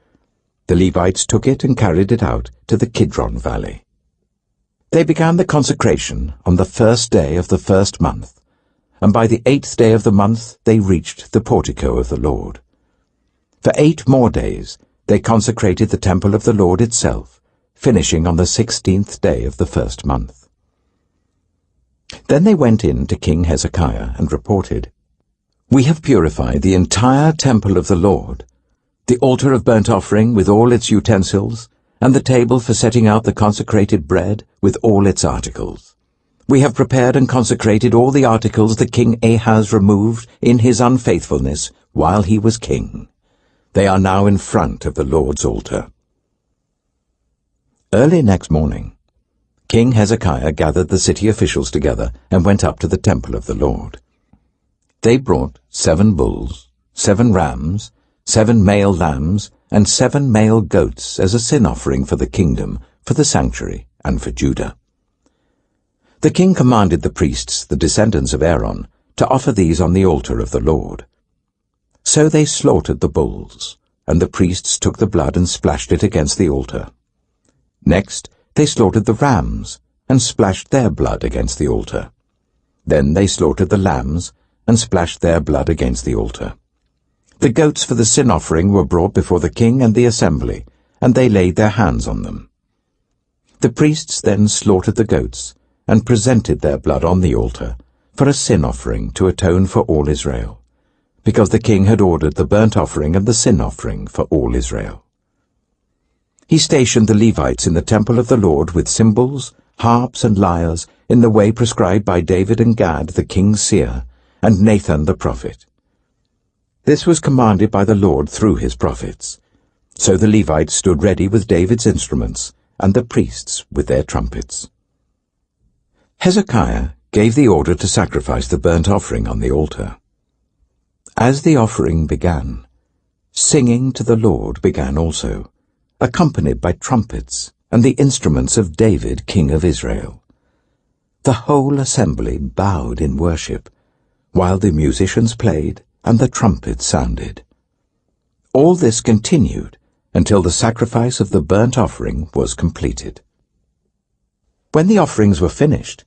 The Levites took it and carried it out to the Kidron Valley. They began the consecration on the first day of the first month, and by the 8th day of the month they reached the portico of the Lord. For 8 more days they consecrated the temple of the Lord itself, finishing on the 16th day of the first month. Then they went in to King Hezekiah and reported, "We have purified the entire temple of the Lord, the altar of burnt offering with all its utensils, and the table for setting out the consecrated bread with all its articles. We have prepared and consecrated all the articles that King Ahaz removed in his unfaithfulness while he was king. They are now in front of the Lord's altar." Early next morning, King Hezekiah gathered the city officials together and went up to the temple of the Lord. They brought 7 bulls, 7 rams, 7 male lambs, and 7 male goats as a sin offering for the kingdom, for the sanctuary, and for Judah. The king commanded the priests, the descendants of Aaron, to offer these on the altar of the Lord. So they slaughtered the bulls, and the priests took the blood and splashed it against the altar. Next, they slaughtered the rams, and splashed their blood against the altar. Then they slaughtered the lambs, and splashed their blood against the altar. The goats for the sin offering were brought before the king and the assembly, and they laid their hands on them. The priests then slaughtered the goats, and presented their blood on the altar, for a sin offering to atone for all Israel, because the king had ordered the burnt offering and the sin offering for all Israel. He stationed the Levites in the temple of the Lord with cymbals, harps, and lyres in the way prescribed by David and Gad the king's seer, and Nathan the prophet. This was commanded by the Lord through his prophets. So the Levites stood ready with David's instruments, and the priests with their trumpets. Hezekiah gave the order to sacrifice the burnt offering on the altar. As the offering began, singing to the Lord began also, accompanied by trumpets and the instruments of David, king of Israel. The whole assembly bowed in worship, while the musicians played and the trumpets sounded. All this continued until the sacrifice of the burnt offering was completed. When the offerings were finished,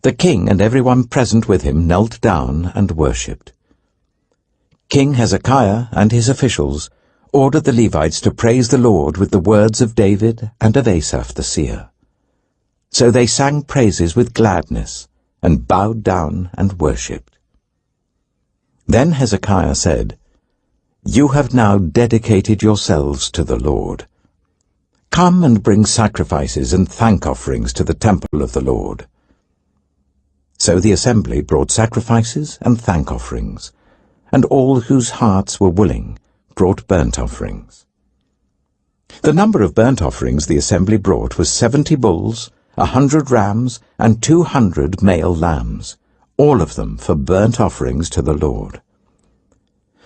the king and everyone present with him knelt down and worshipped. King Hezekiah and his officials ordered the Levites to praise the Lord with the words of David and of Asaph the seer. So they sang praises with gladness and bowed down and worshipped. Then Hezekiah said, "You have now dedicated yourselves to the Lord. Come and bring sacrifices and thank offerings to the temple of the Lord." So the assembly brought sacrifices and thank offerings, and all whose hearts were willing brought burnt offerings. The number of burnt offerings the assembly brought was 70 bulls, 100 rams, and 200 male lambs, all of them for burnt offerings to the Lord.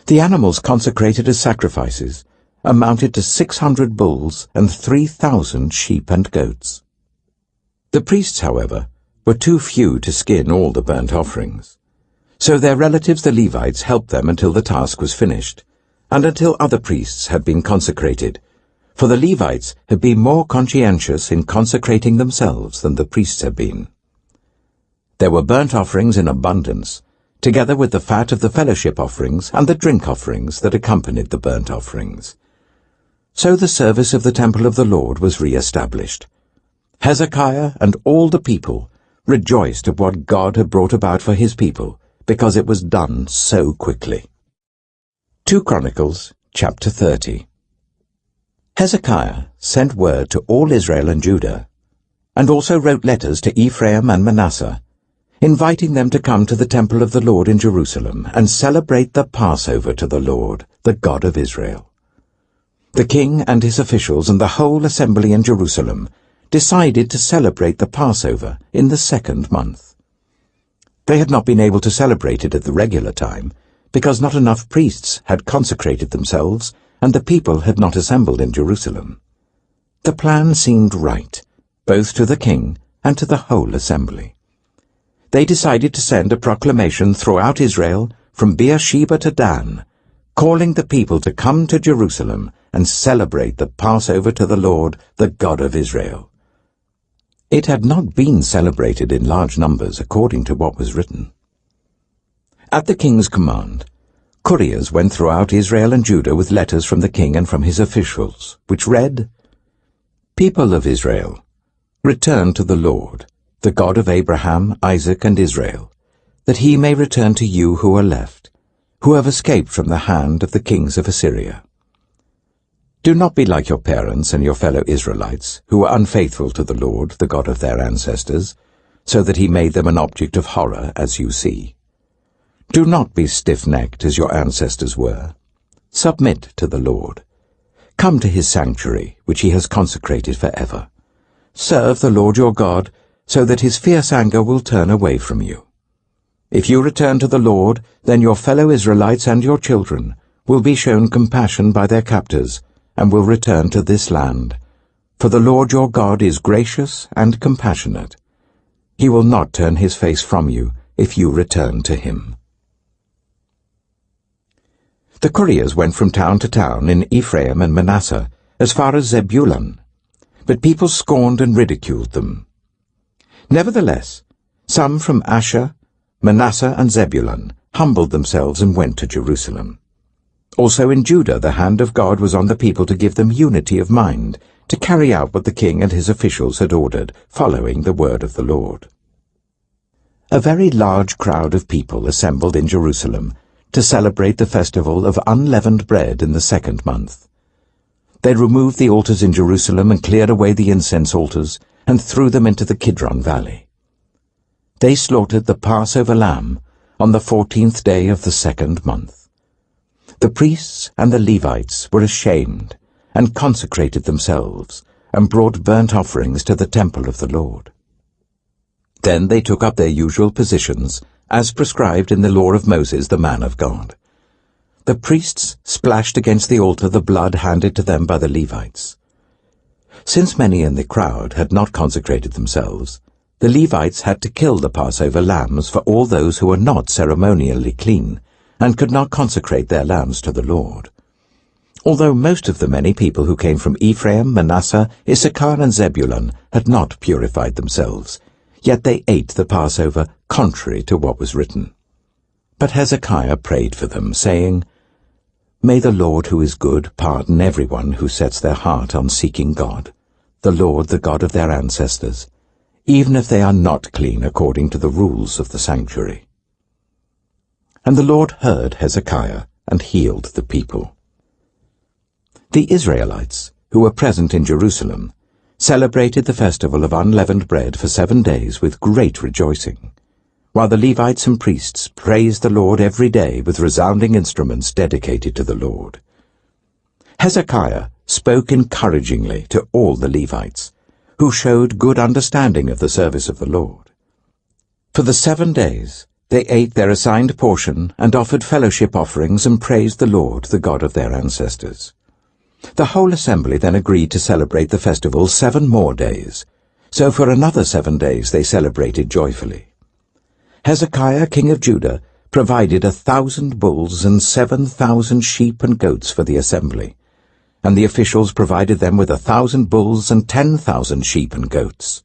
The animals consecrated as sacrifices amounted to 600 bulls and 3,000 sheep and goats. The priests, however, were too few to skin all the burnt offerings, so their relatives the Levites helped them until the task was finished, and until other priests had been consecrated, for the Levites had been more conscientious in consecrating themselves than the priests had been. There were burnt offerings in abundance, together with the fat of the fellowship offerings and the drink offerings that accompanied the burnt offerings. So the service of the temple of the Lord was re-established. Hezekiah and all the people rejoiced at what God had brought about for his people, because it was done so quickly. 2 Chronicles, chapter 30. Hezekiah sent word to all Israel and Judah, and also wrote letters to Ephraim and Manasseh, inviting them to come to the temple of the Lord in Jerusalem and celebrate the Passover to the Lord, the God of Israel. The king and his officials and the whole assembly in Jerusalem decided to celebrate the Passover in the 2nd month. They had not been able to celebrate it at the regular time, because not enough priests had consecrated themselves and the people had not assembled in Jerusalem. The plan seemed right, both to the king and to the whole assembly. They decided to send a proclamation throughout Israel from Beersheba to Dan, calling the people to come to Jerusalem and celebrate the Passover to the Lord, the God of Israel. It had not been celebrated in large numbers according to what was written. At the king's command, couriers went throughout Israel and Judah with letters from the king and from his officials, which read, "People of Israel, return to the Lord, the God of Abraham, Isaac, and Israel, that he may return to you who are left, who have escaped from the hand of the kings of Assyria. Do not be like your parents and your fellow Israelites, who were unfaithful to the Lord, the God of their ancestors, so that he made them an object of horror, as you see. Do not be stiff-necked as your ancestors were. Submit to the Lord. Come to his sanctuary, which he has consecrated forever. Serve the Lord your God, so that his fierce anger will turn away from you. If you return to the Lord, then your fellow Israelites and your children will be shown compassion by their captors, and will return to this land. For the Lord your God is gracious and compassionate. He will not turn his face from you if you return to him." The couriers went from town to town in Ephraim and Manasseh, as far as Zebulun, but people scorned and ridiculed them. Nevertheless, some from Asher, Manasseh, and Zebulun humbled themselves and went to Jerusalem. Also in Judah the hand of God was on the people to give them unity of mind, to carry out what the king and his officials had ordered, following the word of the Lord. a very large crowd of people assembled in Jerusalem to celebrate the festival of unleavened bread in the 2nd month. They removed the altars in Jerusalem and cleared away the incense altars and threw them into the Kidron Valley. They slaughtered the Passover lamb on the 14th day of the 2nd month. The priests and the Levites were ashamed and consecrated themselves and brought burnt offerings to the temple of the Lord. Then they took up their usual positions, as prescribed in the law of Moses, the man of God. The priests splashed against the altar the blood handed to them by the Levites. Since many in the crowd had not consecrated themselves, the Levites had to kill the Passover lambs for all those who were not ceremonially clean and could not consecrate their lambs to the Lord. Although most of the many people who came from Ephraim, Manasseh, Issachar, and Zebulun had not purified themselves, yet they ate the Passover contrary to what was written. But Hezekiah prayed for them, saying, "May the Lord who is good pardon everyone who sets their heart on seeking God, the Lord, the God of their ancestors, even if they are not clean according to the rules of the sanctuary." And the Lord heard Hezekiah and healed the people. The Israelites, who were present in Jerusalem, celebrated the festival of unleavened bread for 7 days with great rejoicing, while the Levites and priests praised the Lord every day with resounding instruments dedicated to the Lord. Hezekiah spoke encouragingly to all the Levites, who showed good understanding of the service of the Lord. For the 7 days they ate their assigned portion and offered fellowship offerings and praised the Lord, the God of their ancestors. The whole assembly then agreed to celebrate the festival 7 more days, so for another 7 days they celebrated joyfully. Hezekiah, king of Judah, provided 1,000 bulls and 7,000 sheep and goats for the assembly, and the officials provided them with 1,000 bulls and 10,000 sheep and goats.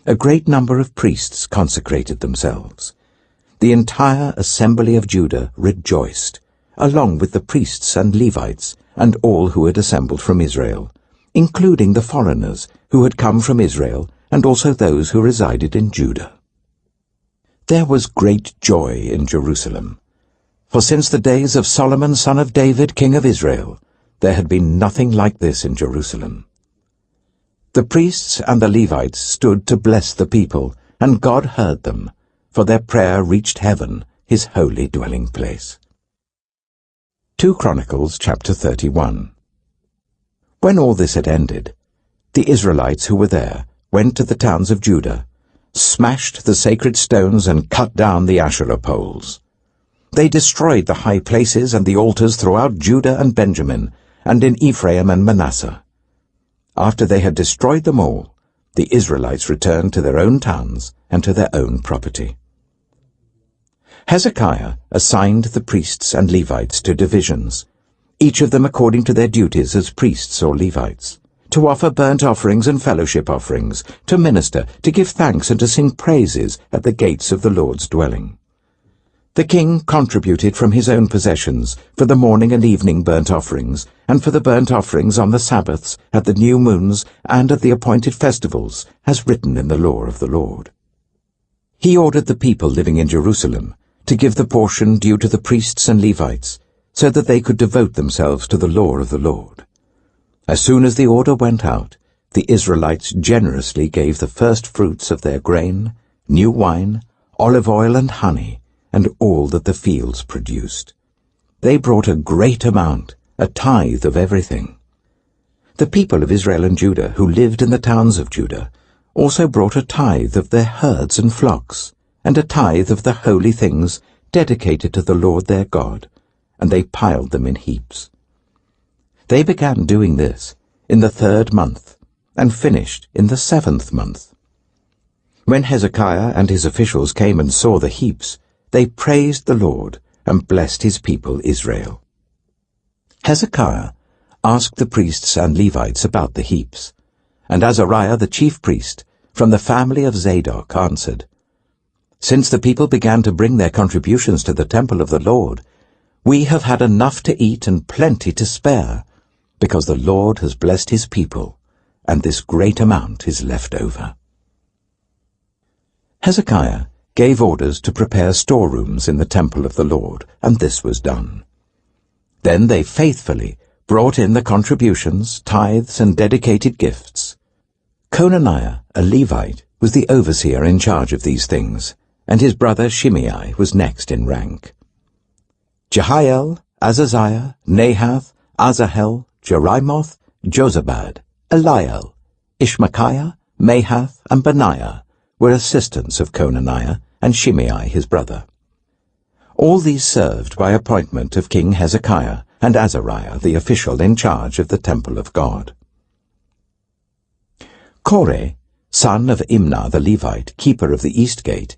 A great number of priests consecrated themselves. The entire assembly of Judah rejoiced, along with the priests and Levites, and all who had assembled from Israel, including the foreigners who had come from Israel, and also those who resided in Judah. There was great joy in Jerusalem, for since the days of Solomon son of David, king of Israel, there had been nothing like this in Jerusalem. The priests and the Levites stood to bless the people, and God heard them, for their prayer reached heaven, his holy dwelling place. 2 Chronicles chapter 31. When all this had ended, the Israelites who were there went to the towns of Judah, smashed the sacred stones and cut down the Asherah poles. They destroyed the high places and the altars throughout Judah and Benjamin, and in Ephraim and Manasseh. After they had destroyed them all, the Israelites returned to their own towns and to their own property. Hezekiah assigned the priests and Levites to divisions, each of them according to their duties as priests or Levites, to offer burnt offerings and fellowship offerings, to minister, to give thanks and to sing praises at the gates of the Lord's dwelling. The king contributed from his own possessions for the morning and evening burnt offerings, and for the burnt offerings on the Sabbaths, at the new moons, and at the appointed festivals, as written in the law of the Lord. He ordered the people living in Jerusalem to give the portion due to the priests and Levites, so that they could devote themselves to the law of the Lord. As soon as the order went out, the Israelites generously gave the first fruits of their grain, new wine, olive oil and honey, and all that the fields produced. They brought a great amount, a tithe of everything. The people of Israel and Judah who lived in the towns of Judah also brought a tithe of their herds and flocks, and a tithe of the holy things dedicated to the Lord their God, and they piled them in heaps. They began doing this in the 3rd month, and finished in the 7th month. When Hezekiah and his officials came and saw the heaps, they praised the Lord and blessed his people Israel. Hezekiah asked the priests and Levites about the heaps, and Azariah the chief priest, from the family of Zadok, answered, "Since the people began to bring their contributions to the temple of the Lord, we have had enough to eat and plenty to spare, because the Lord has blessed his people, and this great amount is left over." Hezekiah gave orders to prepare storerooms in the temple of the Lord, and this was done. Then they faithfully brought in the contributions, tithes, and dedicated gifts. Conaniah, a Levite, was the overseer in charge of these things, and his brother Shimei was next in rank. Jehiel, Azaziah, Nahath, Asahel, Jerimoth, Jozabad, Eliel, Ishmachiah, Mahath, and Benaiah were assistants of Conaniah and Shimei his brother. All these served by appointment of King Hezekiah and Azariah the official in charge of the temple of God. Koreh, son of Imnah the Levite, keeper of the east gate,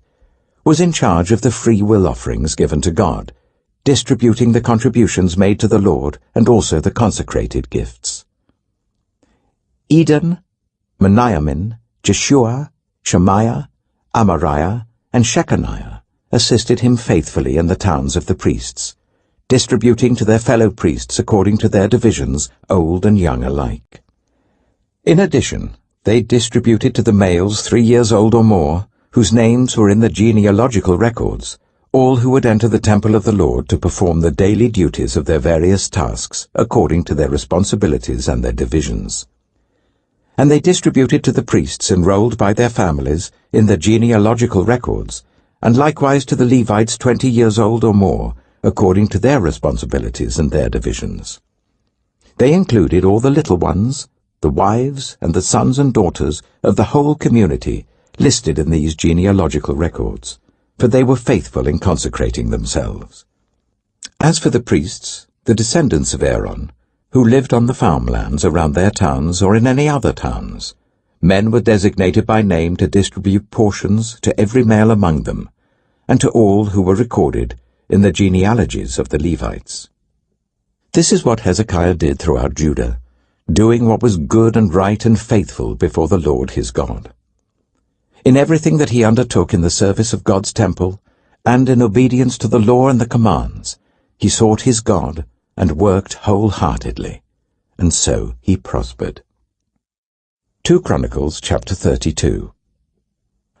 was in charge of the free will offerings given to God, distributing the contributions made to the Lord and also the consecrated gifts. Eden, Meniamin, Jeshua, Shemaiah, Amariah, and Shechaniah assisted him faithfully in the towns of the priests, distributing to their fellow priests according to their divisions, old and young alike. In addition, they distributed to the males 3 years old or more, whose names were in the genealogical records, all who would enter the temple of the Lord to perform the daily duties of their various tasks according to their responsibilities and their divisions. And they distributed to the priests enrolled by their families in the genealogical records, and likewise to the Levites 20 years old or more, according to their responsibilities and their divisions. They included all the little ones, the wives, and the sons and daughters of the whole community listed in these genealogical records, for they were faithful in consecrating themselves. As for the priests, the descendants of Aaron, who lived on the farmlands around their towns or in any other towns, men were designated by name to distribute portions to every male among them, and to all who were recorded in the genealogies of the Levites. This is what Hezekiah did throughout Judah, doing what was good and right and faithful before the Lord his God. In everything that he undertook in the service of God's temple, and in obedience to the law and the commands, he sought his God and worked wholeheartedly, and so he prospered. 2 Chronicles chapter 32.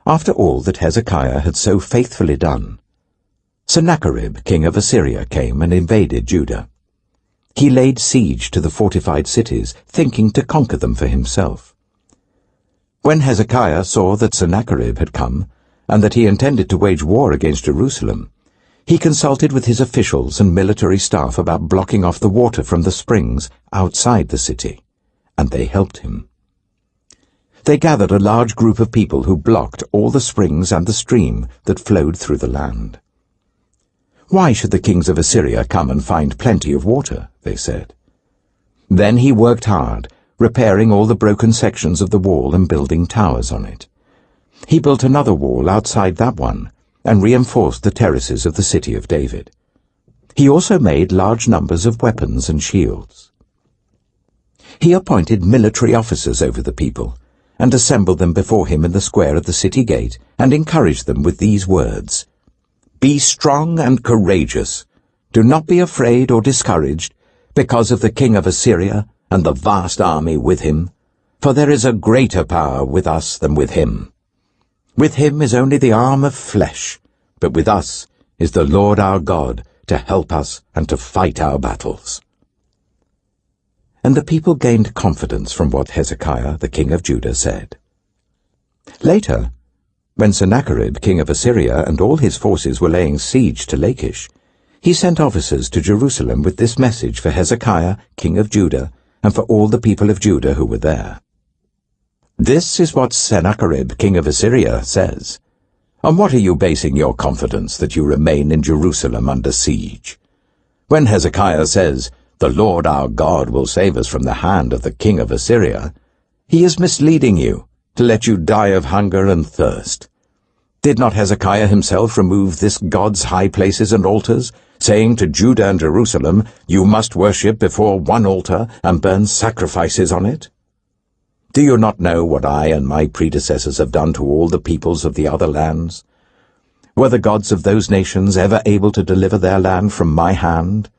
After all that Hezekiah had so faithfully done, Sennacherib, king of Assyria, came and invaded Judah. He laid siege to the fortified cities, thinking to conquer them for himself. When Hezekiah saw that Sennacherib had come, and that he intended to wage war against Jerusalem, he consulted with his officials and military staff about blocking off the water from the springs outside the city, and they helped him. They gathered a large group of people who blocked all the springs and the stream that flowed through the land. "Why should the kings of Assyria come and find plenty of water?" they said. Then he worked hard, repairing all the broken sections of the wall and building towers on it. He built another wall outside that one, and reinforced the terraces of the city of David. He also made large numbers of weapons and shields. He appointed military officers over the people, and assembled them before him in the square at the city gate, and encouraged them with these words, "Be strong and courageous. Do not be afraid or discouraged, because of the king of Assyria and the vast army with him, for there is a greater power with us than with him. With him is only the arm of flesh, but with us is the Lord our God to help us and to fight our battles." And the people gained confidence from what Hezekiah, the king of Judah, said. Later, when Sennacherib, king of Assyria, and all his forces were laying siege to Lachish, he sent officers to Jerusalem with this message for Hezekiah, king of Judah, and for all the people of Judah who were there. "This is what Sennacherib, king of Assyria, says. On what are you basing your confidence that you remain in Jerusalem under siege? When Hezekiah says, 'The Lord our God will save us from the hand of the king of Assyria,' he is misleading you to let you die of hunger and thirst. Did not Hezekiah himself remove this God's high places and altars, saying to Judah and Jerusalem, 'You must worship before one altar and burn sacrifices on it'? Do you not know what I and my predecessors have done to all the peoples of the other lands? Were the gods of those nations ever able to deliver their land from my hand?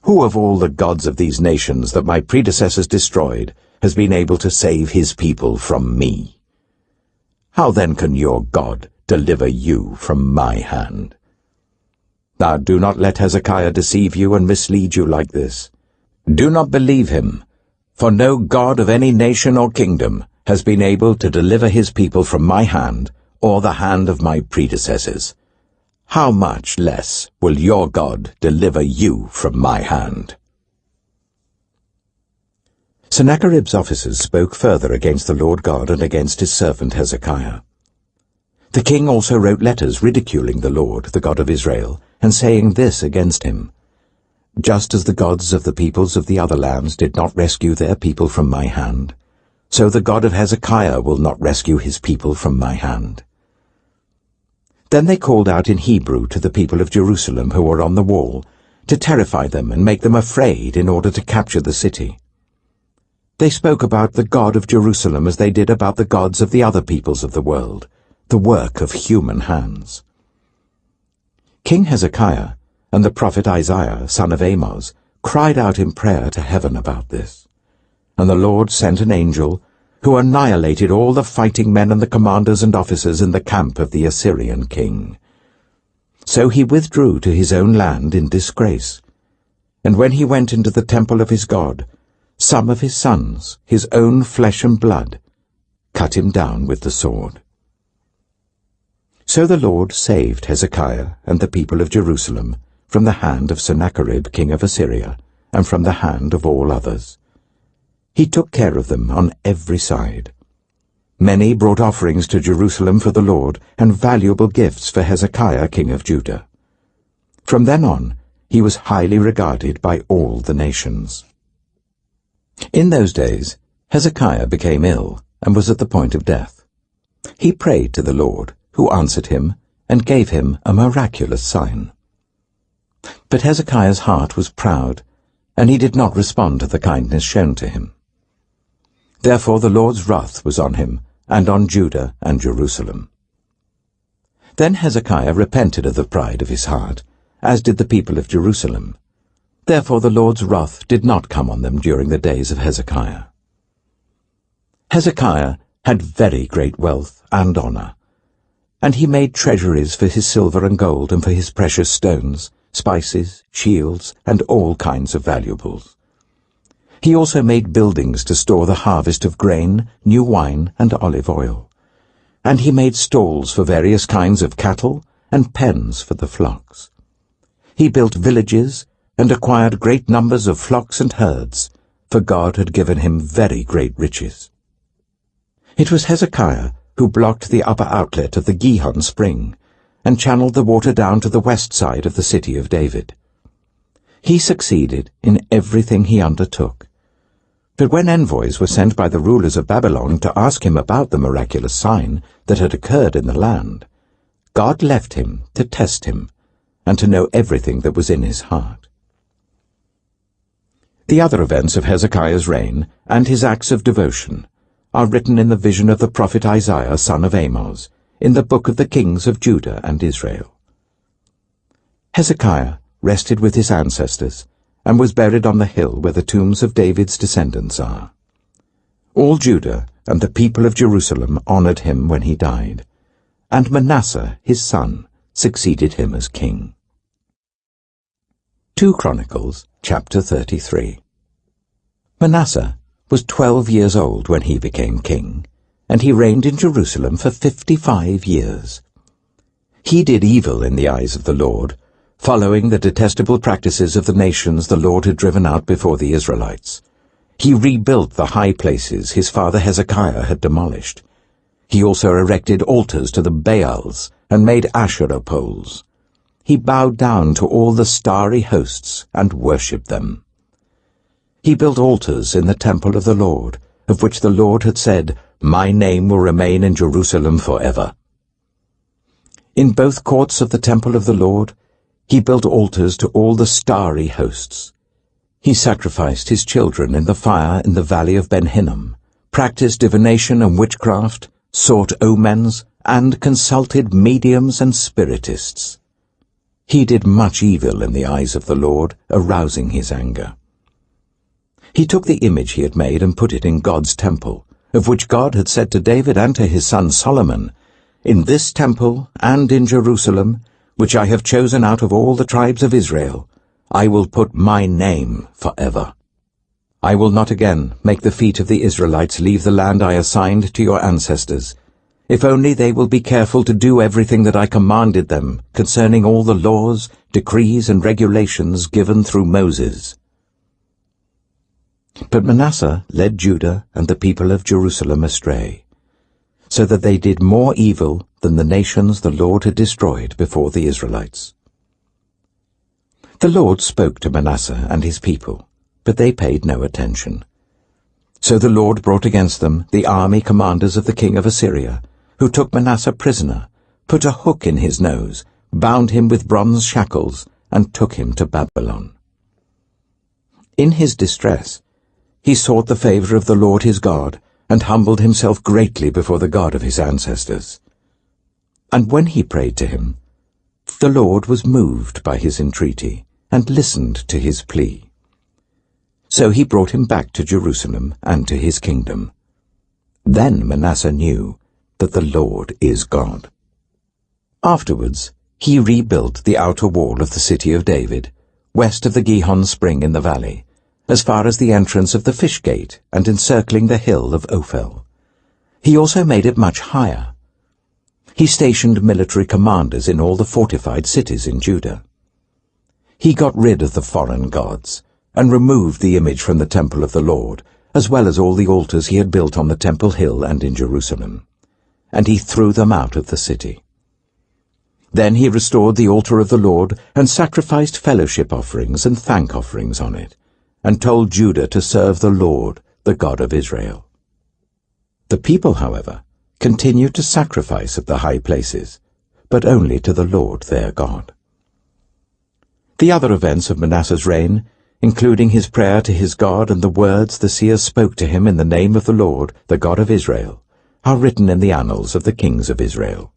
Who of all the gods of these nations that my predecessors destroyed has been able to save his people from me? How then can your God deliver you from my hand. Now do not let Hezekiah deceive you and mislead you like this. Do not believe him, for no God of any nation or kingdom has been able to deliver his people from my hand or the hand of my predecessors. How much less will your God deliver you from my hand?" Sennacherib's officers spoke further against the Lord God and against his servant Hezekiah. The king also wrote letters ridiculing the Lord, the God of Israel, and saying this against him: "Just as the gods of the peoples of the other lands did not rescue their people from my hand, so the God of Hezekiah will not rescue his people from my hand." Then they called out in Hebrew to the people of Jerusalem who were on the wall, to terrify them and make them afraid in order to capture the city. They spoke about the God of Jerusalem as they did about the gods of the other peoples of the world, the work of human hands. King Hezekiah and the prophet Isaiah, son of Amoz, cried out in prayer to heaven about this. And the Lord sent an angel who annihilated all the fighting men and the commanders and officers in the camp of the Assyrian king. So he withdrew to his own land in disgrace. And when he went into the temple of his God, some of his sons, his own flesh and blood, cut him down with the sword. So the Lord saved Hezekiah and the people of Jerusalem from the hand of Sennacherib king of Assyria, and from the hand of all others. He took care of them on every side. Many brought offerings to Jerusalem for the Lord, and valuable gifts for Hezekiah king of Judah. From then on, he was highly regarded by all the nations. In those days, Hezekiah became ill, and was at the point of death. He prayed to the Lord, who answered him, and gave him a miraculous sign. But Hezekiah's heart was proud, and he did not respond to the kindness shown to him. Therefore the Lord's wrath was on him, and on Judah and Jerusalem. Then Hezekiah repented of the pride of his heart, as did the people of Jerusalem. Therefore the Lord's wrath did not come on them during the days of Hezekiah. Hezekiah had very great wealth and honor, and he made treasuries for his silver and gold and for his precious stones, spices, shields, and all kinds of valuables. He also made buildings to store the harvest of grain, new wine, and olive oil. And he made stalls for various kinds of cattle, and pens for the flocks. He built villages, and acquired great numbers of flocks and herds, for God had given him very great riches. It was Hezekiah who blocked the upper outlet of the Gihon spring, and channeled the water down to the west side of the city of David. He succeeded in everything he undertook. But when envoys were sent by the rulers of Babylon to ask him about the miraculous sign that had occurred in the land, God left him to test him, and to know everything that was in his heart. The other events of Hezekiah's reign, and his acts of devotion, are written in the vision of the prophet Isaiah son of Amoz, in the book of the kings of Judah and Israel. Hezekiah rested with his ancestors, and was buried on the hill where the tombs of David's descendants are. All Judah and the people of Jerusalem honored him when he died, and Manasseh, his son, succeeded him as king. 2 Chronicles, chapter 33. Manasseh was 12 years old when he became king, and he reigned in Jerusalem for 55 years. He did evil in the eyes of the Lord, following the detestable practices of the nations the Lord had driven out before the Israelites. He rebuilt the high places his father Hezekiah had demolished. He also erected altars to the Baals and made Asherah poles. He bowed down to all the starry hosts and worshipped them. He built altars in the temple of the Lord, of which the Lord had said, "My name will remain in Jerusalem forever." In both courts of the temple of the Lord, he built altars to all the starry hosts. He sacrificed his children in the fire in the valley of Ben-Hinnom, practiced divination and witchcraft, sought omens, and consulted mediums and spiritists. He did much evil in the eyes of the Lord, arousing his anger. He took the image he had made and put it in God's temple, of which God had said to David and to his son Solomon, in this temple and in Jerusalem, which I have chosen out of all the tribes of Israel, I will put my name forever. I will not again make the feet of the Israelites leave the land I assigned to your ancestors, if only they will be careful to do everything that I commanded them concerning all the laws, decrees, and regulations given through Moses. But Manasseh led Judah and the people of Jerusalem astray, so that they did more evil than the nations the Lord had destroyed before the Israelites. The Lord spoke to Manasseh and his people, but they paid no attention. So the Lord brought against them the army commanders of the king of Assyria, who took Manasseh prisoner, put a hook in his nose, bound him with bronze shackles, and took him to Babylon. In his distress, he sought the favor of the Lord his God, and humbled himself greatly before the God of his ancestors. And when he prayed to him, the Lord was moved by his entreaty, and listened to his plea. So he brought him back to Jerusalem and to his kingdom. Then Manasseh knew that the Lord is God. Afterwards, he rebuilt the outer wall of the city of David, west of the Gihon spring in the valley, as far as the entrance of the fish gate and encircling the hill of Ophel. He also made it much higher. He stationed military commanders in all the fortified cities in Judah. He got rid of the foreign gods, and removed the image from the temple of the Lord, as well as all the altars he had built on the temple hill and in Jerusalem. And he threw them out of the city. Then he restored the altar of the Lord, and sacrificed fellowship offerings and thank offerings on it, and told Judah to serve the Lord, the God of Israel. The people, however, continued to sacrifice at the high places, but only to the Lord their God. The other events of Manasseh's reign, including his prayer to his God and the words the seers spoke to him in the name of the Lord, the God of Israel, are written in the annals of the kings of Israel.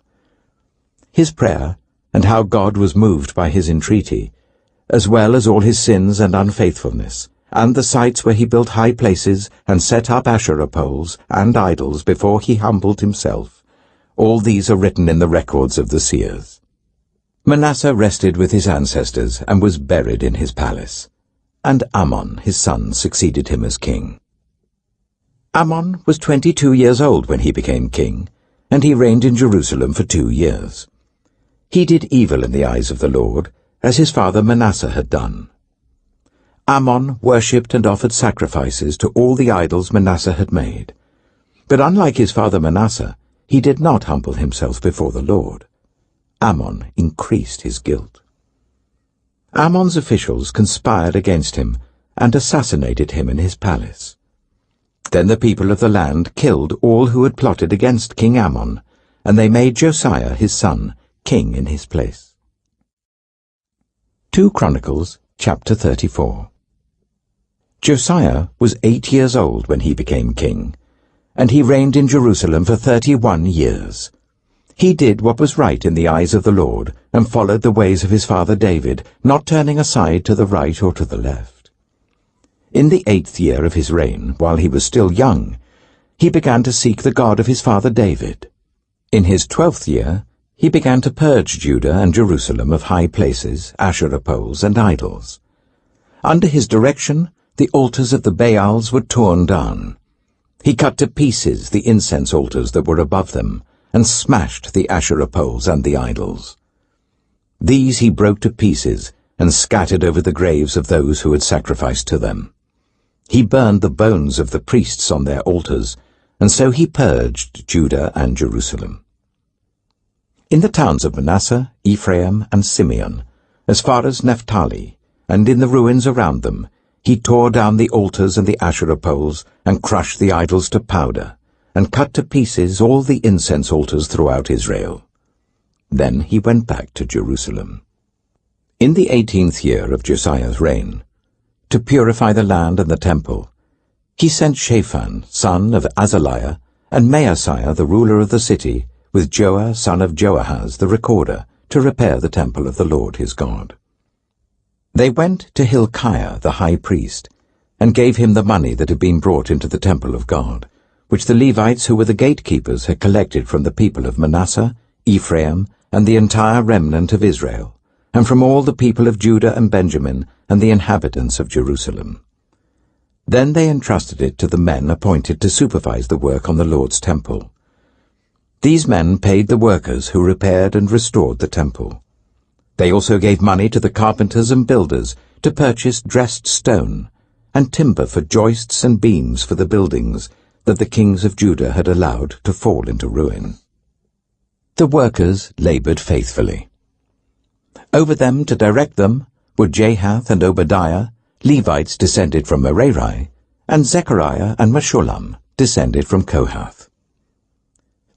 His prayer, and how God was moved by his entreaty, as well as all his sins and unfaithfulness, and the sites where he built high places and set up Asherah poles and idols before he humbled himself, all these are written in the records of the seers. Manasseh rested with his ancestors and was buried in his palace, and Amon his son succeeded him as king. Amon was 22 years old when he became king, and he reigned in Jerusalem for 2 years. He did evil in the eyes of the Lord, as his father Manasseh had done. Amon worshipped and offered sacrifices to all the idols Manasseh had made. But unlike his father Manasseh, he did not humble himself before the Lord. Amon increased his guilt. Amon's officials conspired against him and assassinated him in his palace. Then the people of the land killed all who had plotted against King Amon, and they made Josiah his son king in his place. 2 Chronicles chapter 34. Josiah was 8 years old when he became king, and he reigned in Jerusalem for 31 years. He did what was right in the eyes of the Lord, and followed the ways of his father David, not turning aside to the right or to the left. In the 8th year of his reign, while he was still young, he began to seek the God of his father David. In his 12th year, he began to purge Judah and Jerusalem of high places, Asherah poles, and idols. Under his direction, the altars of the Baals were torn down. He cut to pieces the incense altars that were above them, and smashed the Asherah poles and the idols. These he broke to pieces, and scattered over the graves of those who had sacrificed to them. He burned the bones of the priests on their altars, and so he purged Judah and Jerusalem. In the towns of Manasseh, Ephraim, and Simeon, as far as Naphtali, and in the ruins around them, he tore down the altars and the Asherah poles, and crushed the idols to powder, and cut to pieces all the incense altars throughout Israel. Then he went back to Jerusalem. In the 18th year of Josiah's reign, to purify the land and the temple, he sent Shaphan, son of Azaliah, and Maaseiah, the ruler of the city, with Joah, son of Joahaz, the recorder, to repair the temple of the Lord his God. They went to Hilkiah, the high priest, and gave him the money that had been brought into the temple of God, which the Levites who were the gatekeepers had collected from the people of Manasseh, Ephraim, and the entire remnant of Israel, and from all the people of Judah and Benjamin and the inhabitants of Jerusalem. Then they entrusted it to the men appointed to supervise the work on the Lord's temple. These men paid the workers who repaired and restored the temple. They also gave money to the carpenters and builders to purchase dressed stone and timber for joists and beams for the buildings that the kings of Judah had allowed to fall into ruin. The workers labored faithfully. Over them to direct them were Jahath and Obadiah, Levites descended from Merari, and Zechariah and Meshullam, descended from Kohath.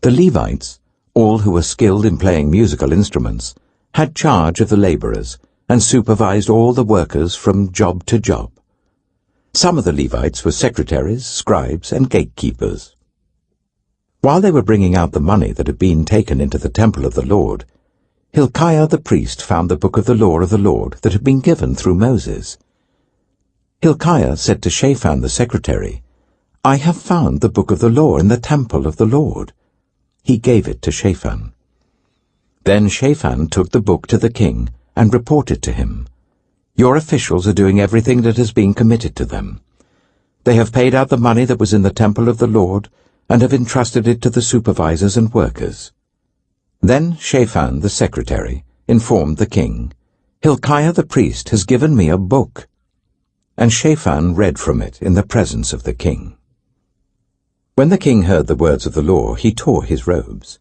The Levites, all who were skilled in playing musical instruments, had charge of the laborers and supervised all the workers from job to job. Some of the Levites were secretaries, scribes, and gatekeepers. While they were bringing out the money that had been taken into the temple of the Lord, Hilkiah the priest found the book of the law of the Lord that had been given through Moses. Hilkiah said to Shaphan the secretary, "I have found the book of the law in the temple of the Lord." He gave it to Shaphan. Then Shaphan took the book to the king and reported to him, "Your officials are doing everything that has been committed to them. They have paid out the money that was in the temple of the Lord and have entrusted it to the supervisors and workers." Then Shaphan the secretary informed the king, "Hilkiah the priest has given me a book." And Shaphan read from it in the presence of the king. When the king heard the words of the law, he tore his robes.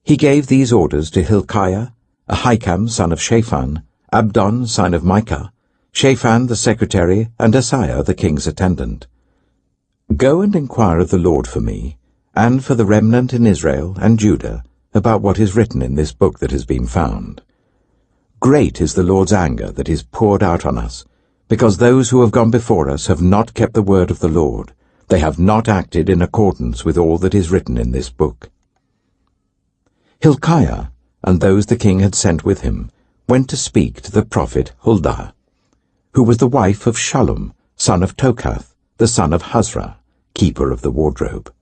He gave these orders to Hilkiah, Ahikam son of Shaphan, Abdon son of Micah, Shaphan the secretary, and Asaiah the king's attendant. "Go and inquire of the Lord for me, and for the remnant in Israel and Judah, about what is written in this book that has been found. Great is the Lord's anger that is poured out on us, because those who have gone before us have not kept the word of the Lord. They have not acted in accordance with all that is written in this book." Hilkiah, and those the king had sent with him, went to speak to the prophet Huldah, who was the wife of Shallum, son of Tokath, the son of Hazra, keeper of the wardrobe.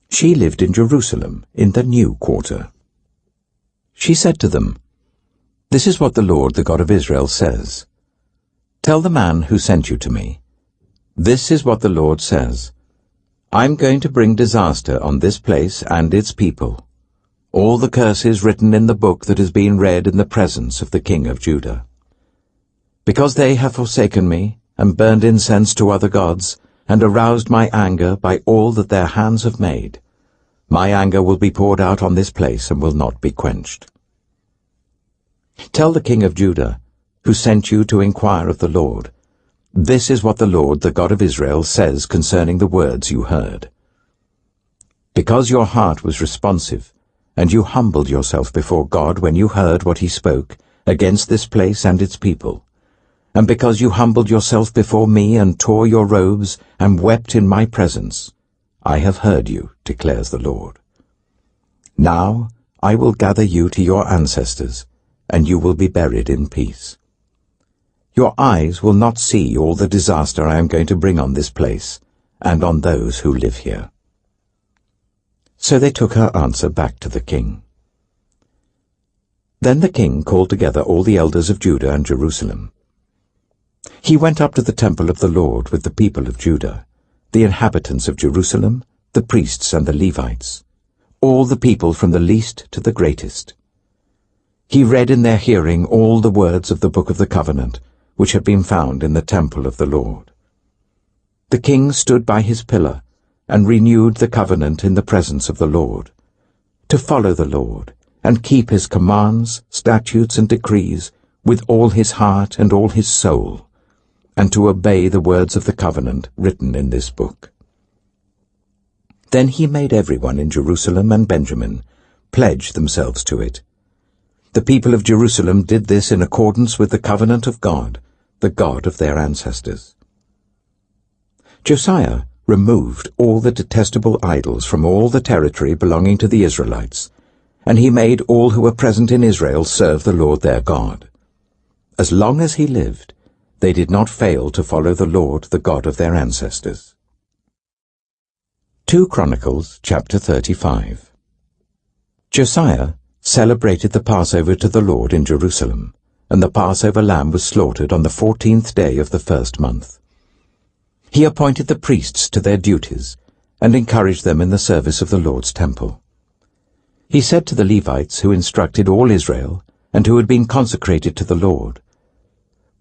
She lived in Jerusalem, in the new quarter. She said to them, "This is what the Lord, the God of Israel, says. Tell the man who sent you to me, this is what the Lord says. I'm going to bring disaster on this place and its people, all the curses written in the book that has been read in the presence of the king of Judah. Because they have forsaken me, and burned incense to other gods, and aroused my anger by all that their hands have made, my anger will be poured out on this place and will not be quenched. Tell the king of Judah, who sent you to inquire of the Lord, this is what the Lord, the God of Israel, says concerning the words you heard. Because your heart was responsive, and you humbled yourself before God when you heard what he spoke against this place and its people, and because you humbled yourself before me and tore your robes and wept in my presence, I have heard you, declares the Lord. Now I will gather you to your ancestors, and you will be buried in peace. Your eyes will not see all the disaster I am going to bring on this place and on those who live here." So they took her answer back to the king. Then the king called together all the elders of Judah and Jerusalem. He went up to the temple of the Lord with the people of Judah, the inhabitants of Jerusalem, the priests and the Levites, all the people from the least to the greatest. He read in their hearing all the words of the book of the covenant, which had been found in the temple of the Lord. The king stood by his pillar and renewed the covenant in the presence of the Lord, to follow the Lord and keep his commands, statutes, and decrees with all his heart and all his soul, and to obey the words of the covenant written in this book. Then he made everyone in Jerusalem and Benjamin pledge themselves to it. The people of Jerusalem did this in accordance with the covenant of God, the God of their ancestors. Josiah removed all the detestable idols from all the territory belonging to the Israelites, and he made all who were present in Israel serve the Lord their God. As long as he lived, they did not fail to follow the Lord, the God of their ancestors. 2 2 Chronicles chapter 35. Josiah celebrated the Passover to the Lord in Jerusalem, and the Passover lamb was slaughtered on the 14th day of the first month. He appointed the priests to their duties, and encouraged them in the service of the Lord's temple. He said to the Levites who instructed all Israel, and who had been consecrated to the Lord,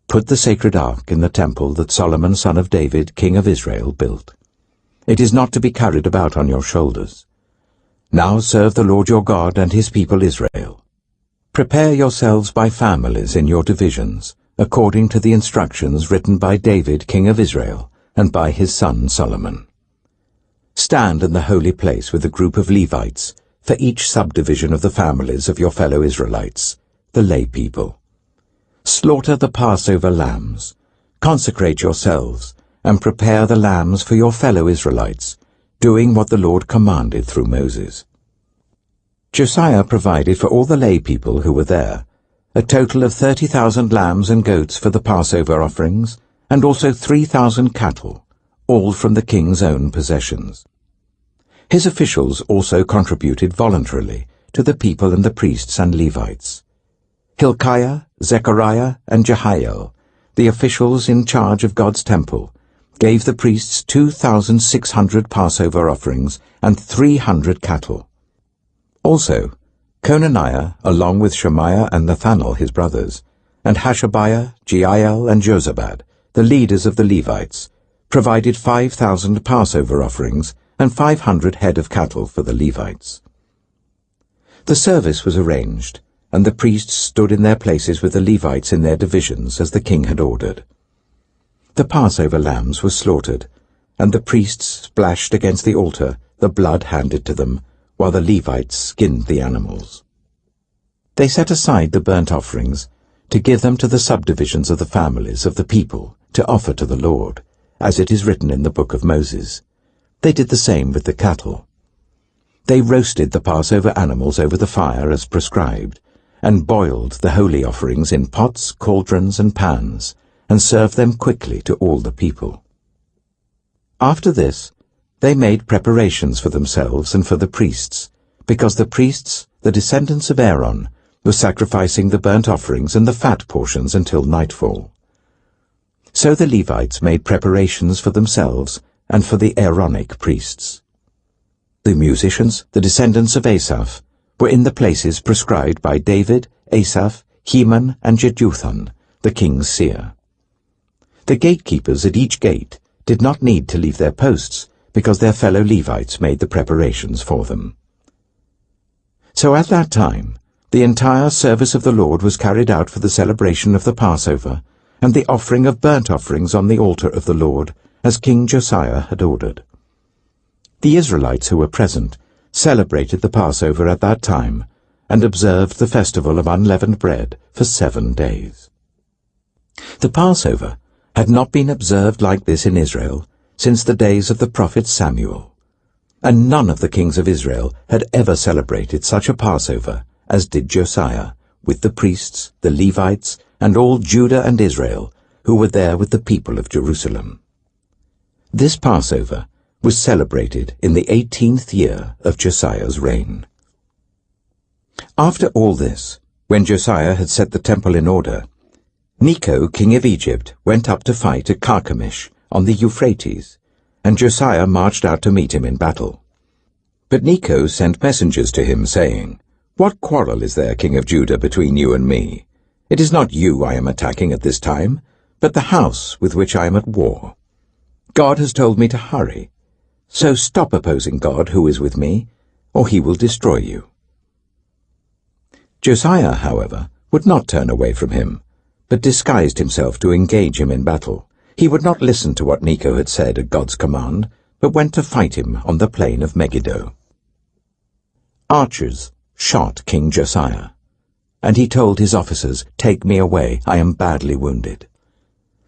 "Put the sacred ark in the temple that Solomon son of David, king of Israel, built. It is not to be carried about on your shoulders. Now serve the Lord your God and his people Israel. Prepare yourselves by families in your divisions, according to the instructions written by David, king of Israel, and by his son Solomon. Stand in the holy place with a group of Levites for each subdivision of the families of your fellow Israelites, the lay people. Slaughter the Passover lambs, consecrate yourselves, and prepare the lambs for your fellow Israelites, doing what the Lord commanded through Moses." Josiah provided for all the lay people who were there a total of 30,000 lambs and goats for the Passover offerings, and also 3,000 cattle, all from the king's own possessions. His officials also contributed voluntarily to the people and the priests and Levites. Hilkiah, Zechariah, and Jehiel, the officials in charge of God's temple, gave the priests 2,600 Passover offerings and 300 cattle. Also, Conaniah, along with Shemaiah and Nathanael his brothers, and Hashabiah, Jeiel, and Jozabad, the leaders of the Levites, provided 5,000 Passover offerings and 500 head of cattle for the Levites. The service was arranged, and the priests stood in their places with the Levites in their divisions as the king had ordered. The Passover lambs were slaughtered, and the priests splashed against the altar the blood handed to them, while the Levites skinned the animals. They set aside the burnt offerings to give them to the subdivisions of the families of the people to offer to the Lord, as it is written in the book of Moses. They did the same with the cattle. They roasted the Passover animals over the fire as prescribed, and boiled the holy offerings in pots, cauldrons, and pans, and served them quickly to all the people. After this, they made preparations for themselves and for the priests, because the priests, the descendants of Aaron, were sacrificing the burnt offerings and the fat portions until nightfall. So the Levites made preparations for themselves and for the Aaronic priests. The musicians, the descendants of Asaph, were in the places prescribed by David, Asaph, Heman, and Jeduthun, the king's seer. The gatekeepers at each gate did not need to leave their posts, because their fellow Levites made the preparations for them. So at that time, the entire service of the Lord was carried out for the celebration of the Passover, and the offering of burnt offerings on the altar of the Lord, as King Josiah had ordered. The Israelites who were present celebrated the Passover at that time, and observed the festival of unleavened bread for 7 days. The Passover had not been observed like this in Israel since the days of the prophet Samuel, and none of the kings of Israel had ever celebrated such a Passover as did Josiah, with the priests, the Levites, and all Judah and Israel, who were there with the people of Jerusalem. This Passover was celebrated in the 18th year of Josiah's reign. After all this, when Josiah had set the temple in order, Necho, king of Egypt, went up to fight at Carchemish on the Euphrates, and Josiah marched out to meet him in battle. But Necho sent messengers to him, saying, "What quarrel is there, king of Judah, between you and me? It is not you I am attacking at this time, but the house with which I am at war. God has told me to hurry. So stop opposing God, who is with me, or he will destroy you." Josiah, however, would not turn away from him, but disguised himself to engage him in battle. He would not listen to what Necho had said at God's command, but went to fight him on the plain of Megiddo. Archers shot King Josiah, and he told his officers, "Take me away, I am badly wounded."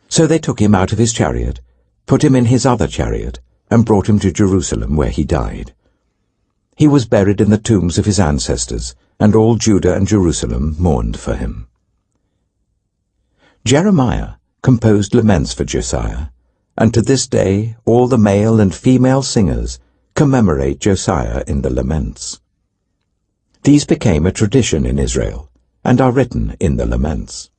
So they took him out of his chariot, put him in his other chariot, and brought him to Jerusalem, where he died. He was buried in the tombs of his ancestors, and all Judah and Jerusalem mourned for him. Jeremiah composed laments for Josiah, and to this day all the male and female singers commemorate Josiah in the Laments. These became a tradition in Israel and are written in the Laments.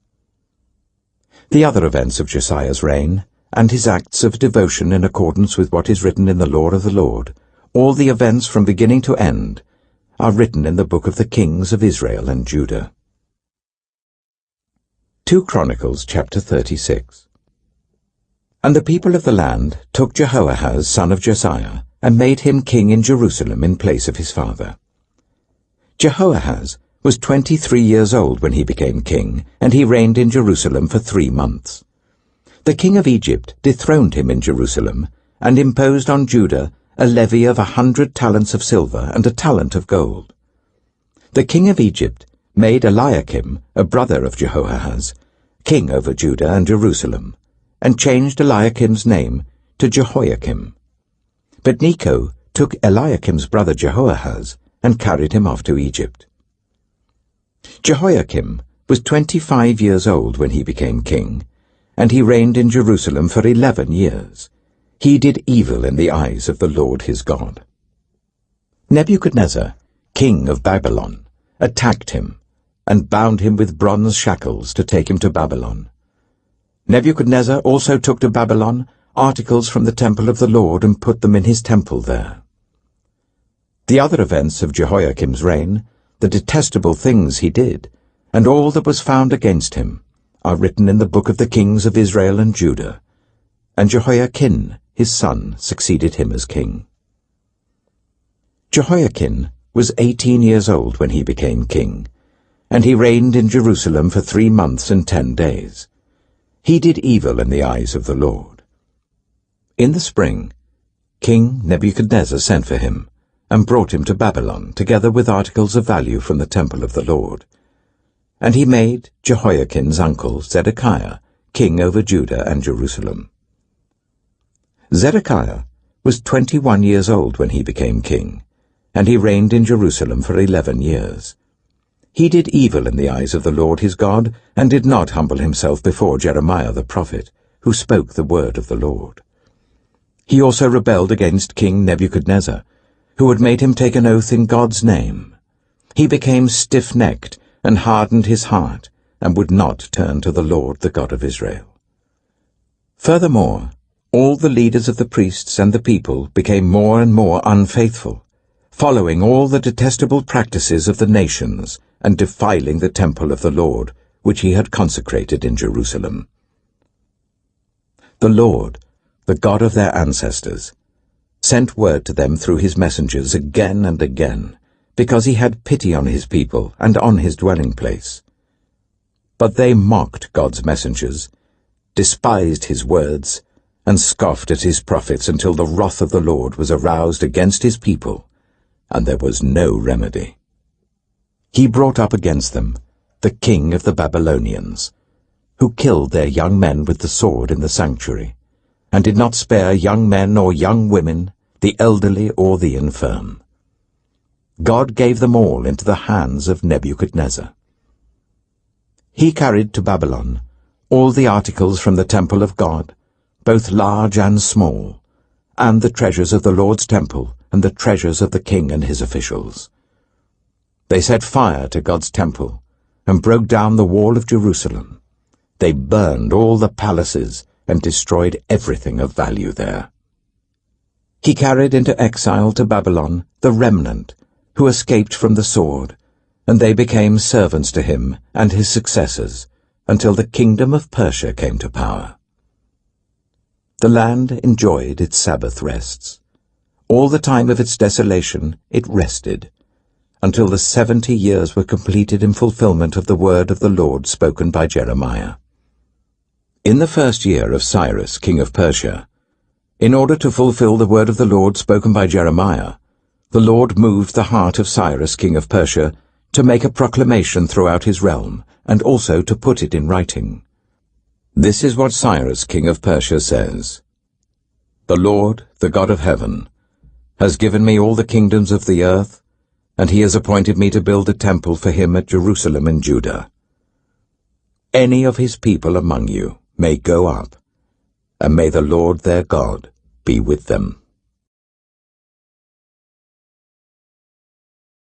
The other events of Josiah's reign, and his acts of devotion in accordance with what is written in the law of the Lord, all the events from beginning to end, are written in the book of the kings of Israel and Judah. 2 Chronicles chapter 36. And the people of the land took Jehoahaz son of Josiah, and made him king in Jerusalem in place of his father. Jehoahaz was 23 years old when he became king, and he reigned in Jerusalem for 3 months. The king of Egypt dethroned him in Jerusalem, and imposed on Judah a levy of 100 talents of silver and a talent of gold. The king of Egypt made Eliakim, a brother of Jehoahaz, king over Judah and Jerusalem, and changed Eliakim's name to Jehoiakim. But Necho took Eliakim's brother Jehoahaz and carried him off to Egypt. Jehoiakim was 25 years old when he became king, and he reigned in Jerusalem for 11 years. He did evil in the eyes of the Lord his God. Nebuchadnezzar, king of Babylon, attacked him and bound him with bronze shackles to take him to Babylon. Nebuchadnezzar also took to Babylon articles from the temple of the Lord and put them in his temple there. The other events of Jehoiakim's reign, the detestable things he did, and all that was found against him, are written in the book of the kings of Israel and Judah, and Jehoiachin, his son, succeeded him as king. Jehoiachin was 18 years old when he became king, and he reigned in Jerusalem for 3 months and 10 days. He did evil in the eyes of the Lord. In the spring, King Nebuchadnezzar sent for him, and brought him to Babylon, together with articles of value from the temple of the Lord. And he made Jehoiachin's uncle Zedekiah king over Judah and Jerusalem. Zedekiah was 21 years old when he became king, and he reigned in Jerusalem for 11 years. He did evil in the eyes of the Lord his God, and did not humble himself before Jeremiah the prophet, who spoke the word of the Lord. He also rebelled against King Nebuchadnezzar, who had made him take an oath in God's name. He became stiff-necked and hardened his heart, and would not turn to the Lord, the God of Israel. Furthermore, all the leaders of the priests and the people became more and more unfaithful, following all the detestable practices of the nations and defiling the temple of the Lord, which he had consecrated in Jerusalem. The Lord, the God of their ancestors, sent word to them through his messengers again and again, because he had pity on his people and on his dwelling place. But they mocked God's messengers, despised his words, and scoffed at his prophets until the wrath of the Lord was aroused against his people, and there was no remedy. He brought up against them the king of the Babylonians, who killed their young men with the sword in the sanctuary, and did not spare young men or young women, the elderly or the infirm. God gave them all into the hands of Nebuchadnezzar. He carried to Babylon all the articles from the temple of God, both large and small, and the treasures of the Lord's temple and the treasures of the king and his officials. They set fire to God's temple and broke down the wall of Jerusalem. They burned all the palaces and destroyed everything of value there. He carried into exile to Babylon the remnant who escaped from the sword, and they became servants to him and his successors until the kingdom of Persia came to power. The land enjoyed its Sabbath rests. All the time of its desolation it rested, until the 70 years were completed in fulfillment of the word of the Lord spoken by Jeremiah. In the first year of Cyrus, king of Persia, in order to fulfill the word of the Lord spoken by Jeremiah, the Lord moved the heart of Cyrus, king of Persia, to make a proclamation throughout his realm, and also to put it in writing. This is what Cyrus, king of Persia, says: The Lord, the God of heaven, has given me all the kingdoms of the earth, and he has appointed me to build a temple for him at Jerusalem in Judah. Any of his people among you may go up, and may the Lord their God be with them.